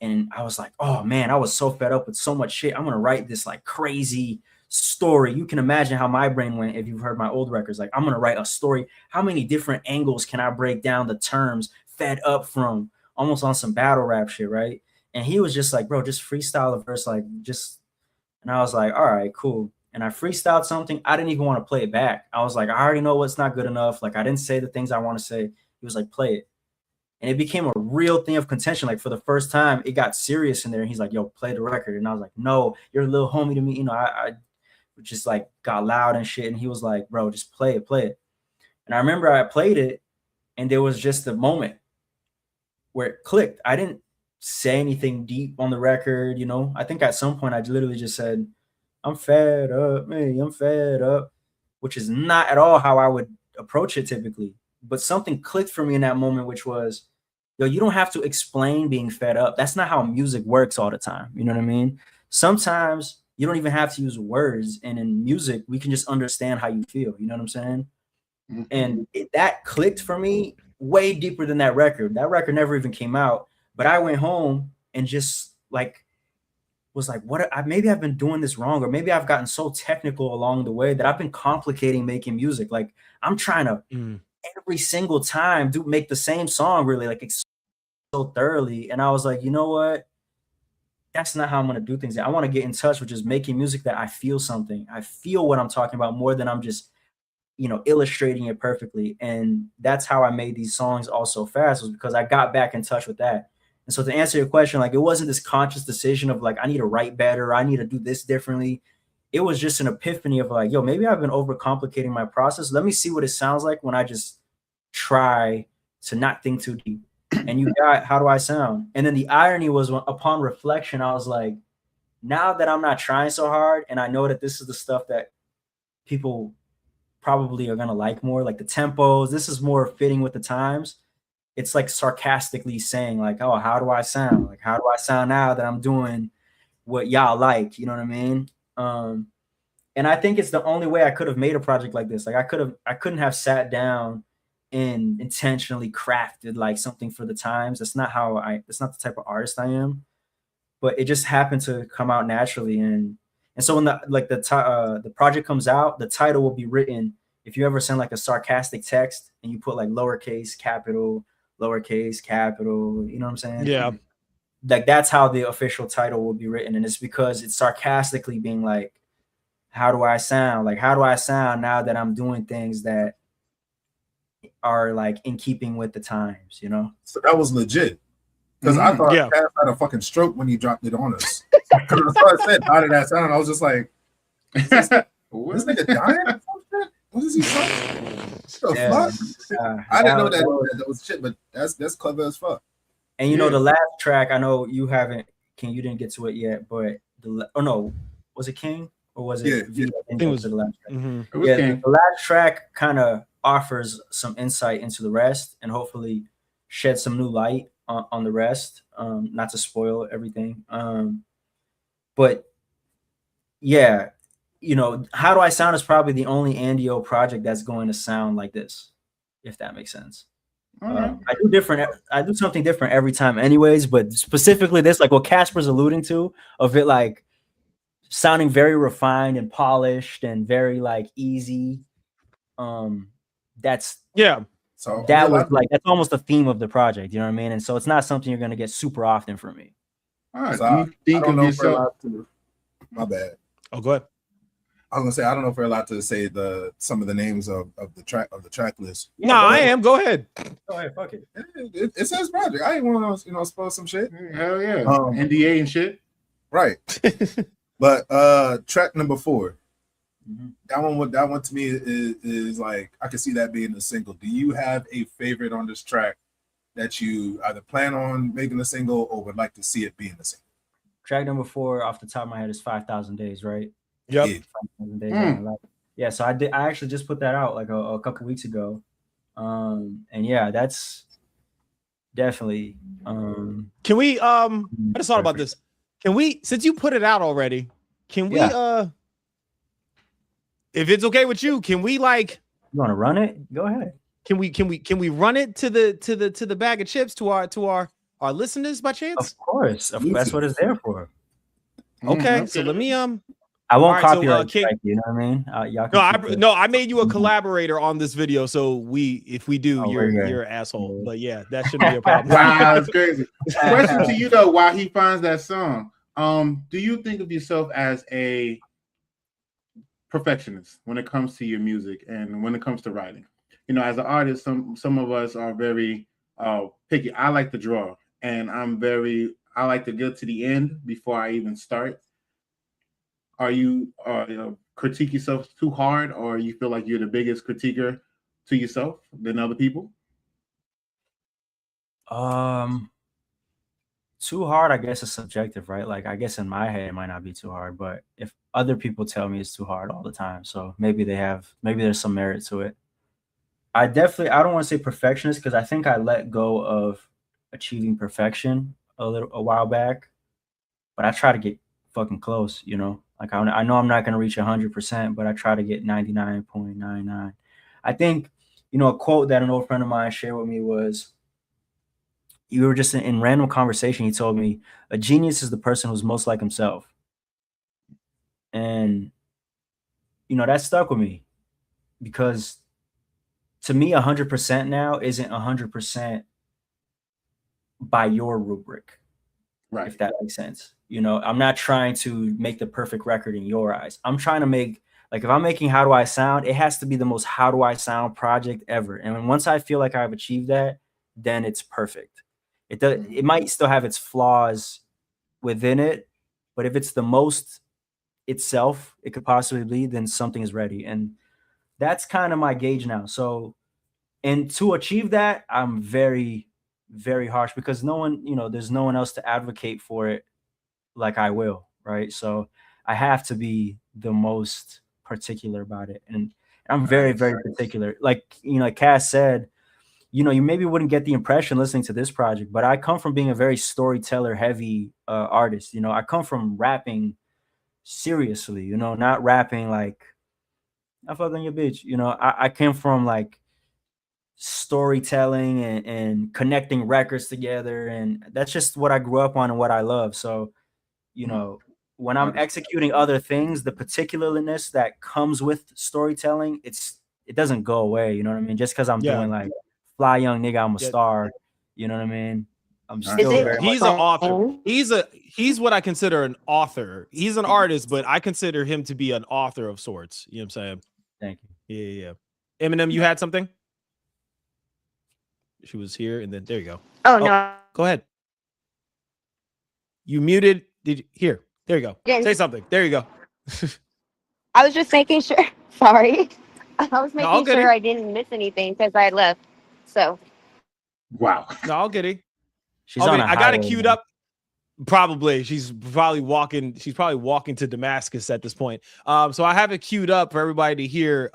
And I was like, oh man, I was so fed up with so much shit. I'm gonna write this like crazy story. You can imagine how my brain went if you've heard my old records. Like I'm gonna write a story. How many different angles can I break down the terms fed up from? Almost on some battle rap shit, right? And he was just like, bro, just freestyle a verse, like just. And I was like, all right, cool. And I freestyled something. I didn't even want to play it back. I was like, I already know what's not good enough. Like I didn't say the things I want to say. He was like, play it. And it became a real thing of contention. Like for the first time, it got serious in there. And he's like, yo, play the record. And I was like, no, you're a little homie to me. You know, I just like got loud and shit. And he was like, bro, just play it. And I remember I played it and there was just a moment where it clicked. I didn't say anything deep on the record. You know, I think at some point I literally just said, I'm fed up, man. I'm fed up, which is not at all how I would approach it typically. But something clicked for me in that moment, which was, yo, you don't have to explain being fed up. That's not how music works all the time. You know what I mean? Sometimes you don't even have to use words. And in music, we can just understand how you feel. You know what I'm saying? Mm-hmm. And that clicked for me way deeper than that record. That record never even came out. But I went home and just like, was like, maybe I've been doing this wrong, or maybe I've gotten so technical along the way that I've been complicating making music. Like I'm trying to every single time make the same song really like so thoroughly. And I was like, you know what? That's not how I'm going to do things. I want to get in touch with just making music that I feel something. I feel what I'm talking about more than I'm just, you know, illustrating it perfectly. And that's how I made these songs all so fast, was because I got back in touch with that. And so to answer your question, like it wasn't this conscious decision of like, I need to write better, I need to do this differently. It was just an epiphany of like, yo, maybe I've been overcomplicating my process. Let me see what it sounds like when I just try to not think too deep. And you got, how do I sound? And then the irony was upon reflection, I was like, now that I'm not trying so hard and I know that this is the stuff that people probably are going to like more, like the tempos, this is more fitting with the times. It's like sarcastically saying like, oh, how do I sound? Like, how do I sound now that I'm doing what y'all like? You know what I mean? And I think it's the only way I could have made a project like this. Like I couldn't have sat down and intentionally crafted like something for the times. That's not the type of artist I am, but it just happened to come out naturally. And so when the project comes out, the title will be written. If you ever send like a sarcastic text and you put like lowercase capital, you know what I'm saying? Yeah. Like that's how the official title will be written. And it's because it's sarcastically being like, how do I sound? Like, how do I sound now that I'm doing things that are like in keeping with the times, you know? So that was legit. Because I thought Cass had a fucking stroke when he dropped it on us. Because I said, how did that sound? I was just like, is this nigga dying or some shit? What is he saying? The Yeah. fuck? I didn't know that was shit, but that's clever as fuck. And you know, the last track, I know you haven't, King, you didn't get to it yet, but was it King or was it V? I think it was the last track. It was King. The last track kind of offers some insight into the rest and hopefully shed some new light on the rest. Not to spoil everything. But yeah, you know, How Do I Sound is probably the only Andio project that's going to sound like this, if that makes sense. I do something different every time anyways, but specifically this, like what Casper's alluding to, of it like sounding very refined and polished and very like easy. That's So that was like that's almost the theme of the project, you know what I mean? And so it's not something you're gonna get super often from me. All right. So Do you think of yourself? My bad. Oh, go ahead. I was gonna say I don't know if we're allowed to say some of the names of the track list. No, I am. Go ahead. Go ahead, fuck it. It says project. I ain't want to spoil some shit. Hell yeah. NDA and shit. Right. But track number 4. That one to me is like I can see that being a single. Do you have a favorite on this track that you either plan on making a single or would like to see it being a single? Track number 4 off the top of my head is 5,000 Days, right? Yep. 5,000 Days. Yeah, so I actually just put that out like a couple weeks ago. And yeah, that's definitely Can we I just thought about this. Can we, since you put it out already, can we if it's okay with you, can we like you want to run it? Go ahead. Can we run it to the bag of chips to our listeners by chance? Of course. That's what it's there for. Okay, so let me I won't right, copyright strike, you know what I mean? I made you a collaborator on this video, so if we do, you're an asshole. But yeah, that shouldn't be a problem. Wow, that's crazy. Question to you though, while he finds that song, do you think of yourself as a perfectionist when it comes to your music and when it comes to writing? You know, as an artist, some of us are very picky. I like to draw, and I like to get to the end before I even start. Are you critique yourself too hard, or you feel like you're the biggest critiquer to yourself than other people? Too hard, I guess, is subjective, right? Like, I guess in my head it might not be too hard, but if other people tell me it's too hard all the time, so maybe there's some merit to it. I don't want to say perfectionist because I think I let go of achieving perfection a while back, but I try to get fucking close, you know? Like I know I'm not going to reach 100%, but I try to get 99.99. I think, you know, a quote that an old friend of mine shared with me was, you were just in random conversation. He told me a genius is the person who's most like himself. And, you know, that stuck with me because to me, 100% now isn't 100% by your rubric. Right. If that makes sense. You know, I'm not trying to make the perfect record in your eyes. I'm trying to make, like, if I'm making How Do I Sound, it has to be the most How Do I Sound project ever. And once I feel like I've achieved that, then it's perfect. It might still have its flaws within it, but if it's the most itself it could possibly be, then something is ready. And that's kind of my gauge now. So, and to achieve that, I'm very, very harsh because there's no one else to advocate for it like I will, right? So I have to be the most particular about it. And I'm very, very particular. Like, you know, like Cass said, you know, you maybe wouldn't get the impression listening to this project, but I come from being a very storyteller heavy artist. You know, I come from rapping seriously, you know, not rapping like I fuck on your bitch. You know, I came from like storytelling and connecting records together. And that's just what I grew up on and what I love. So, you know, when I'm executing other things, the particularness that comes with storytelling, it doesn't go away. You know what I mean? Just because I'm doing like fly young nigga, I'm a star. You know what I mean? I'm still he's an author. He's what I consider an author. He's an artist, but I consider him to be an author of sorts. You know what I'm saying? Thank you. Yeah. Eminem, you had something? She was here, and then there you go. Oh no. Go ahead. You muted. Did you here? There you go. Yeah. Say something. There you go. I was just making sure. Sorry. I was No, I'll making get sure it. I didn't miss anything because I left. So Wow. No, I'll get it. She's I'll on get a it. I got it highway, queued man. up. Probably. She's probably walking to Damascus at this point. So I have it queued up for everybody to hear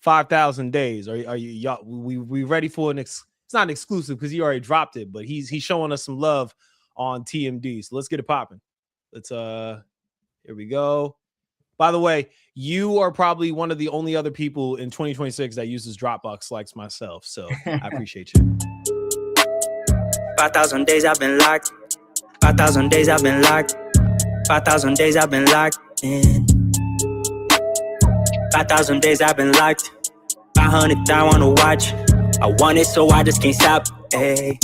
5,000 days. Are you y'all we ready for it's not an exclusive because he already dropped it, but he's showing us some love on TMD. So let's get it popping. Let's here we go. By the way, you are probably one of the only other people in 2026 that uses Dropbox likes myself. So I appreciate you. 5,000 days I've been locked. 5,000 days I've been locked. 5,000 days I've been locked in. 5,000 days I've been locked. 500 I wanna watch. I want it so I just can't stop. Ay.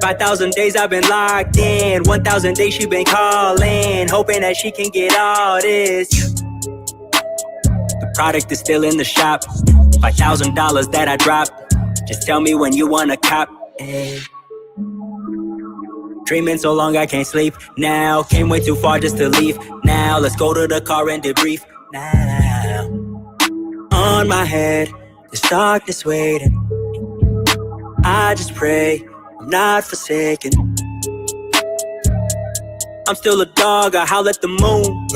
5,000 days I've been locked in. 1,000 days she been calling, hoping that she can get all this. The product is still in the shop. $5,000 that I dropped. Just tell me when you wanna cop. Ay. Dreaming so long I can't sleep now. Came way too far just to leave now. Let's go to the car and debrief now. On my head, there's darkness waiting. I just pray I'm not forsaken. I'm still a dog, I howl at the moon.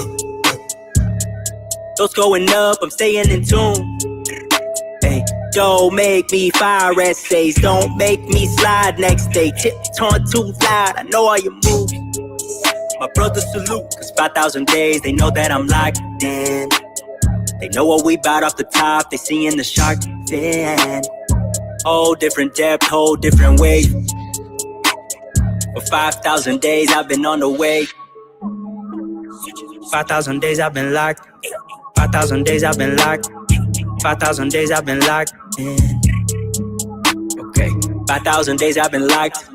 Those going up, I'm staying in tune. Hey, don't make me fire essays. Don't make me slide next day. Tiptoeing too loud, I know all your moves. My brothers salute, cause 5,000 days, they know that I'm locked in. They know what we bout off the top, they seeing the shark fin. Whole different depth, whole different wave. For 5,000 days, I've been on the way. 5,000 days, I've been locked. 5,000 days, I've been locked. 5,000 days, I've been locked in. Okay, 5,000 days, I've been locked.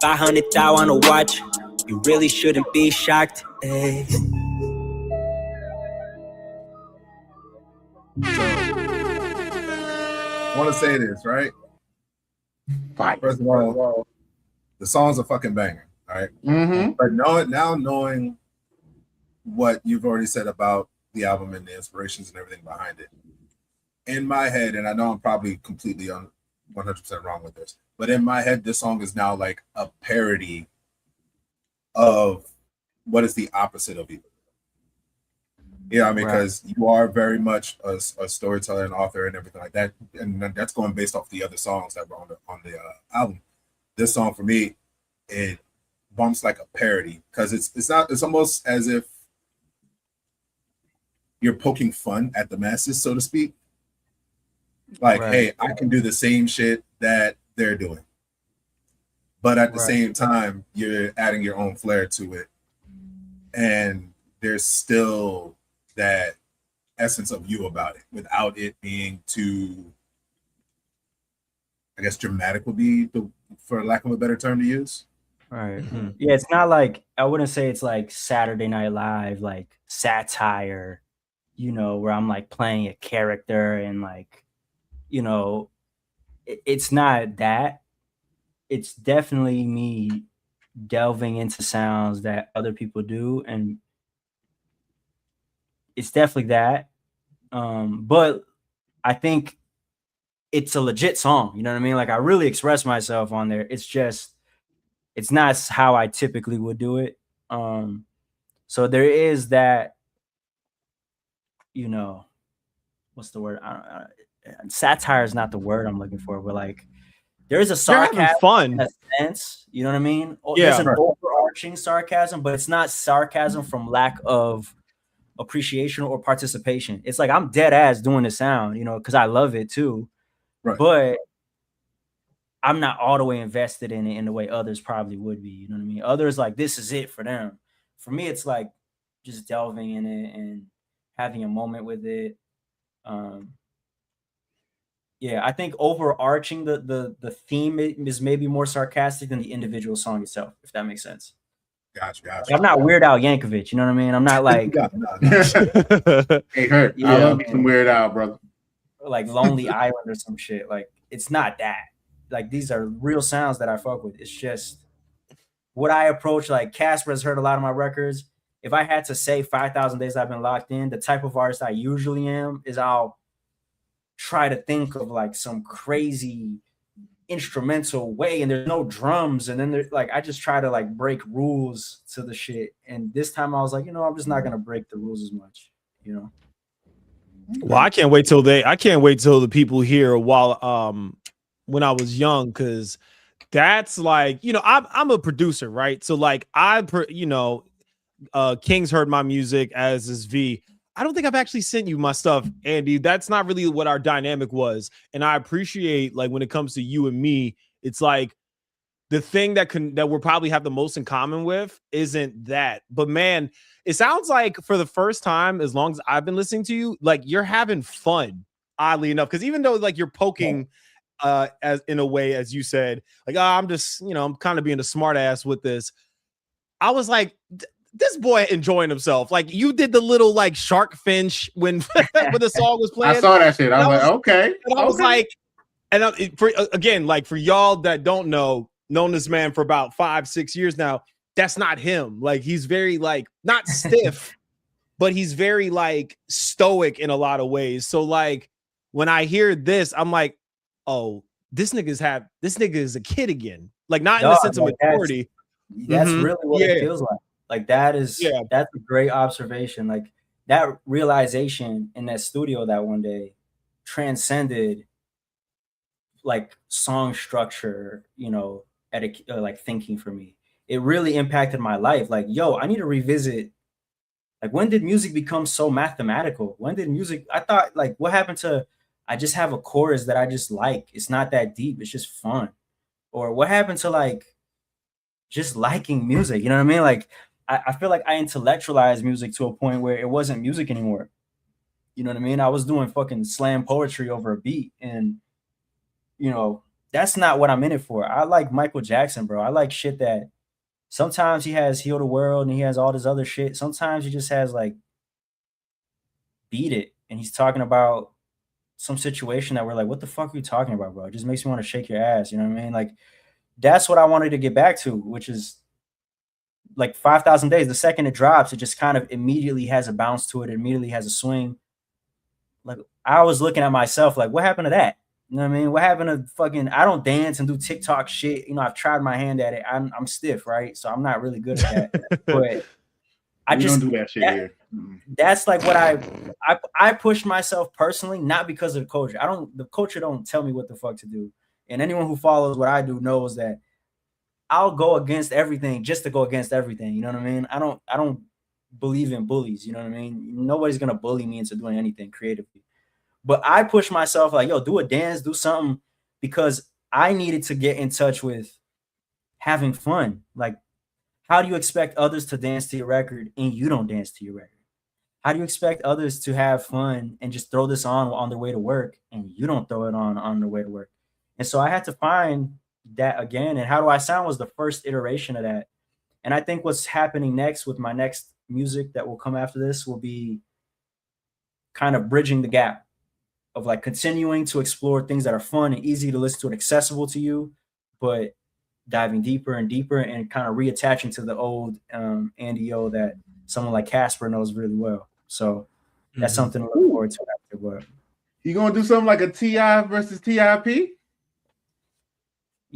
500 I wanna watch. You really shouldn't be shocked. Ay. I want to say this, right? Fine. First of all, the song's a fucking banger, all right? Mm-hmm. But knowing what you've already said about the album and the inspirations and everything behind it, in my head, and I know I'm probably completely 100% wrong with this, but in my head, this song is now like a parody of what is the opposite of you. Yeah, I mean, because you are very much a storyteller and author and everything like that, and that's going based off the other songs that were on the album. This song for me, it bumps like a parody because it's almost as if you're poking fun at the masses, so to speak. Like, hey, I can do the same shit that they're doing, but at the same time, you're adding your own flair to it, and there's still that essence of you about it without it being too, I guess, dramatic would be for lack of a better term to use. Right. Mm-hmm. Yeah, it's not like, I wouldn't say it's like Saturday Night Live, like satire, you know, where I'm like playing a character and like, you know, it's not that. It's definitely me delving into sounds that other people do, and it's definitely that. But I think it's a legit song. You know what I mean? Like, I really express myself on there. It's just, it's not how I typically would do it. So there is that, you know, what's the word? Satire is not the word I'm looking for, but like, there is a sarcasm fun in a sense. You know what I mean? Yeah. There's an overarching sarcasm, but it's not sarcasm from lack of appreciation or participation. It's like, I'm dead ass doing the sound, you know, because I love it too. Right. But I'm not all the way invested in it in the way others probably would be. You know what I mean? Others, like, this is it for them. For me, it's like just delving in it and having a moment with it. Yeah, I think overarching the theme is maybe more sarcastic than the individual song itself, if that makes sense. Gotcha. Like, I'm not Weird Al Yankovic, you know what I mean? I'm not like Hey, Hurt. I love you some Weird Al, brother. Like Lonely Island or some shit. Like, it's not that. Like, these are real sounds that I fuck with. It's just what I approach. Like, Casper has heard a lot of my records. if I had to say 5,000 days I've been locked in, the type of artist I usually am is I'll try to think of like some crazy instrumental way and there's no drums, and then there's like I just try to like break rules to the shit. And this time I was like, I'm just not gonna break the rules as much, Well, I can't wait till the people hear while when I was young, because that's like, I'm a producer, right? So like King's heard my music, as is V. I don't think I've actually sent you my stuff, Andy. That's not really what our dynamic was. And I appreciate, like, when it comes to you and me, it's like the thing that we'll probably have the most in common with isn't that. But man, it sounds like for the first time, as long as I've been listening to you, like you're having fun, oddly enough. Because even though like you're poking as in a way, as you said, like, I'm just, I'm kind of being a smart ass with this. I was like, this boy enjoying himself. Like you did the little like shark finch when when the song was playing. I saw that shit. I was like, okay. And I was like, for y'all that don't know, known this man for about 5-6 years now. That's not him. Like he's very like not stiff, but he's very like stoic in a lot of ways. So like when I hear this, I'm like, oh, this nigga is a kid again. Like not in the sense of maturity. That's really what it feels like. Like that's a great observation. Like that realization in that studio that one day transcended like song structure, like thinking for me. It really impacted my life. Like, yo, I need to revisit. Like, when did music become so mathematical? I thought, like, what happened to, I just have a chorus that I just like. It's not that deep. It's just fun. Or what happened to, like, just liking music? You know what I mean? Like, I feel like I intellectualized music to a point where it wasn't music anymore. You know what I mean? I was doing fucking slam poetry over a beat. And, that's not what I'm in it for. I like Michael Jackson, bro. I like shit that sometimes he has Heal the World and he has all this other shit. Sometimes he just has like Beat It. And he's talking about some situation that we're like, what the fuck are you talking about, bro? It just makes me want to shake your ass. You know what I mean? Like, that's what I wanted to get back to, which is like 5,000 days. The second it drops, it just kind of immediately has a bounce to it. It immediately has a swing. Like, I was looking at myself like, what happened to that? You know what I mean? What happened to fucking, I don't dance and do TikTok shit. I've tried my hand at it. I'm stiff, right? So I'm not really good at that. But I just don't do that shit here. That's like what I pushed myself personally, not because of the culture. The culture don't tell me what the fuck to do. And anyone who follows what I do knows that I'll go against everything just to go against everything. You know what I mean? I don't believe in bullies. You know what I mean? Nobody's gonna bully me into doing anything creatively. But I push myself like, yo, do a dance, do something, because I needed to get in touch with having fun. Like, how do you expect others to dance to your record and you don't dance to your record? How do you expect others to have fun and just throw this on their way to work and you don't throw it on their way to work? And so I had to find that again. And How Do I Sound was the first iteration of that. And I think what's happening next with my next music that will come after this will be kind of bridging the gap of like continuing to explore things that are fun and easy to listen to and accessible to you, but diving deeper and deeper and kind of reattaching to the old Andy O that someone like Casper knows really well. So that's something to look forward to after. But you gonna do something like a T.I. versus T.I.P.?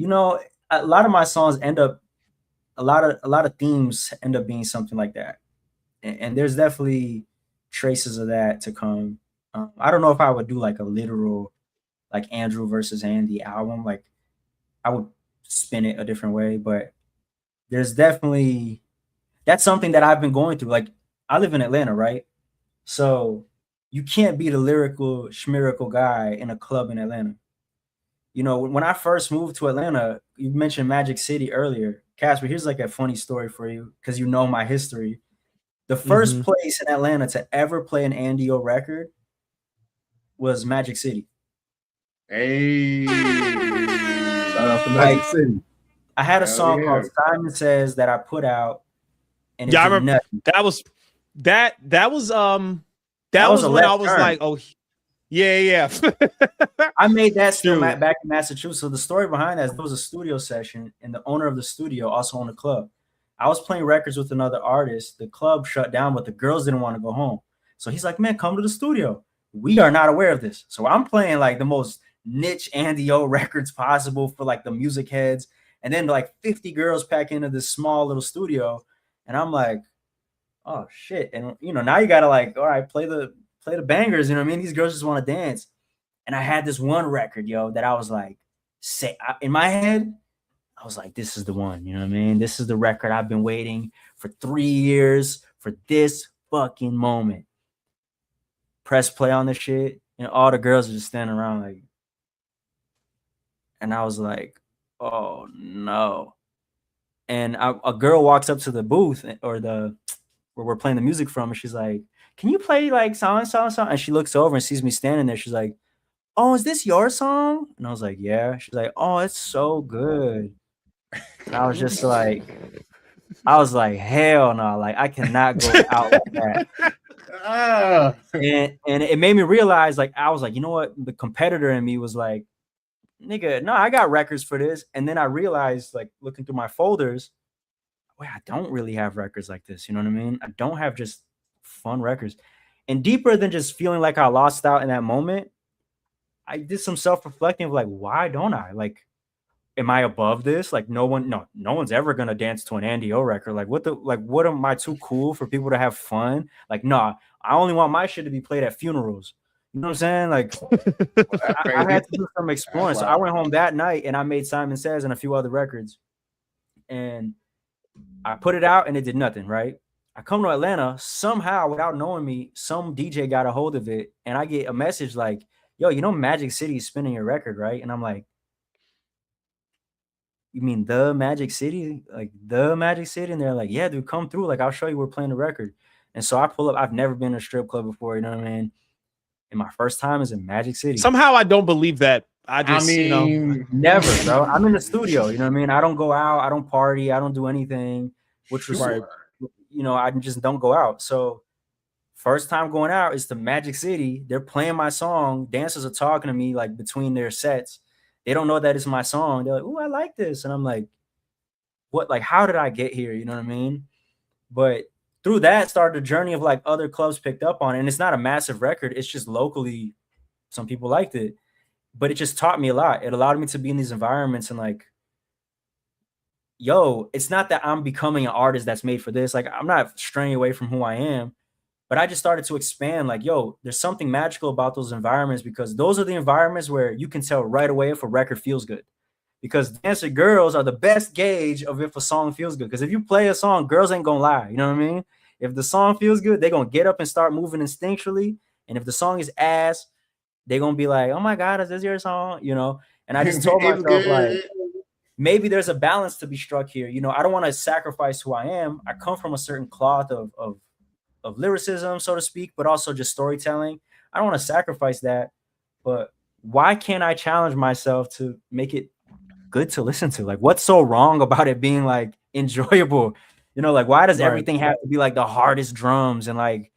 A lot of my songs end up, a lot of themes end up being something like that, and there's definitely traces of that to come. I don't know if I would do like a literal, like Andrew versus Andy album. Like, I would spin it a different way, but there's definitely, that's something that I've been going through. Like, I live in Atlanta, right? So you can't be the lyrical schmirical guy in a club in Atlanta. When I first moved to Atlanta, you mentioned Magic City earlier. Casper, here's like a funny story for you, because you know my history. The first place in Atlanta to ever play an Andy O record was Magic City. Hey, shout out to Magic City. I had a song called Simon Says that I put out, and I remember nothing. That was when I was like, oh yeah. I made that still back in Massachusetts. So the story behind that is there was a studio session, and the owner of the studio also owned a club. I was playing records with another artist. The club shut down, but the girls didn't want to go home. So he's like, man, come to the studio. We are not aware of this. So I'm playing like the most niche India.Arie records possible for like the music heads. And then like 50 girls pack into this small little studio. And I'm like, oh shit. And now you gotta like, all right, play the bangers, you know what I mean? These girls just want to dance. And I had this one record, that I was like, in my head, I was like, this is the one, you know what I mean? This is the record I've been waiting for 3 years for this fucking moment. Press play on this shit, and all the girls are just standing around like, and I was like, oh no. And a girl walks up to the booth or where we're playing the music from, and she's like, can you play like song? And she looks over and sees me standing there. She's like, oh, is this your song? And I was like, yeah. She's like, oh, it's so good. And I was just like, hell no, like I cannot go out like that. And it made me realize, like, I was like, you know what? The competitor in me was like, nigga, no, I got records for this. And then I realized, like, looking through my folders, wait, I don't really have records like this. You know what I mean? I don't have just fun records. And deeper than just feeling like I lost out in that moment, I did some self-reflecting of like, why don't I? Like, am I above this? Like, no one's ever gonna dance to an India.Arie record. Like, what am I too cool for people to have fun? Like, nah, I only want my shit to be played at funerals. You know what I'm saying? Like, I had to do some exploring. So I went home that night and I made Simon Says and a few other records. And I put it out and it did nothing, right? I come to Atlanta, somehow, without knowing me, some DJ got a hold of it. And I get a message like, yo, Magic City is spinning your record, right? And I'm like, you mean the Magic City? Like the Magic City? And they're like, yeah, dude, come through. Like, I'll show you we're playing the record. And so I pull up. I've never been to a strip club before, you know what I mean? And my first time is in Magic City. Somehow I don't believe that. I mean, never, bro. I'm in the studio, you know what I mean? I don't go out. I don't party. I don't do anything, which was, I just don't go out. So first time going out is to Magic City. They're playing my song. Dancers are talking to me like between their sets. They don't know that it's my song. They're like, "Ooh, I like this." And I'm like, what? Like, how did I get here? You know what I mean? But through that started a journey of like other clubs picked up on it. And it's not a massive record. It's just locally, some people liked it. But it just taught me a lot. It allowed me to be in these environments and like, yo, it's not that I'm becoming an artist that's made for this. Like, I'm not straying away from who I am. But I just started to expand like, yo, there's something magical about those environments because those are the environments where you can tell right away if a record feels good. Because dancer girls are the best gauge of if a song feels good. Because if you play a song, girls ain't going to lie. You know what I mean? If the song feels good, they're going to get up and start moving instinctually. And if the song is ass, they're going to be like, oh, my God, is this your song? You know? And I just told myself, like, maybe there's a balance to be struck here. You know, I don't want to sacrifice who I am. I come from a certain cloth of lyricism, so to speak, but also just storytelling. I don't want to sacrifice that, but why can't I challenge myself to make it good to listen to? Like, what's so wrong about it being like enjoyable? You know, like, why does everything have to be like the hardest drums and like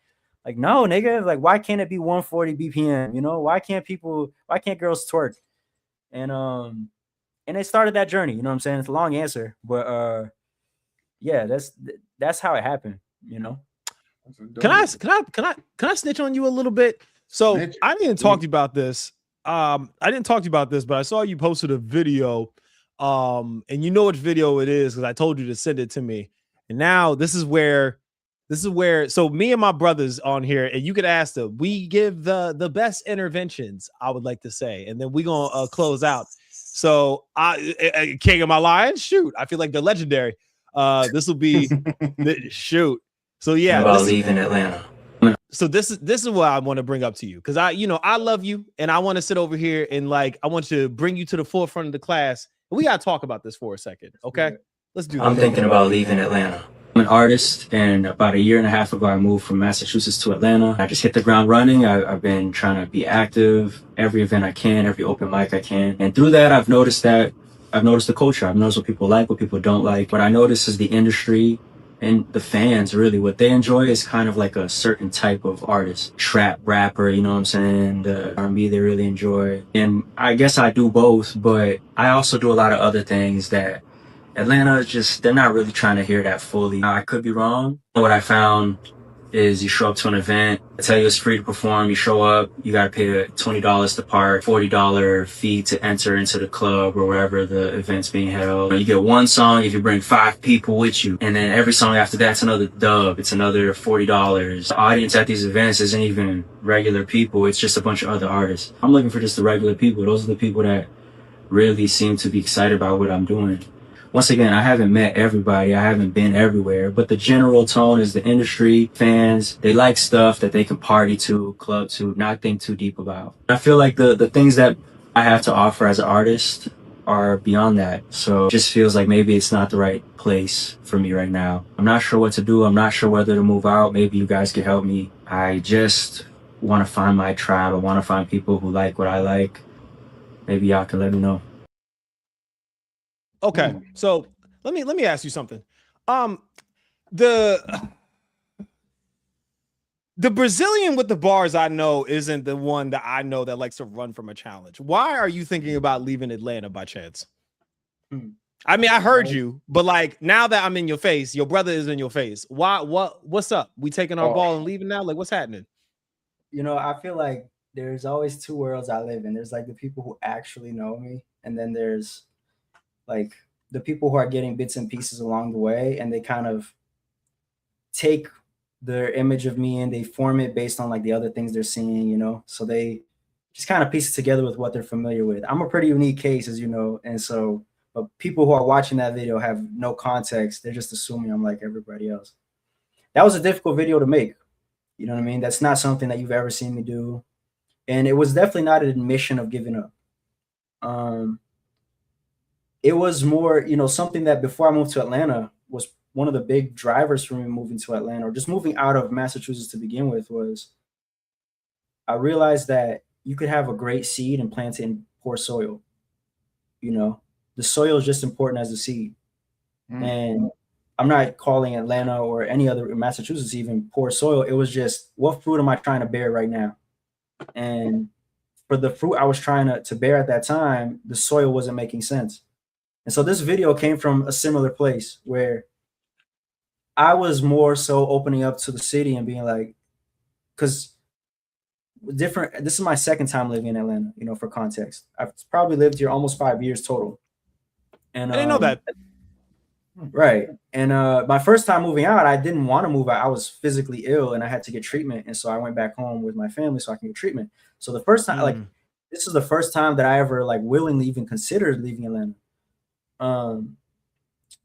no, nigga, like, why can't it be 140 BPM? You know, why can't girls twerk? And it started that journey, you know what I'm saying? It's a long answer, but yeah, that's how it happened, you know. Can I snitch on you a little bit? So I didn't talk to you about this. But I saw you posted a video. And you know which video it is because I told you to send it to me. And now this is where so me and my brothers on here, and you could ask them, we give the best interventions, I would like to say, and then we're gonna close out. So I King of My Lion, shoot, I feel like they're legendary. This will be shoot. So yeah, about leaving Atlanta. So this is what I want to bring up to you because I love you and I want to sit over here and like I want to bring you to the forefront of the class. We gotta talk about this for a second, okay? Let's do that. I'm thinking about leaving Atlanta. I'm an artist, and about 1.5 years ago, I moved from Massachusetts to Atlanta. I just hit the ground running. I've been trying to be active, every event I can, every open mic I can, and through that, I've noticed the culture. I've noticed what people like, what people don't like. What I notice is the industry. And the fans, really, what they enjoy is kind of like a certain type of artist. Trap rapper, you know what I'm saying? The R&B they really enjoy. And I guess I do both, but I also do a lot of other things that Atlanta is just, they're not really trying to hear that fully. I could be wrong. What I found is you show up to an event, I tell you it's free to perform, you show up, you gotta pay $20 to park, $40 fee to enter into the club or wherever the event's being held. You get one song if you bring 5 people with you, and then every song after that's another dub, it's another $40. The audience at these events isn't even regular people, it's just a bunch of other artists. I'm looking for just the regular people. Those are the people that really seem to be excited about what I'm doing. Once again, I haven't met everybody, I haven't been everywhere, but the general tone is the industry fans, they like stuff that they can party to, club to, not think too deep about. I feel like the things that I have to offer as an artist are beyond that. So it just feels like maybe it's not the right place for me right now. I'm not sure what to do. I'm not sure whether to move out. Maybe you guys can help me. I just want to find my tribe. I want to find people who like what I like. Maybe y'all can let me know. Okay, so let me ask you something. The Brazilian with the bars I know isn't the one that I know that likes to run from a challenge. Why are you thinking about leaving Atlanta by chance? I mean, I heard you, but like now that I'm in your face, your brother is in your face. What's up? We taking our ball and leaving now? Like, what's happening? You know, I feel like there's always two worlds I live in. There's like the people who actually know me, and then there's like the people who are getting bits and pieces along the way, and they kind of take their image of me and they form it based on like the other things they're seeing, you know? So they just kind of piece it together with what they're familiar with. I'm a pretty unique case, as you know. And so, but people who are watching that video have no context. They're just assuming I'm like everybody else. That was a difficult video to make. You know what I mean? That's not something that you've ever seen me do. And it was definitely not an admission of giving up. It was more, you know, something that before I moved to Atlanta was one of the big drivers for me moving to Atlanta, or just moving out of Massachusetts to begin with, was I realized that you could have a great seed and plant it in poor soil. You know, the soil is just important as the seed. And I'm not calling Atlanta or any other Massachusetts even poor soil. It was just, what fruit am I trying to bear right now? And for the fruit I was trying to bear at that time, the soil wasn't making sense. And so this video came from a similar place where I was more so opening up to the city and being like, because this is my second time living in Atlanta, you know, for context. I've probably lived here almost 5 years total. And I didn't know that. Right. And my first time moving out, I didn't want to move out. I was physically ill and I had to get treatment. And so I went back home with my family so I can get treatment. So the first time, like, this is the first time that I ever like willingly even considered leaving Atlanta.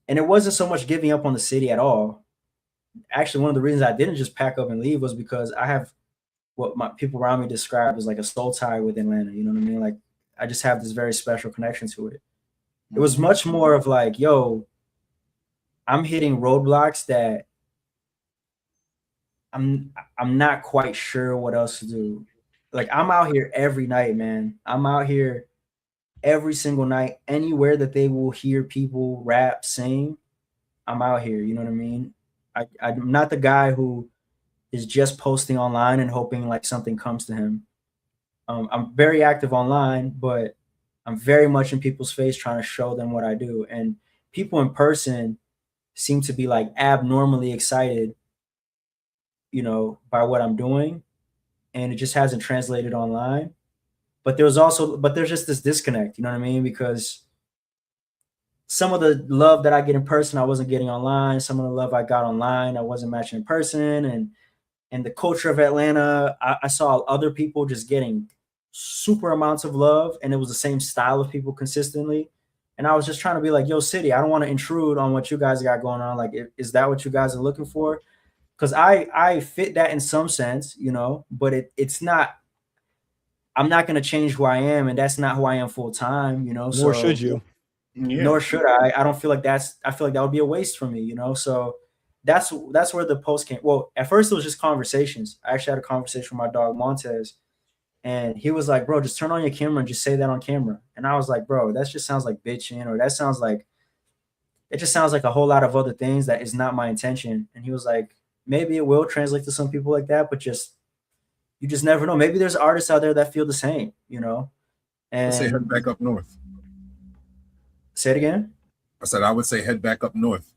And it wasn't so much giving up on the city at all. Actually, one of the reasons I didn't just pack up and leave was because I have what my people around me describe as like a soul tie with Atlanta. You know what I mean? Like, I just have this very special connection to it. It was much more of like, yo, I'm hitting roadblocks that I'm not quite sure what else to do. Like, I'm out here every night, man. I'm out here every single night, anywhere that they will hear people rap, sing, I'm out here. You know what I mean? I'm not the guy who is just posting online and hoping like something comes to him. I'm very active online, but I'm very much in people's face trying to show them what I do. And people in person seem to be like abnormally excited, you know, by what I'm doing. And it just hasn't translated online. But there's just this disconnect, you know what I mean? Because some of the love that I get in person, I wasn't getting online. Some of the love I got online, I wasn't matching in person. And the culture of Atlanta, I saw other people just getting super amounts of love, and it was the same style of people consistently. And I was just trying to be like, yo, city, I don't want to intrude on what you guys got going on. Like, is that what you guys are looking for? Because I fit that in some sense, you know, but it's not. I'm not going to change who I am, and that's not who I am full time, you know. Nor should you. Yeah. Nor should I. I don't feel like I feel like that would be a waste for me, you know. So that's where the post came. Well, at first it was just conversations. I actually had a conversation with my dog Montez, and he was like, "Bro, just turn on your camera and just say that on camera." And I was like, "Bro, that just sounds like bitching, or that sounds like it just sounds like a whole lot of other things that is not my intention." And he was like, "Maybe it will translate to some people like that, but you just never know. Maybe there's artists out there that feel the same, you know." And let's say head back up north. Say it again. I said I would say head back up north.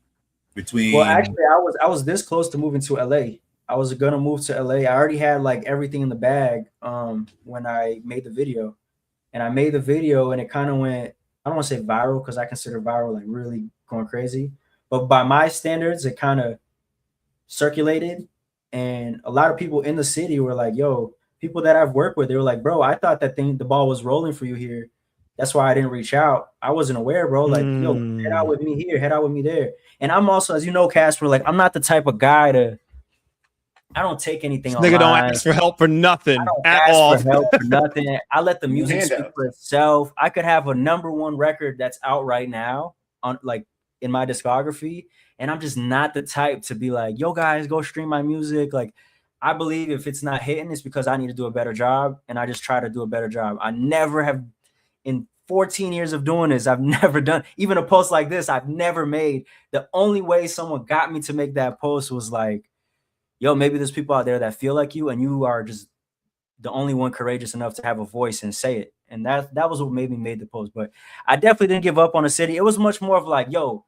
Well, actually, I was this close to moving to LA. I was gonna move to LA. I already had like everything in the bag when I made the video. And I made the video and it kind of went, I don't want to say viral because I consider viral like really going crazy. But by my standards, it kind of circulated. And a lot of people in the city were like, yo, people that I've worked with, they were like, bro, I thought that the ball was rolling for you here. That's why I didn't reach out. I wasn't aware, bro. Like, yo, head out with me here, head out with me there. And I'm also, as you know, Casper, like, I'm not the type of guy I don't take anything online. Nigga don't ask for help for nothing at all. For help for nothing. I let the music speak for itself. I could have a #1 record that's out right now on like in my discography, and I'm just not the type to be like, yo guys, go stream my music. Like, I believe if it's not hitting, it's because I need to do a better job, and I just try to do a better job. I never have, in 14 years of doing this, I've never done even a post like this. I've never made. The only way someone got me to make that post was like, yo, maybe there's people out there that feel like you, and you are just the only one courageous enough to have a voice and say it. And that was what made me make the post. But I definitely didn't give up on the city. It was much more of like, yo,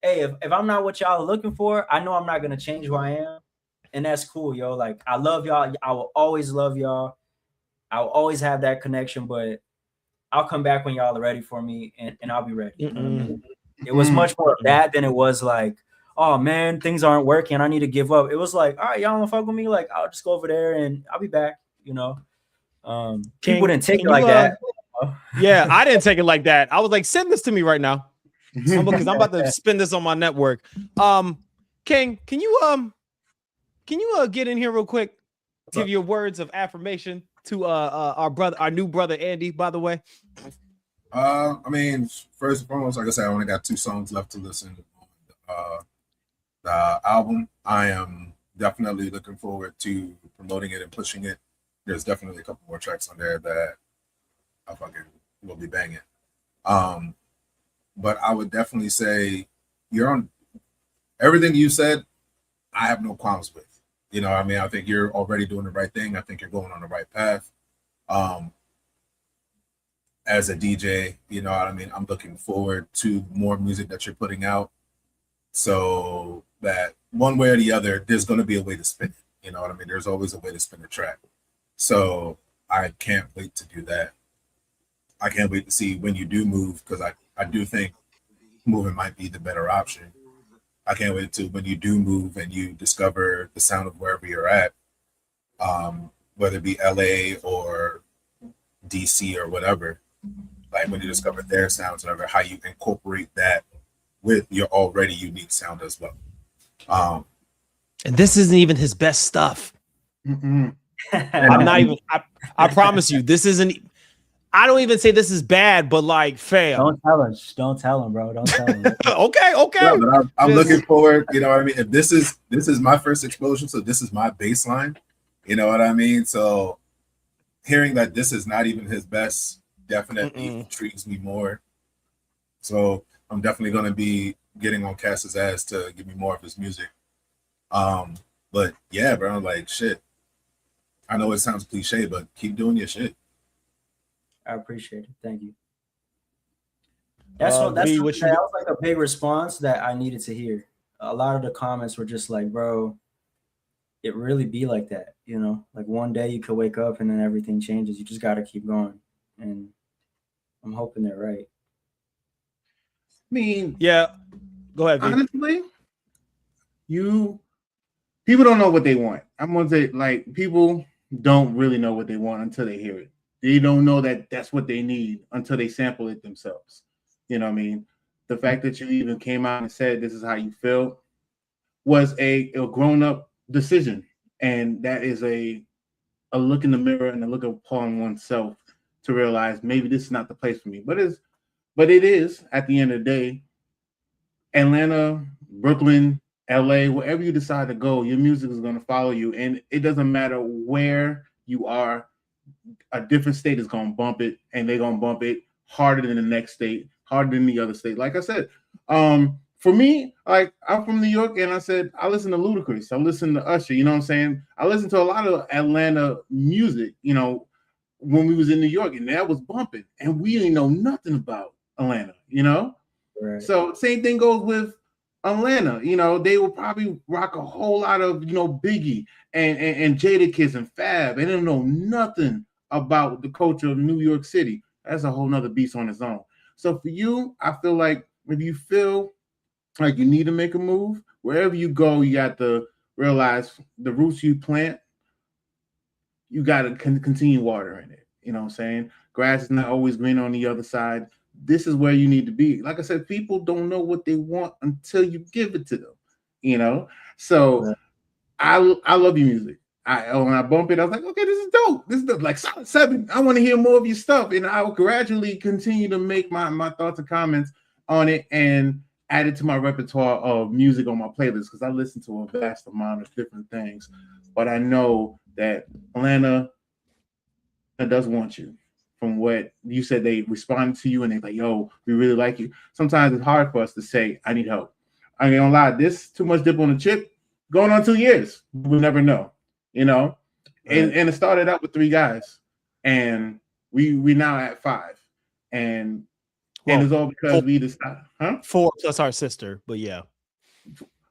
hey, if I'm not what y'all are looking for, I know I'm not going to change who I am. And that's cool, yo. Like, I love y'all. I will always love y'all. I will always have that connection, but I'll come back when y'all are ready for me, and I'll be ready. You know what I mean? It was much more of that than it was like, oh man, things aren't working, I need to give up. It was like, all right, y'all don't fuck with me, like I'll just go over there and I'll be back, you know. People didn't take it like that. Yeah, I didn't take it like that. I was like, send this to me right now, because I'm about to spin this on my network. King, can you get in here real quick? Give your words of affirmation to our new brother Andy, by the way. I mean, first and foremost, like I said, I only got 2 songs left to listen to. The album, I am definitely looking forward to promoting it and pushing it. There's definitely a couple more tracks on there that I fucking will be banging. But I would definitely say you're on everything you said. I have no qualms with. You know, I mean, I think you're already doing the right thing. I think you're going on the right path. As a DJ, you know what I mean? I'm looking forward to more music that you're putting out. So that one way or the other, there's going to be a way to spin it. You know what I mean? There's always a way to spin a track. So I can't wait to do that. I can't wait to see when you do move, because I do think moving might be the better option. I can't wait to when you do move and you discover the sound of wherever you're at, whether it be LA or DC or whatever, like when you discover their sounds, whatever, how you incorporate that with your already unique sound as well. And this isn't even his best stuff. I'm not even, I promise you, this isn't, I don't even say this is bad, but like, fam. Don't tell him. Don't tell him, bro. Don't tell him. Okay. Yeah, but I'm looking forward, you know what I mean? If this is my first explosion, so this is my baseline, you know what I mean? So hearing that this is not even his best definitely intrigues me more. So I'm definitely going to be getting on Cass's ass to give me more of his music. But yeah, bro, like shit. I know it sounds cliche, but keep doing your shit. I appreciate it. Thank you. That's that was like a big response that I needed to hear. A lot of the comments were just like, bro, it really be like that, you know? Like one day you could wake up and then everything changes. You just got to keep going. And I'm hoping they're right. I mean, yeah, go ahead. Honestly, people don't know what they want. I'm gonna say, like, people don't really know what they want until they hear it. They don't know that that's what they need until they sample it themselves. You know what I mean? The fact that you even came out and said this is how you feel was a grown-up decision, and that is a look in the mirror and a look upon oneself to realize maybe this is not the place for me. But it is at the end of the day. Atlanta, Brooklyn, LA, wherever you decide to go, your music is going to follow you, and it doesn't matter where you are. A different state is going to bump it, and they're going to bump it harder than the next state, harder than the other state. Like I said, for me, like I'm from New York, and I said I listen to Ludacris, I listen to Usher. You know what I'm saying? I listen to a lot of Atlanta music. You know, when we was in New York, and that was bumping, and we didn't know nothing about Atlanta. You know, Right. So same thing goes with Atlanta. You know, they will probably rock a whole lot of, you know, Biggie and Jadakiss and Fab, and they don't know nothing about the culture of New York City. That's a whole nother beast on its own. So for you, I feel like if you feel like you need to make a move, wherever you go, you got to realize the roots you plant, you got to continue watering it. You know what I'm saying? Grass is not always green on the other side. This is where you need to be. Like I said, people don't know what they want until you give it to them. You know? So Right. I love your music. When I bump it, I was like, okay, this is dope. This is dope. Like Solid 7. I want to hear more of your stuff. And I will gradually continue to make my thoughts and comments on it and add it to my repertoire of music on my playlist, because I listen to a vast amount of different things. But I know that Atlanta does want you. From what you said, they responded to you and they're like, yo, we really like you. Sometimes it's hard for us to say, I need help. I ain't gonna lie, this Too Much Dip on the Chip going on 2 years. We'll never know, you know? Right. And it started out with 3 guys, and we now at 5. And it's all because we decided, 4 plus our sister, but yeah.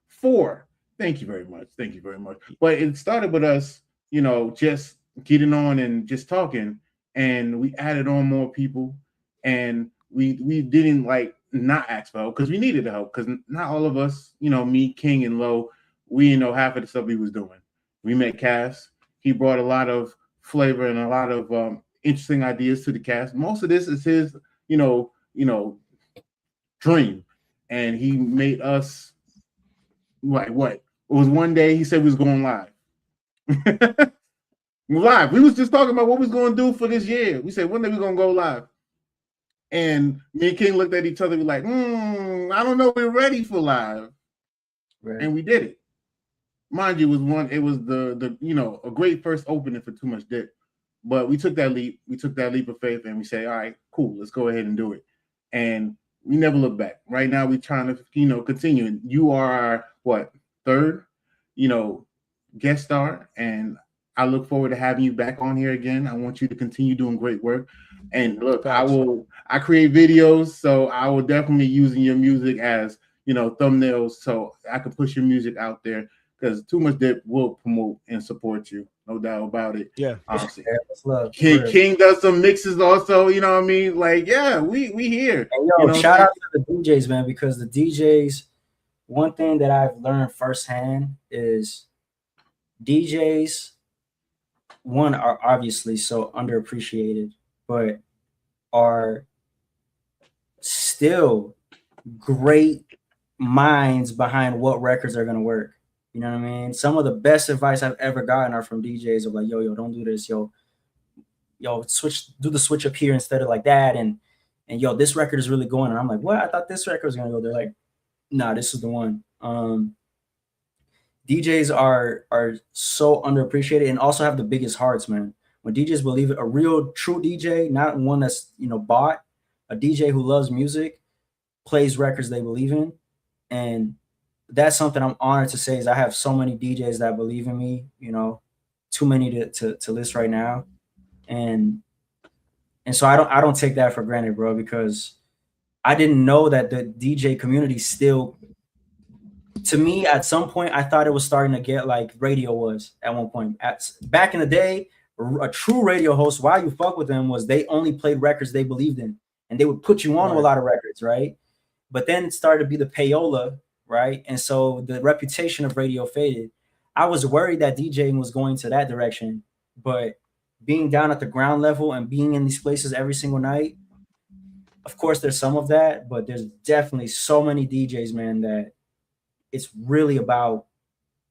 4. Thank you very much. Thank you very much. But it started with us, you know, just getting on and just talking, and we added on more people, and we didn't like not ask for help because we needed the help, because not all of us, you know, me, King, and Low, we didn't know half of the stuff we was doing. We met Cass. He brought a lot of flavor and a lot of interesting ideas to the cast. Most of this is his, you know, dream, and he made us like what? It was one day he said we was going live. Live. We was just talking about what we was going to do for this year. We said, one day we're going to go live. And me and King looked at each other. We like, I don't know. We're ready for live. Right. And we did it. Mind you, it was the you know, a great first opening for Too Much Dip. But we took that leap. We took that leap of faith, and we say, all right, cool, let's go ahead and do it. And we never look back. Right now, we're trying to, you know, continue. You are our, 3rd, you know, guest star, and I look forward to having you back on here again. I want you to continue doing great work. And look, I create videos, so I will definitely using your music as, you know, thumbnails, so I can push your music out there, because Too Much Dip will promote and support you, no doubt about it. Yeah. King does some mixes also, you know what I mean? Like, yeah, we here. And yo, you know, shout out to the DJs, man, because the DJs, one thing that I've learned firsthand is DJs, one, are obviously so underappreciated, but are still great minds behind what records are going to work. You know what I mean? Some of the best advice I've ever gotten are from DJs of like, yo, don't do this. Yo, do the switch up here instead of like that. And yo, this record is really going. And I'm like, what? I thought this record was going to go. They're like, nah, this is the one. DJs are so underappreciated and also have the biggest hearts, man. When DJs believe it, a real true DJ, not one that's, you know, bought, a DJ who loves music, plays records they believe in. And that's something I'm honored to say, is I have so many DJs that believe in me, you know, too many to list right now. And so I don't take that for granted, bro, because I didn't know that the DJ community still, to me, at some point, I thought it was starting to get like radio was at one point. Back in the day, a true radio host, why you fuck with them was they only played records they believed in, and they would put you on to a lot of records, right? But then it started to be the payola, right? And so the reputation of radio faded. I was worried that DJing was going to that direction, but being down at the ground level and being in these places every single night, of course, there's some of that, but there's definitely so many DJs, man, that it's really about,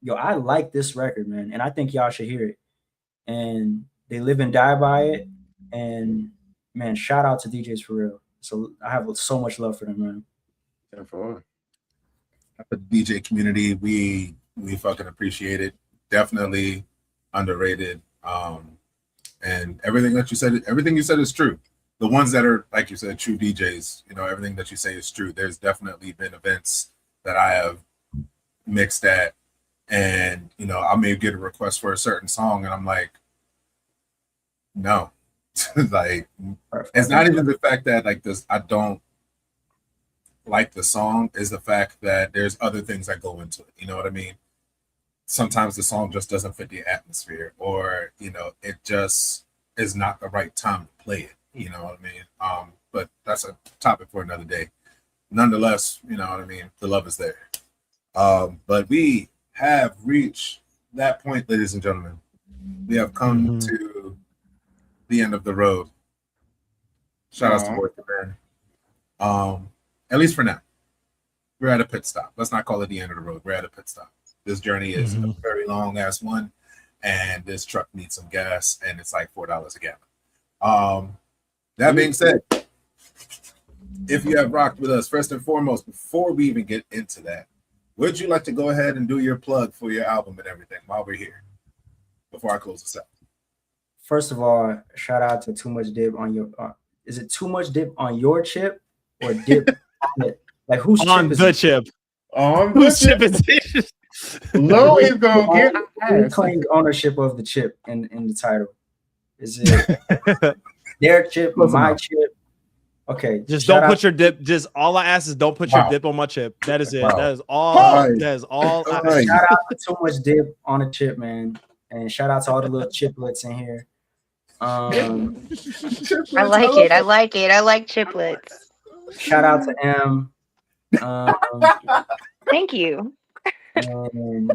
yo, I like this record, man, and I think y'all should hear it. And they live and die by it. And man, shout out to DJs for real. So I have so much love for them, man. Therefore, the DJ community, we fucking appreciate it. Definitely underrated. And everything you said is true. The ones that are, like you said, true DJs, you know, everything that you say is true. There's definitely been events that I have mixed at, and, you know, I may get a request for a certain song and I'm like, no. Like, it's not even the fact that like this, I don't like the song is the fact that there's other things that go into it. You know what I mean? Sometimes the song just doesn't fit the atmosphere, or it just is not the right time to play it. You know what I mean? But that's a topic for another day. Nonetheless, you know what I mean? The love is there. But we have reached that point, ladies and gentlemen. We have come to the end of the road. Shout out to Boy Man. At least for now. We're at a pit stop. Let's not call it the end of the road. We're at a pit stop. This journey is a very long ass one, and this truck needs some gas, and it's like $4 a gallon. That being said, if you have rocked with us, first and foremost, before we even get into that, would you like to go ahead and do your plug for your album and everything while we're here? Before I close this out. First of all, shout out to Too Much Dip on your. Is it Too Much Dip on your chip or dip on it? Like whose on chip is the it? chip? On Whose chip is it? Low is gonna get Who claims ownership of the chip in the title? Is it their chip, my chip? Okay, just don't put your dip. Just all I ask is don't put your dip on my chip. That is it. That is all. That is all. Shout out to Too Much Dip on a chip, man, and shout out to all the little chiplets in here. I like it. I like it. I like chiplets. Shout out to M. Thank you. And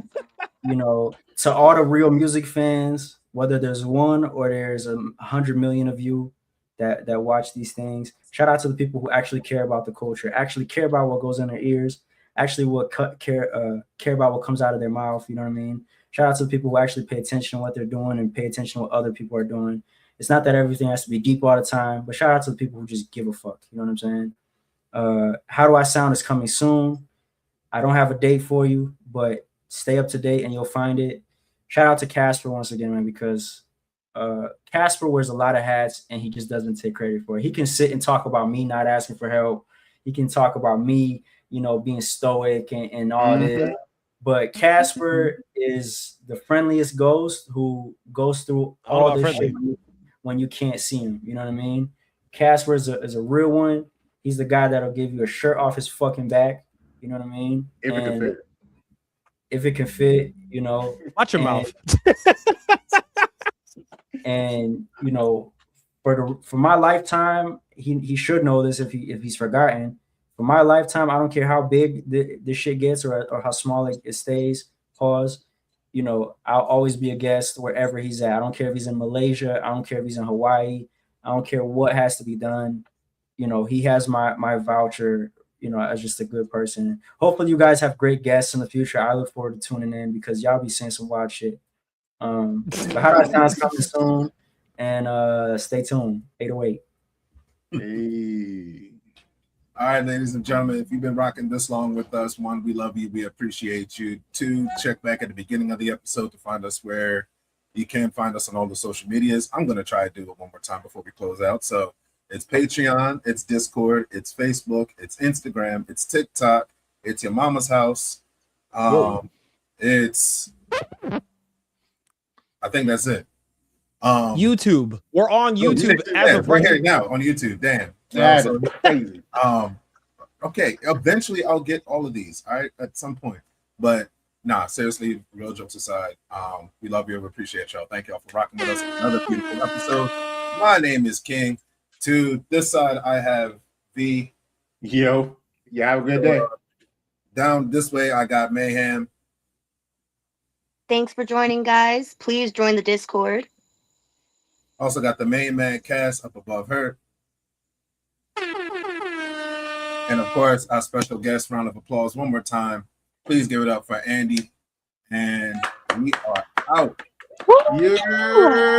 to all the real music fans, whether there's one or there's 100 million of you that watch these things, shout out to the people who actually care about the culture, actually care about what goes in their ears, actually care about what comes out of their mouth. You know what I mean? Shout out to the people who actually pay attention to what they're doing and pay attention to what other people are doing. It's not that everything has to be deep all the time, but shout out to the people who just give a fuck. You know what I'm saying? How Do I Sound is coming soon. I don't have a date for you, but stay up to date and you'll find it. Shout out to Casper once again, man, because Casper wears a lot of hats and he just doesn't take credit for it. He can sit and talk about me not asking for help. He can talk about me, being stoic and all this. But Casper is the friendliest ghost who goes through all this shit when you can't see him. You know what I mean? Casper is a real one. He's the guy that'll give you a shirt off his fucking back. You know what I mean? If it can fit. If it can fit, Watch your mouth. And for my lifetime, he should know this if he's forgotten. For my lifetime, I don't care how big this shit gets or how small it stays. Pause. I'll always be a guest wherever he's at. I don't care if he's in Malaysia. I don't care if he's in Hawaii. I don't care what has to be done. He has my voucher. As just a good person. Hopefully, you guys have great guests in the future. I look forward to tuning in because y'all be saying some wild shit. But How Do I Sound is coming soon, and stay tuned. 808. Hey. All right, ladies and gentlemen, if you've been rocking this long with us, one, we love you. We appreciate you. Two, check back at the beginning of the episode to find us where you can find us on all the social medias. I'm going to try to do it one more time before we close out. So it's Patreon, it's Discord, it's Facebook, it's Instagram, it's TikTok, it's your mama's house. It's, I think that's it. YouTube. We're on YouTube we're here now on YouTube. Damn. Crazy. Okay, eventually I'll get all of these, all right, at some point. But seriously, real jokes aside, we love you. We appreciate y'all. Thank y'all for rocking with us. Another beautiful episode. My name is King. To this side, I have V. Yo. Yeah, have a good day. Down this way, I got Mayhem. Thanks for joining, guys. Please join the Discord. Also got the main man Cass up above her. And of course, our special guest, round of applause one more time. Please give it up for Andy. And we are out. Yeah.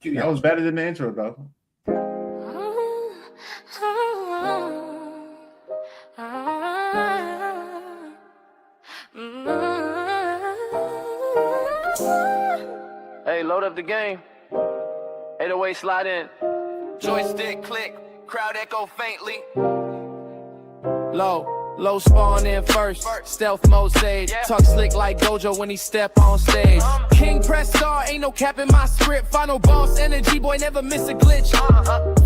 That was better than the intro, though. Hey, load up the game. 808 slide in. Joystick click, crowd echo faintly. Low. Low spawn in first, stealth mode stage. Talk slick like Gojo when he step on stage. King press star, ain't no cap in my script. Final boss energy, boy, never miss a glitch.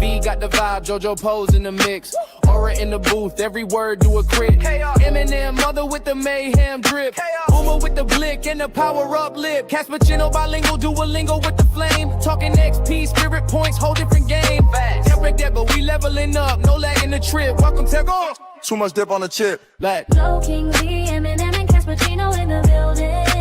V got the vibe, JoJo pose in the mix. Aura in the booth, every word do a crit. Eminem, mother with the mayhem drip. Uma with the blick and the power up lip. Caspacino bilingual, Duolingo with the flame. Talking XP, spirit points, whole different game. Can't break that, but we leveling up, no lag in the trip. Welcome to go. Too much dip on the chip. Joe King Lee, Eminem and Caspacino in the building.